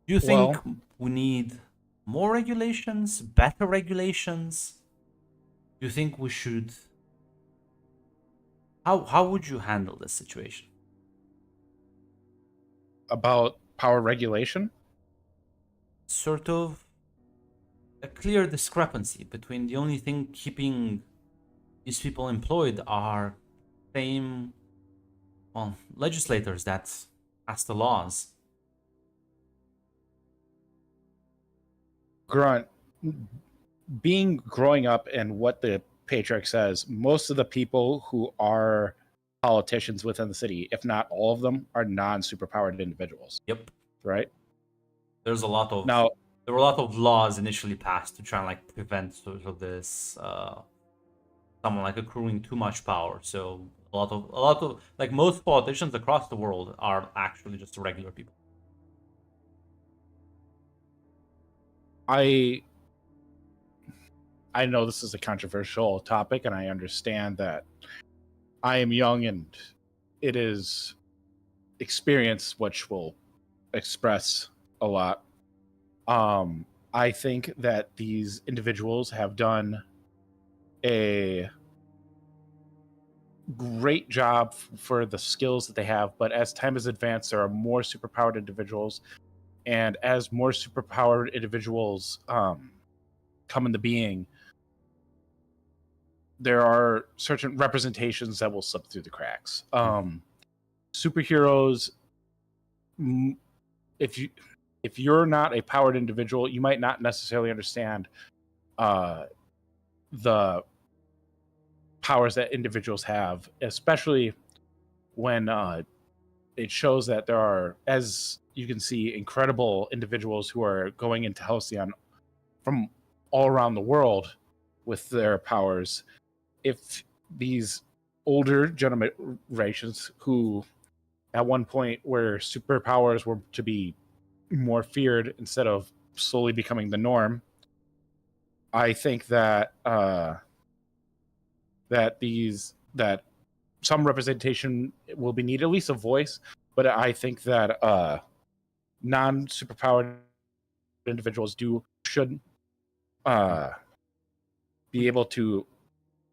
Do you think we need more regulations, better regulations? Do you think we should... How would you handle this situation? About power regulation? Sort of a clear discrepancy between the only thing keeping these people employed are same, legislators that pass the laws. Grunt, growing up and what the Patriarch says, most of the people who are politicians within the city, if not all of them, are non-superpowered individuals. Yep. Right? There's a lot of Now, there were a lot of laws initially passed to try and like prevent sort of this someone like accruing too much power. So a lot of like most politicians across the world are actually just regular people. I know this is a controversial topic, and I understand that I am young and it is experience which will express a lot. I think that these individuals have done a great job for the skills that they have, but as time has advanced, there are more superpowered individuals, and as more superpowered individuals come into being, there are certain representations that will slip through the cracks. Superheroes, if you're not a powered individual, you might not necessarily understand the powers that individuals have, especially when it shows that there are, as you can see, incredible individuals who are going into Halcyon from all around the world with their powers. If these older generations who at one point where superpowers were to be more feared instead of slowly becoming the norm, I think that that some representation will be needed, at least a voice. But I think that non-superpowered individuals should be able to.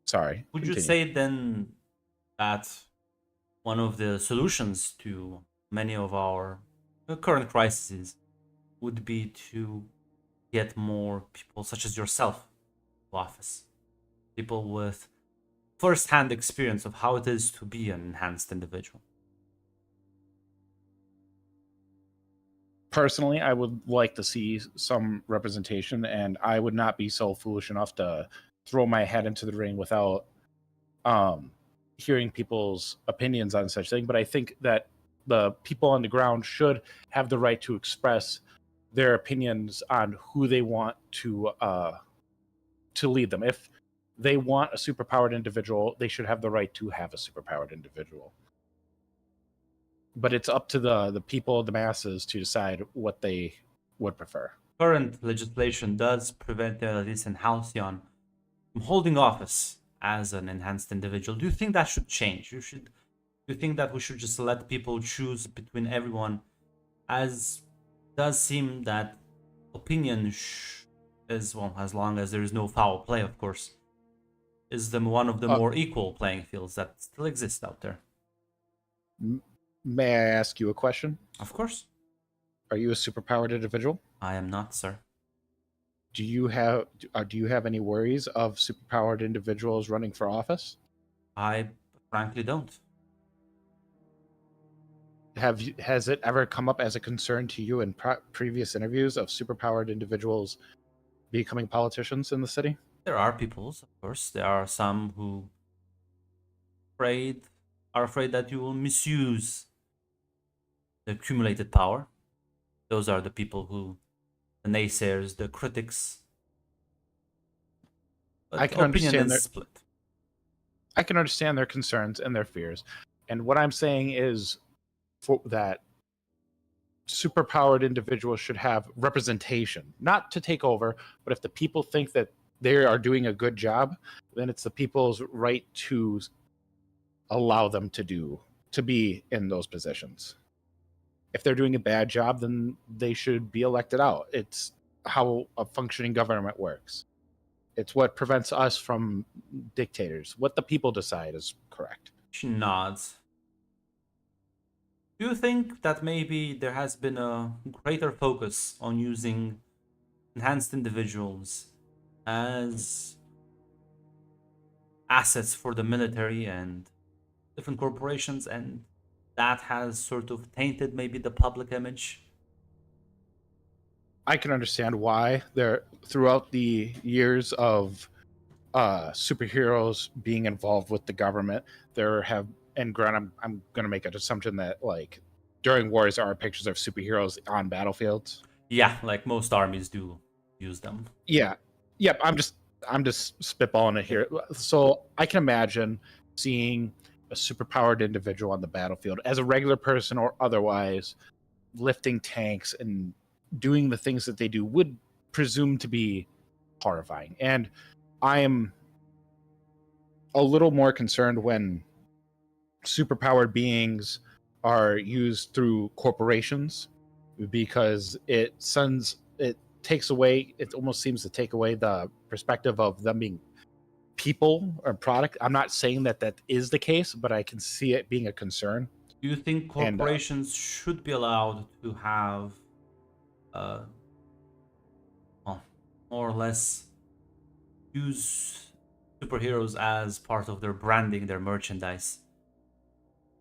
Sorry. Would continue. you say then that one of the solutions to many of our current crises would be to get more people such as yourself to office? People with first-hand experience of how it is to be an enhanced individual. Personally, I would like to see some representation, and I would not be so foolish enough to throw my head into the ring without hearing people's opinions on such thing. But I think that the people on the ground should have the right to express their opinions on who they want to lead them. If they want a superpowered individual, they should have the right to have a superpowered individual. But it's up to the people, the masses, to decide what they would prefer. Current legislation does prevent this in Halcyon from holding office as an enhanced individual. Do you think that should change? Do you think that we should just let people choose between everyone, as it does seem that opinion is, well, as long as there is no foul play, of course, is one of the more equal playing fields that still exist out there. May I ask you a question? Of course. Are you a superpowered individual? I am not, sir. Do you have any worries of superpowered individuals running for office? I frankly don't. Has it ever come up as a concern to you in previous interviews of superpowered individuals becoming politicians in the city? There are people, of course. There are some who are afraid that you will misuse the accumulated power. Those are the people who, the naysayers, the critics. But I can understand split. I can understand their concerns and their fears. And what I'm saying is that superpowered individuals should have representation, not to take over, but if the people think that they are doing a good job, then it's the people's right to allow them to be in those positions. If they're doing a bad job, then they should be elected out. It's how a functioning government works. It's what prevents us from dictators. What the people decide is correct. She nods. Do you think that maybe there has been a greater focus on using enhanced individuals as assets for the military and different corporations, and that has sort of tainted maybe the public image? I can understand why throughout the years of superheroes being involved with the government. And granted, I'm going to make an assumption that like during wars there are pictures of superheroes on battlefields. Yeah, like most armies do use them. Yeah. Yep. I'm just spitballing it here. So I can imagine seeing a superpowered individual on the battlefield as a regular person or otherwise, lifting tanks and doing the things that they do would presume to be horrifying. And I am a little more concerned when superpowered beings are used through corporations, because it almost seems to take away the perspective of them being people or product. I'm not saying that is the case, but I can see it being a concern. Do you think corporations should be allowed to have more or less use superheroes as part of their branding, their merchandise?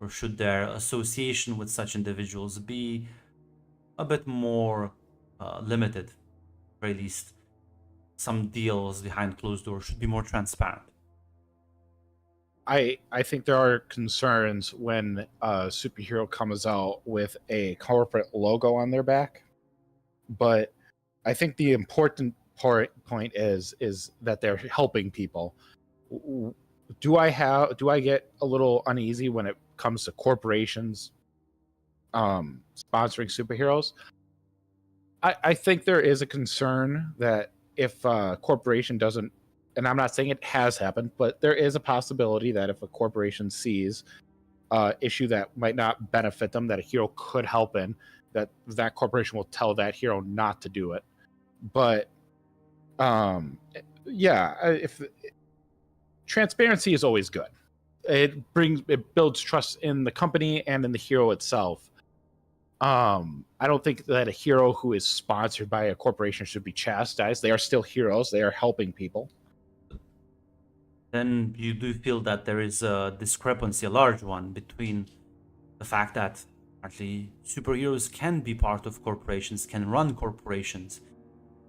Or should their association with such individuals be a bit more limited? Or at least some deals behind closed doors should be more transparent. I think there are concerns when a superhero comes out with a corporate logo on their back, but I think the important point is that they're helping people. Do I get a little uneasy when it comes to corporations sponsoring superheroes? I think there is a concern that if a corporation doesn't, and I'm not saying it has happened, but there is a possibility that if a corporation sees issue that might not benefit them, that a hero could help in, that corporation will tell that hero not to do it. But if transparency is always good. It builds trust in the company and in the hero itself. I don't think that a hero who is sponsored by a corporation should be chastised. They are still heroes. They are helping people. Then you do feel that there is a discrepancy, a large one, between the fact that actually superheroes can be part of corporations, can run corporations,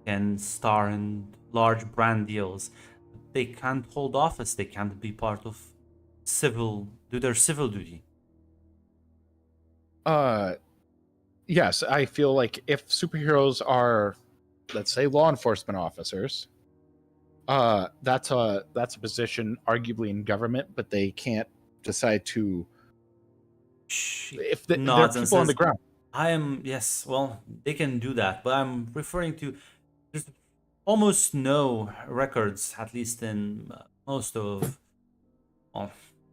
can star in large brand deals. They can't hold office. They can't be part of do their civil duty. Yes, I feel like if superheroes are, let's say, law enforcement officers, that's a position arguably in government, but they can't decide to. If they're people on the ground. They can do that, but I'm referring to there's almost no records, at least in most of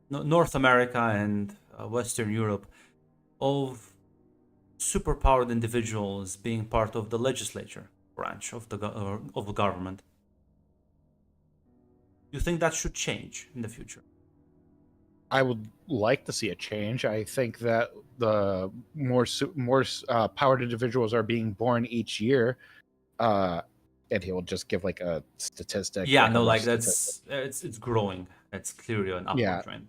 North America and Western Europe, of superpowered individuals being part of the legislature branch of the government. You think that should change in the future? I would like to see a change. I think that the more powered individuals are being born each year, and he will just give like a statistic. Yeah, it's growing. It's clearly an upward trend.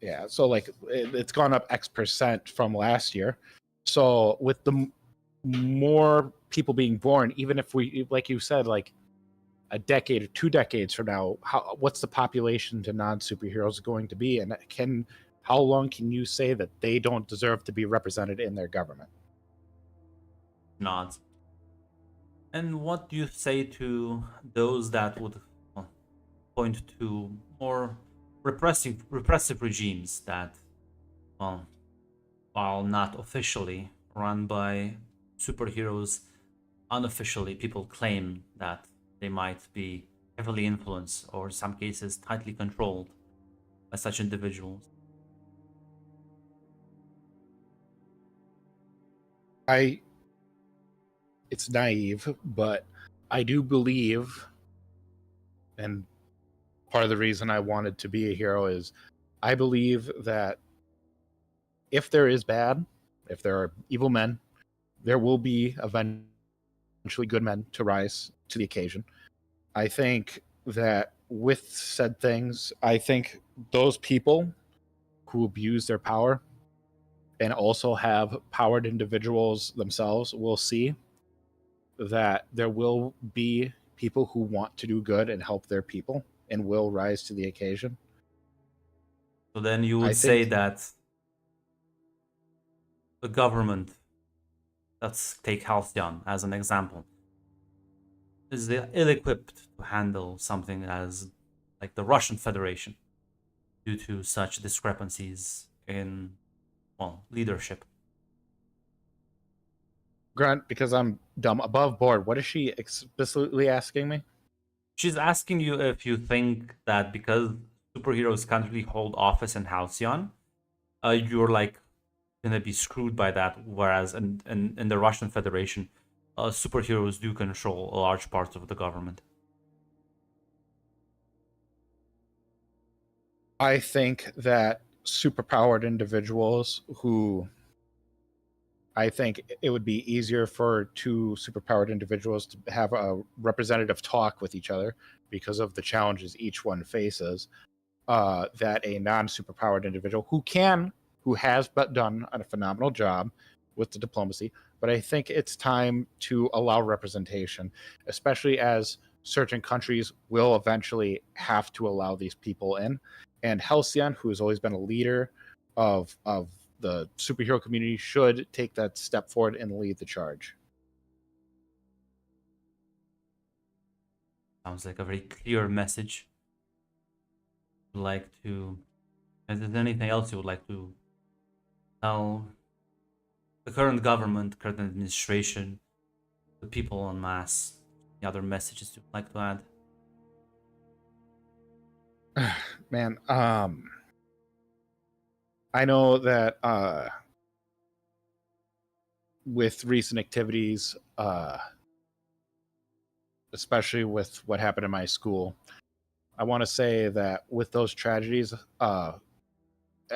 Yeah, so like it's gone up X% from last year. So with the more people being born, even if we, like you said, like a decade or 2 decades from now, what's the population to non-superheroes going to be, and how long can you say that they don't deserve to be represented in their government? Nods. And what do you say to those that would point to more repressive regimes that, while not officially run by superheroes, unofficially people claim that they might be heavily influenced or in some cases tightly controlled by such individuals? It's naive, but I do believe, and part of the reason I wanted to be a hero is I believe that if there is bad, if there are evil men, there will be eventually good men to rise to the occasion. I think that with said things, I think those people who abuse their power and also have powered individuals themselves will see that there will be people who want to do good and help their people and will rise to the occasion. So then you would I say think- that the government, let's take Halcyon as an example, is ill-equipped to handle something as like the Russian Federation due to such discrepancies in, well, leadership. Grant, because I'm dumb, above board, what is she explicitly asking me? She's asking you if you think that because superheroes can't really hold office in Halcyon, you're like gonna be screwed by that. Whereas in the Russian Federation, superheroes do control a large part of the government. I think that superpowered individuals who I think it would be easier for two superpowered individuals to have a representative talk with each other because of the challenges each one faces. That a non-superpowered individual who has but done a phenomenal job with the diplomacy, but I think it's time to allow representation, especially as certain countries will eventually have to allow these people in. And Halcyon, who has always been a leader of the superhero community, should take that step forward and lead the charge. Sounds like a very clear message. Would like to, is there anything else you would like to tell the current government, current administration, the people en masse? Any other messages you'd like to add? Man, I know that with recent activities, especially with what happened in my school, I want to say that with those tragedies,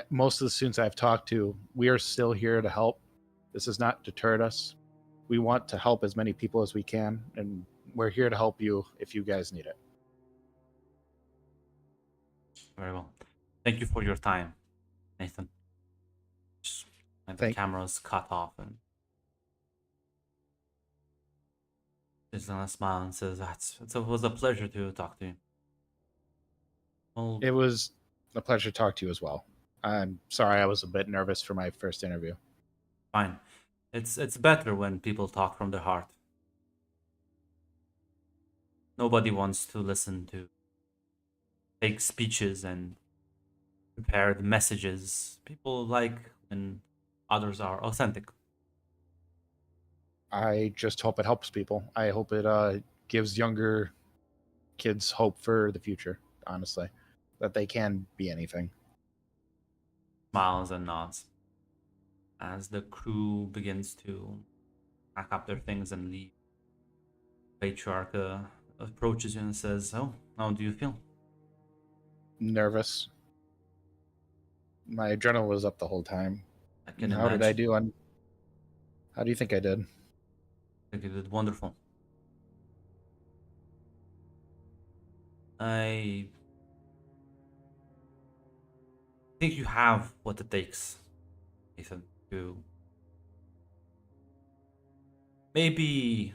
most of the students I've talked to, we are still here to help. This has not deterred us. We want to help as many people as we can, and we're here to help you if you guys need it. Very well. Thank you for your time, Nathan. Just like the camera's cut off and he's gonna smile and says, it was a pleasure to talk to you. Well, It was a pleasure to talk to you as well. I'm sorry I was a bit nervous for my first interview. fine. It's better when people talk from their heart. Nobody wants to listen to fake speeches and prepared messages. People like when others are authentic. I just hope it helps people. I hope it gives younger kids hope for the future, honestly, that they can be anything. Smiles and nods as the crew begins to pack up their things and leave. Patriarch approaches you and says, "Oh, how do you feel?" Nervous. My adrenaline was up the whole time. I can How did I imagine. do? How do you think I did? I think you did wonderful. I think you have what it takes, Ethan, to maybe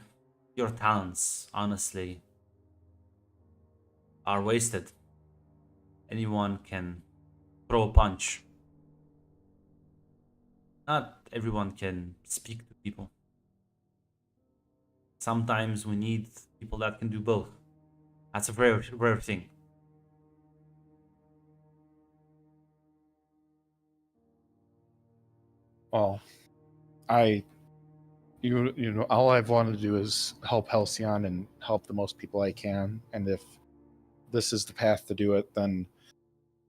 your talents, honestly, are wasted. Anyone can throw a punch. Not everyone can speak to people. Sometimes we need people that can do both. That's a rare thing. Well, you know, all I've wanted to do is help Halcyon and help the most people I can. And if this is the path to do it, then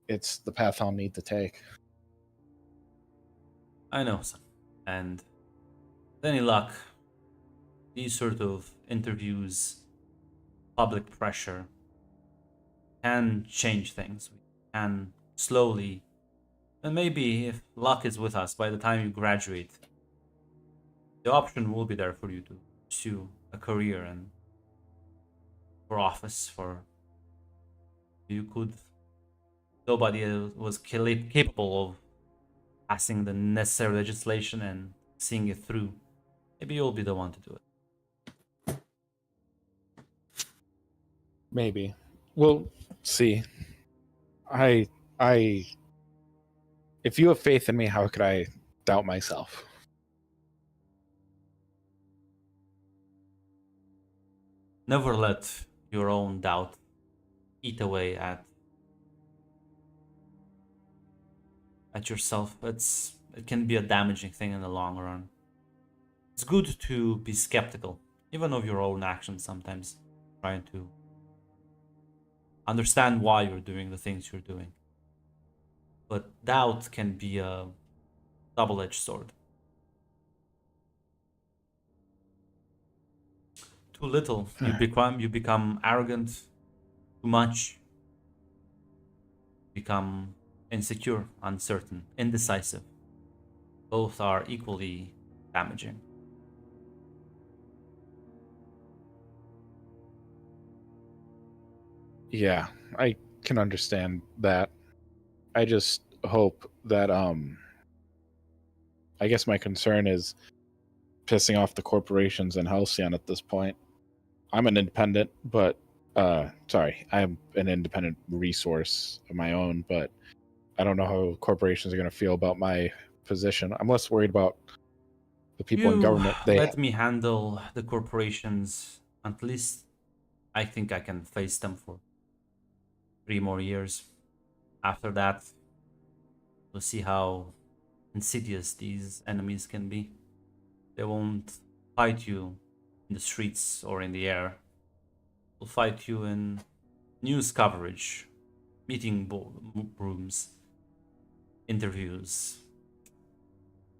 it's the path I'll need to take. I know, son. And with any luck, these sort of interviews, public pressure, can change things. We can slowly, and maybe if luck is with us, by the time you graduate, the option will be there for you to pursue a career and for office. For you could, nobody was capable of passing the necessary legislation and seeing it through. Maybe you'll be the one to do it. Maybe. We'll see. I if you have faith in me, how could I doubt myself? Never let your own doubt eat away at yourself. It can be a damaging thing in the long run. It's good to be skeptical, even of your own actions sometimes, trying to understand why you're doing the things you're doing. But doubt can be a double-edged sword. Too little, you become arrogant. Too much, become insecure, uncertain, indecisive. Both are equally damaging. Yeah, I can understand that. I just hope that I guess my concern is pissing off the corporations and Halcyon at this point. I'm an independent, but sorry, I'm an independent resource of my own, but I don't know how corporations are going to feel about my position. I'm less worried about the people in government. Let me handle the corporations. At least I think I can face them for 3 more years. After that, we'll see how insidious these enemies can be. They won't fight you in the streets or in the air. They'll fight you in news coverage, meeting rooms, interviews.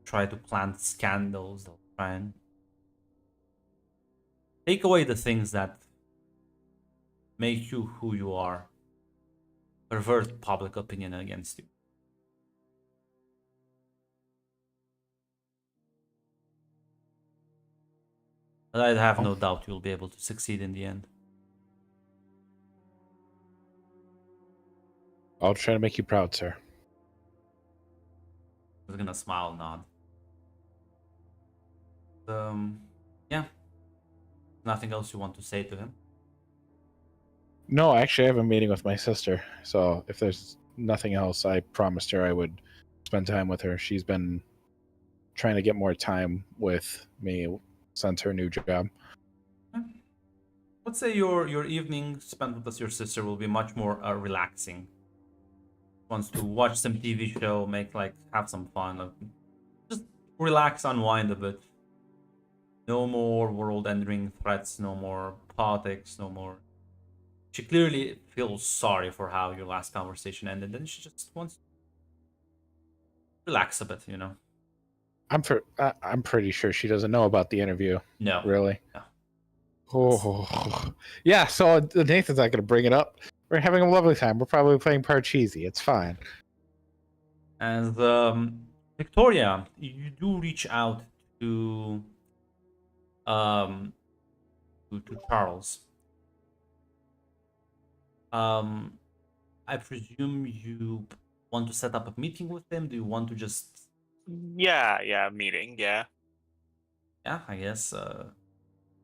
Try to plant scandals. They'll try and take away the things that make you who you are. Pervert public opinion against you. But I have no doubt you'll be able to succeed in the end. I'll try to make you proud, sir. I was gonna smile and nod. Yeah. Nothing else you want to say to him? No, actually, I have a meeting with my sister. So if there's nothing else, I promised her I would spend time with her. She's been trying to get more time with me since her new job. Let's say your evening spent with your sister will be much more relaxing. Wants to watch some TV show, have some fun, just relax, unwind a bit. No more world-ending threats, no more politics, no more. She clearly feels sorry for how your last conversation ended, and she just wants to relax a bit, I'm pretty sure she doesn't know about the interview. No. Really? No. Oh, yeah. So Nathan's not going to bring it up. We're having a lovely time. We're probably playing Parcheesi. It's fine. And Victoria, you do reach out to Charles. I presume you want to set up a meeting with him. Do you want to just? Yeah, meeting. Yeah. Yeah, I guess.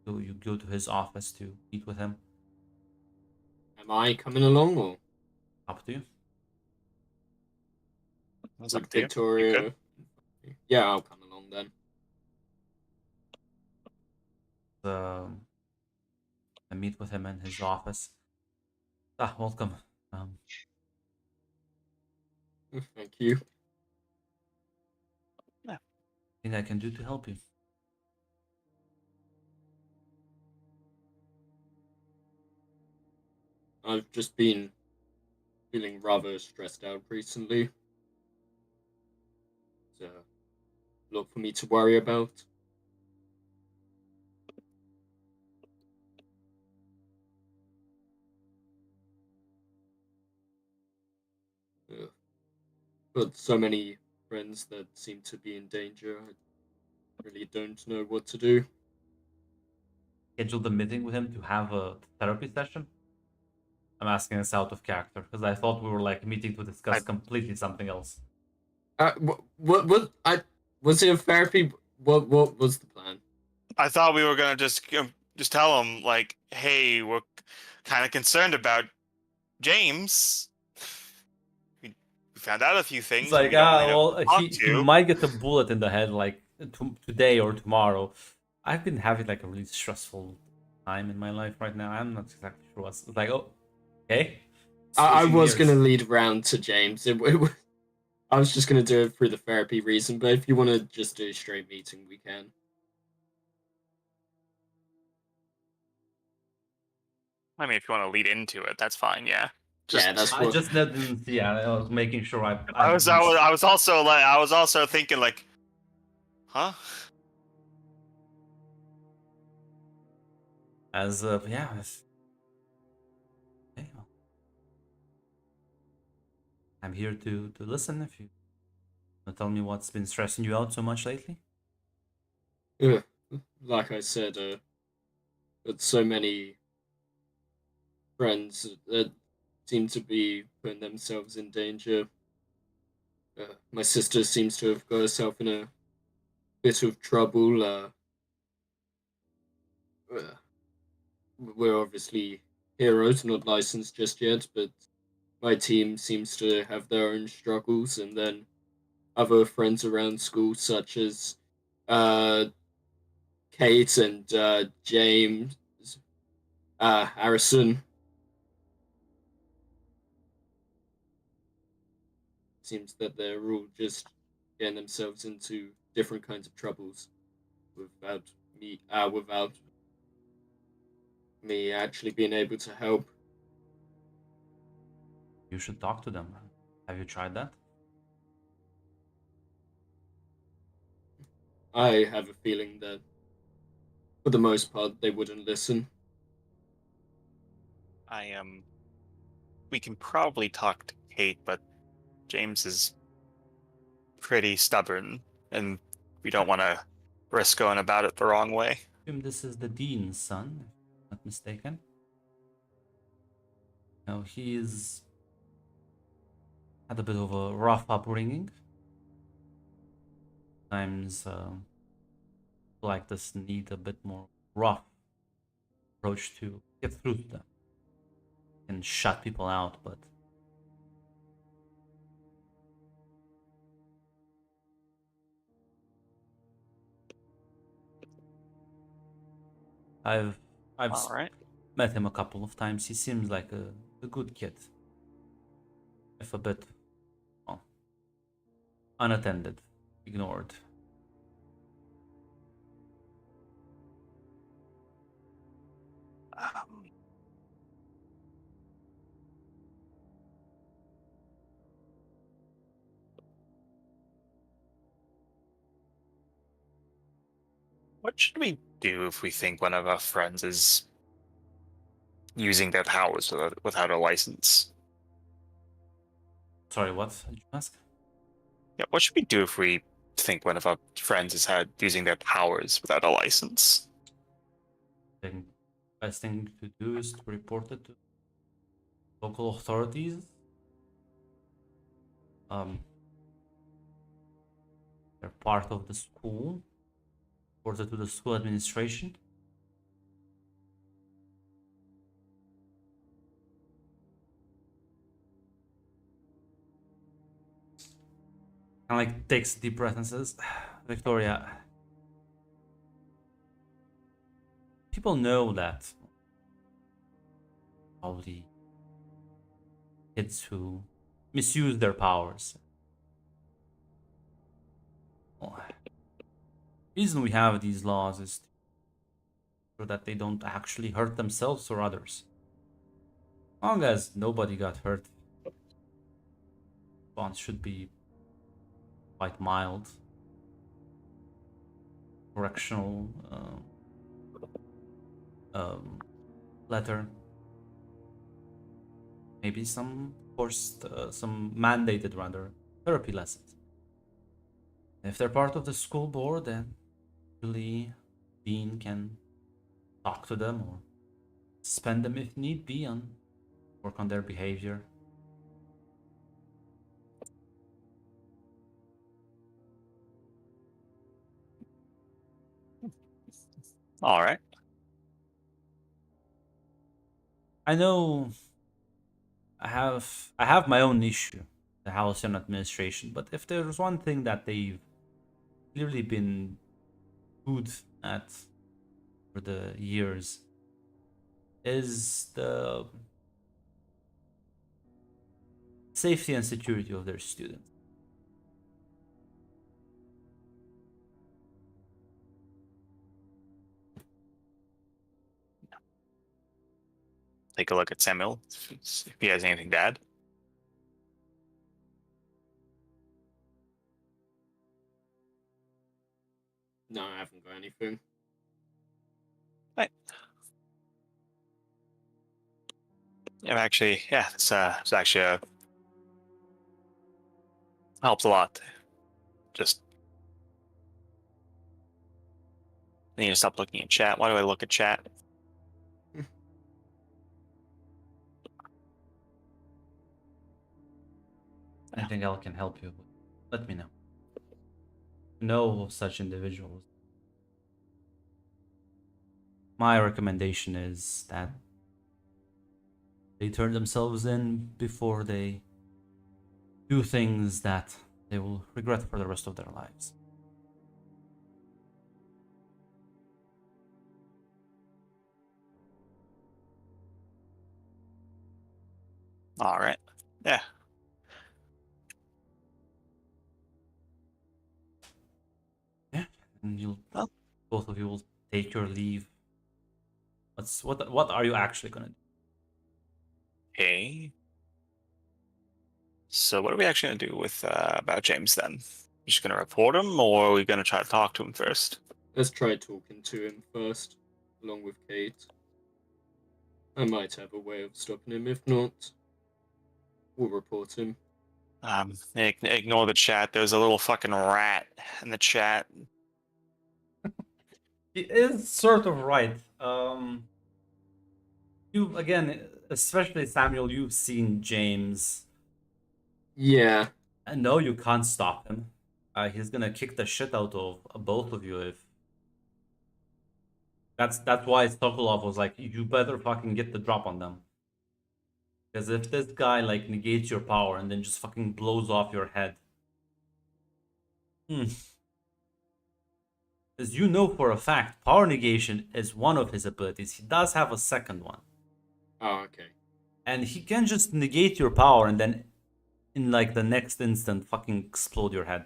You go to his office to meet with him. Am I coming along or? Up to you. That's With up to you. Victoria. Yeah, I'll come along then. I meet with him in his office. Welcome. Thank you. Anything I can do to help you? I've just been feeling rather stressed out recently. There's a lot for me to worry about. Got so many friends that seem to be in danger. I really don't know what to do. Scheduled a meeting with him to have a therapy session? I'm asking this out of character because I thought we were meeting to discuss completely something else. What? Was it a therapy? What was the plan? I thought we were gonna just tell him hey, we're kind of concerned about James. We found out a few things. It's like, we don't really know well, who to talk he to. might get a bullet in the head like today or tomorrow. I've been having like a really stressful time in my life right now. I'm not exactly sure what's it's like. Oh, okay. I was Switching going to gears. lead round to James. I was just going to do it through the therapy reason, but if you want to just do a straight meeting, we can. I mean, if you want to lead into it, that's fine. Yeah. Yeah, that's I what. just didn't. Yeah, I was making sure I was also thinking like, huh? As yeah. Okay, well, I'm here to listen. If you want to tell me what's been stressing you out so much lately. Like I said, got so many friends that seem to be putting themselves in danger. My sister seems to have got herself in a bit of trouble. We're obviously heroes, not licensed just yet, but my team seems to have their own struggles, and then other friends around school, such as Kate and James, Harrison. Seems that they're all just getting themselves into different kinds of troubles without me actually being able to help. You should talk to them. Have you tried that? I have a feeling that, for the most part, they wouldn't listen. We can probably talk to Kate, but James is pretty stubborn, and we don't want to risk going about it the wrong way. This is the dean's son, if I'm not mistaken. Now he's had a bit of a rough upbringing. Sometimes like this need a bit more rough approach to get through to them and shut people out, but I've All right. met him a couple of times. He seems like a good kid, if a bit well, unattended, ignored. What should we do if we think one of our friends is using their powers without a license? Sorry, what did you ask? Yeah, what should we do if we think one of our friends is using their powers without a license? I think the best thing to do is to report it to local authorities. They're part of the school. Report it to the school administration. And like takes a deep breath and says, Victoria, people know that all the kids who misuse their powers. Well, the reason we have these laws is so that they don't actually hurt themselves or others. As long as nobody got hurt, response should be quite mild. Correctional letter. Maybe some forced, some mandated rather, therapy lessons. If they're part of the school board, then usually dean can talk to them or suspend them if need be and work on their behavior. All right. I know I have my own issue, the Halcyon administration, but if there's one thing that they've clearly been good at for the years is the safety and security of their students. Take a look at Samuel if he has anything to add. No, I haven't got anything. Right. Yeah, actually, yeah, it's actually helps a lot. Just I need to stop looking at chat. Why do I look at chat? Anything else can help you, let me know. Know such individuals. My recommendation is that they turn themselves in before they do things that they will regret for the rest of their lives. All right. Yeah. Yeah, and both of you will take your leave. What are you actually gonna do? Okay. So what are we actually gonna do with about James then? Just gonna report him, or are we gonna try to talk to him first? Let's try talking to him first, along with Kate. I might have a way of stopping him. If not, we'll report him. Ignore the chat. There's a little fucking rat in the chat. He is sort of right. You again, especially Samuel, you've seen James. Yeah. I know you can't stop him. He's gonna kick the shit out of both of you if. That's why Sokolov was like, you better fucking get the drop on them. Because if this guy like negates your power and then just fucking blows off your head. As you know for a fact, power negation is one of his abilities. He does have a second one. Oh, okay. And he can just negate your power and then in like the next instant fucking explode your head.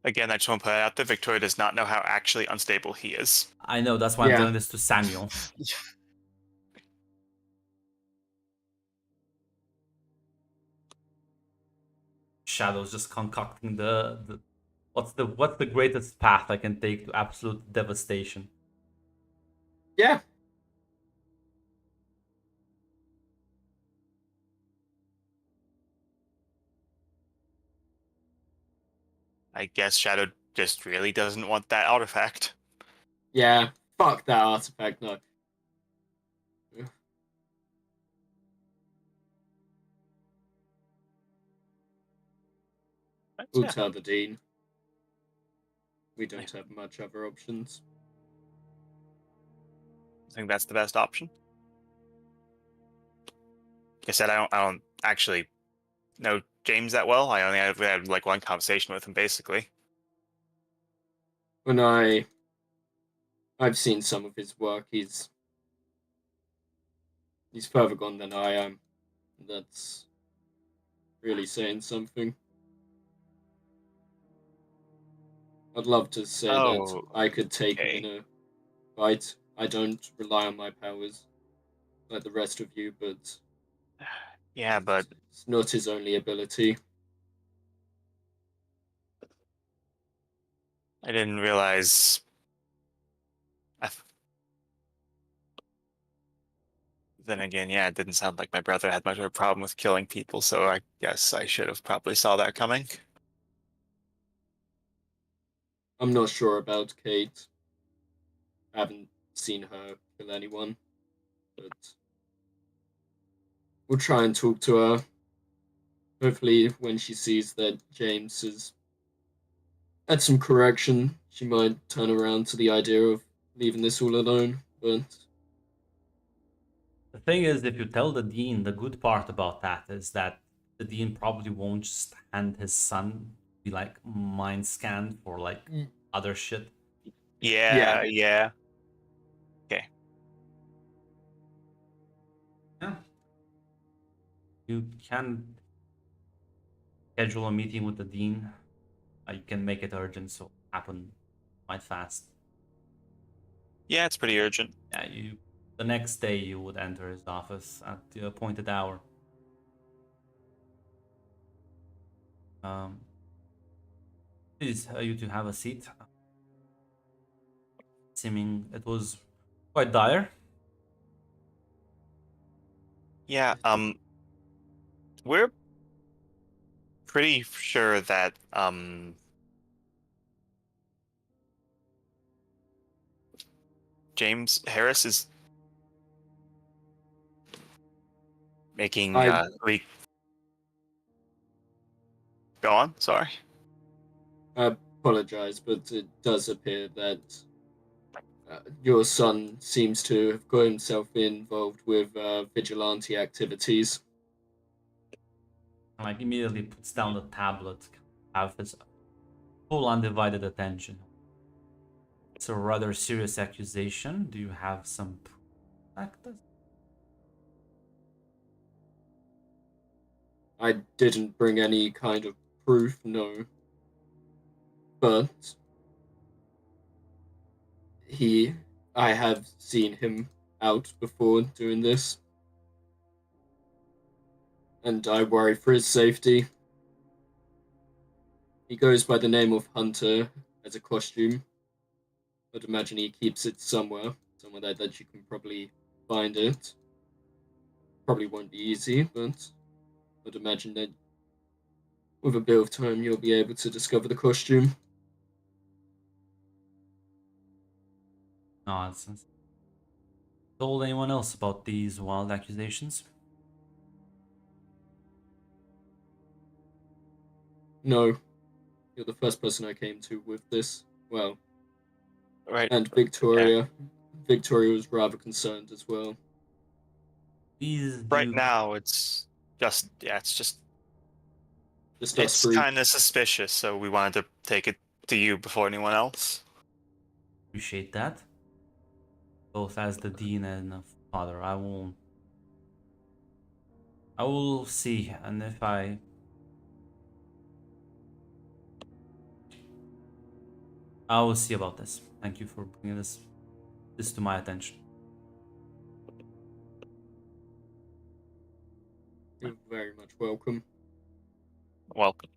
Again, I just want to put it out there, Victoria does not know how actually unstable he is. I know, that's why I'm doing this to Samuel. Shadow's just concocting the what's the greatest path I can take to absolute devastation. Yeah. I guess Shadow just really doesn't want that artifact. Yeah, fuck that artifact, no. We'll tell the Dean. We don't have much other options. I think that's the best option. Like I said, I don't actually know James that well. I only had like one conversation with him, basically. When I've seen some of his work, he's further gone than I am. That's really saying something. I'd love to say that I could take him in a fight. I don't rely on my powers like the rest of you, but yeah, but it's not his only ability. I didn't realize. Then again, yeah, it didn't sound like my brother had much of a problem with killing people, so I guess I should have probably saw that coming. I'm not sure about Kate. I haven't seen her kill anyone, but we'll try and talk to her. Hopefully, when she sees that James has had some correction, she might turn around to the idea of leaving this all alone, but The thing is, if you tell the dean, the good part about that is that the dean probably won't just hand his son be like mind scanned for like other shit. Yeah. Yeah. You can schedule a meeting with the dean. You can make it urgent, so it happen quite fast. Yeah, it's pretty urgent. Yeah, the next day you would enter his office at the appointed hour. Please, you two have a seat. Seeming it was quite dire. Yeah, we're pretty sure that James Harris is making leak. Go on, sorry. I apologize, but it does appear that your son seems to have got himself involved with vigilante activities. Like immediately puts down the tablet, have his full undivided attention. It's a rather serious accusation. Do you have some proof like this? I didn't bring any kind of proof, no. But I have seen him out before doing this. And I worry for his safety. He goes by the name of Hunter as a costume. I'd imagine he keeps it somewhere that you can probably find it. Probably won't be easy, but I'd imagine that with a bit of time you'll be able to discover the costume. Nonsense. Told anyone else about these wild accusations? No. You're the first person I came to with this. Well, Right. and Victoria. Okay. Victoria was rather concerned as well. Right now, it's just it's kind of suspicious, so we wanted to take it to you before anyone else. Appreciate that. Both as the dean and a father, I will see, and if I will see about this. Thank you for bringing this to my attention. You're very much welcome. Welcome.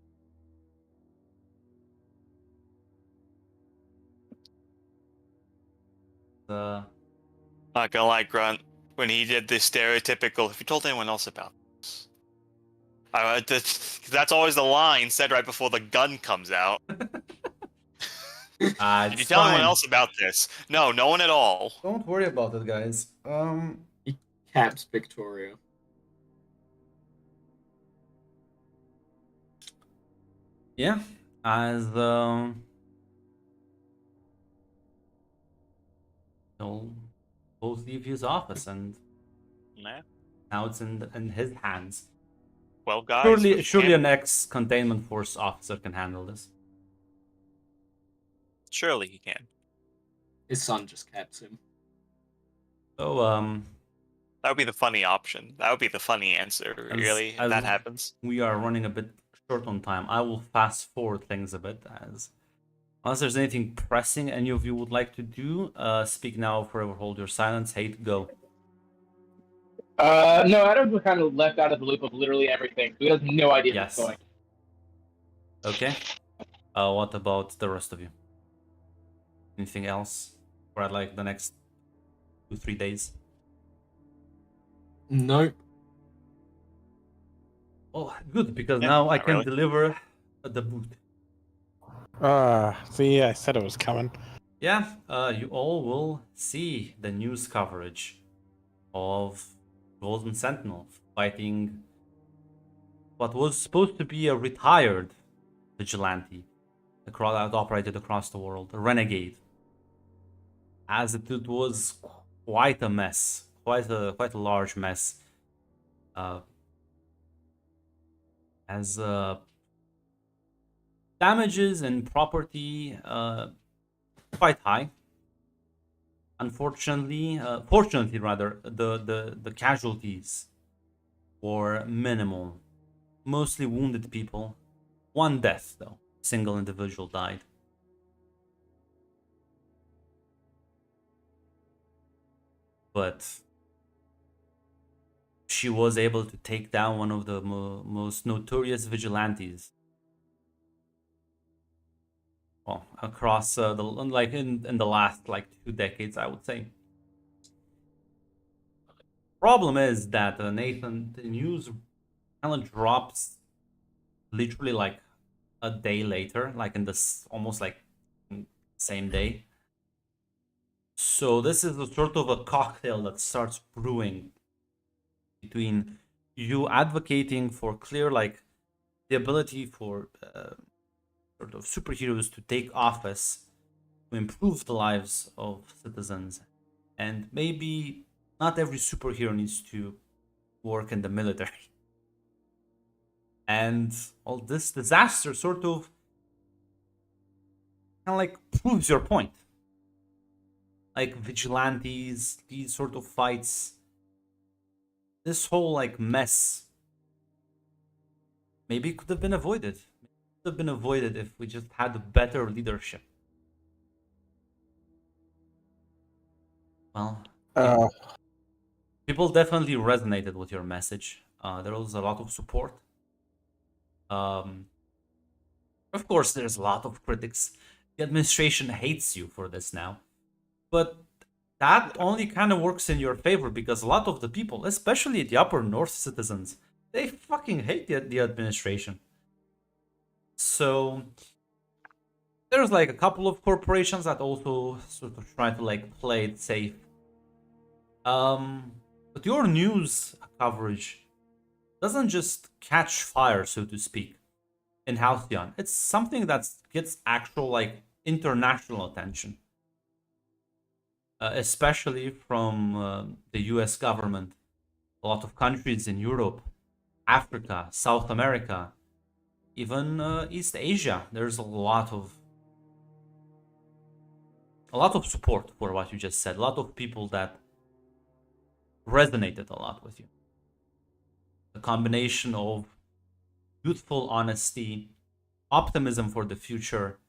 Not gonna lie, Grunt, when he did this stereotypical, if you told anyone else about this, that's always the line said right before the gun comes out. Did you tell anyone else about this? No, no one at all. Don't worry about it, guys. He caps Victoria. Yeah, as he'll both leave his office, and now it's in his hands. Well, guys, surely an ex-containment force officer can handle this. Surely he can. His son just caps him. So that would be the funny option. That would be the funny answer, really, if that happens. We are running a bit short on time. I will fast forward things a bit, as unless there's anything pressing any of you would like to do, speak now or forever hold your silence. Hate, go. No, Adam was kind of left out of the loop of literally everything. We have no idea what's going. Okay. What about the rest of you? Anything else for like the next 2-3 days? Nope. Oh, good, because now I can deliver the boot. See, I said it was coming. Yeah, you all will see the news coverage of Golden Sentinel fighting what was supposed to be a retired vigilante that operated across the world, a renegade. as it was quite a mess, quite a large mess. As damages and property quite high. Unfortunately, fortunately rather, the casualties were minimal, mostly wounded people. One death though, single individual died. But she was able to take down one of the most notorious vigilantes. Well, across the like in the last like 2 decades, I would say. Problem is that Nathan, the news kind of drops literally like a day later, like in this almost like same day. So this is a sort of a cocktail that starts brewing between you advocating for clear like the ability for sort of superheroes to take office to improve the lives of citizens, and maybe not every superhero needs to work in the military. And all this disaster sort of kind of like proves your point. Like vigilantes, these sort of fights, this whole like mess maybe could have been avoided. It could have been avoided if we just had better leadership. Well, people definitely resonated with your message. There was a lot of support. Of course, there's a lot of critics. The administration hates you for this now. But that only kind of works in your favor because a lot of the people, especially the upper north citizens, they fucking hate the administration. So there's like a couple of corporations that also sort of try to like play it safe. But your news coverage doesn't just catch fire, so to speak, in Halcyon. It's something that gets actual like international attention. Especially from the US government, a lot of countries in Europe, Africa, South America, even East Asia. There's a lot of support for what you just said. A lot of people that resonated a lot with you. A combination of youthful honesty, optimism for the future,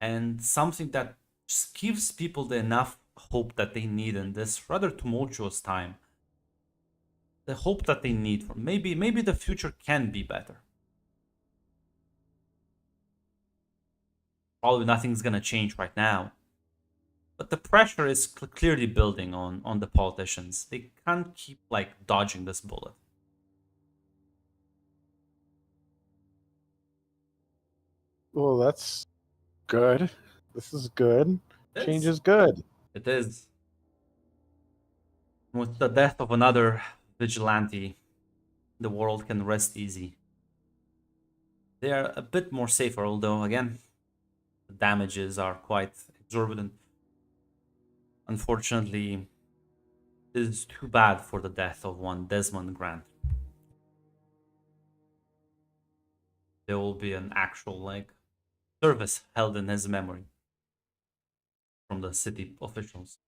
and something that just gives people the enough hope that they need in this rather tumultuous time. The hope that they need for maybe the future can be better. Probably nothing's gonna change right now, but the pressure is clearly building on the politicians. They can't keep like dodging this bullet. Well, that's good. This is good. Change is good. It is. With the death of another vigilante, the world can rest easy. They are a bit more safer, although again, the damages are quite exorbitant. Unfortunately, it is too bad for the death of one Desmond Grant. There will be an actual like service held in his memory from the city officials.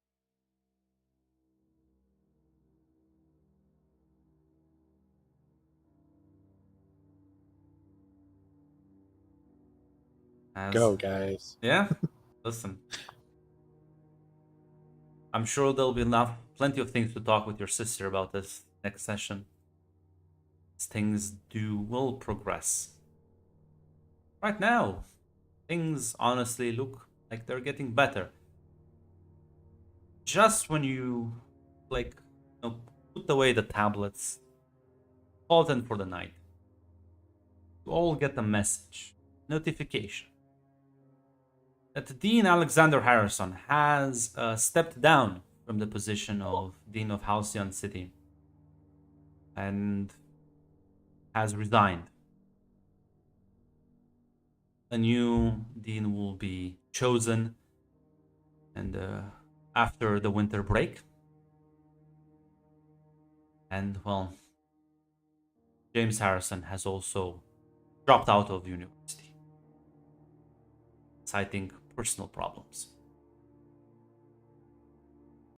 Go, guys. Yeah, listen. I'm sure there'll be plenty of things to talk with your sister about this next session. As things will progress. Right now, things honestly look like they're getting better. Just when you put away the tablets, halt in for the night, you all get a message, notification, that Dean Alexander Harrison has stepped down from the position of Dean of Halcyon City and has resigned. A new dean will be chosen, and after the winter break. And, well, James Harrison has also dropped out of university, citing personal problems.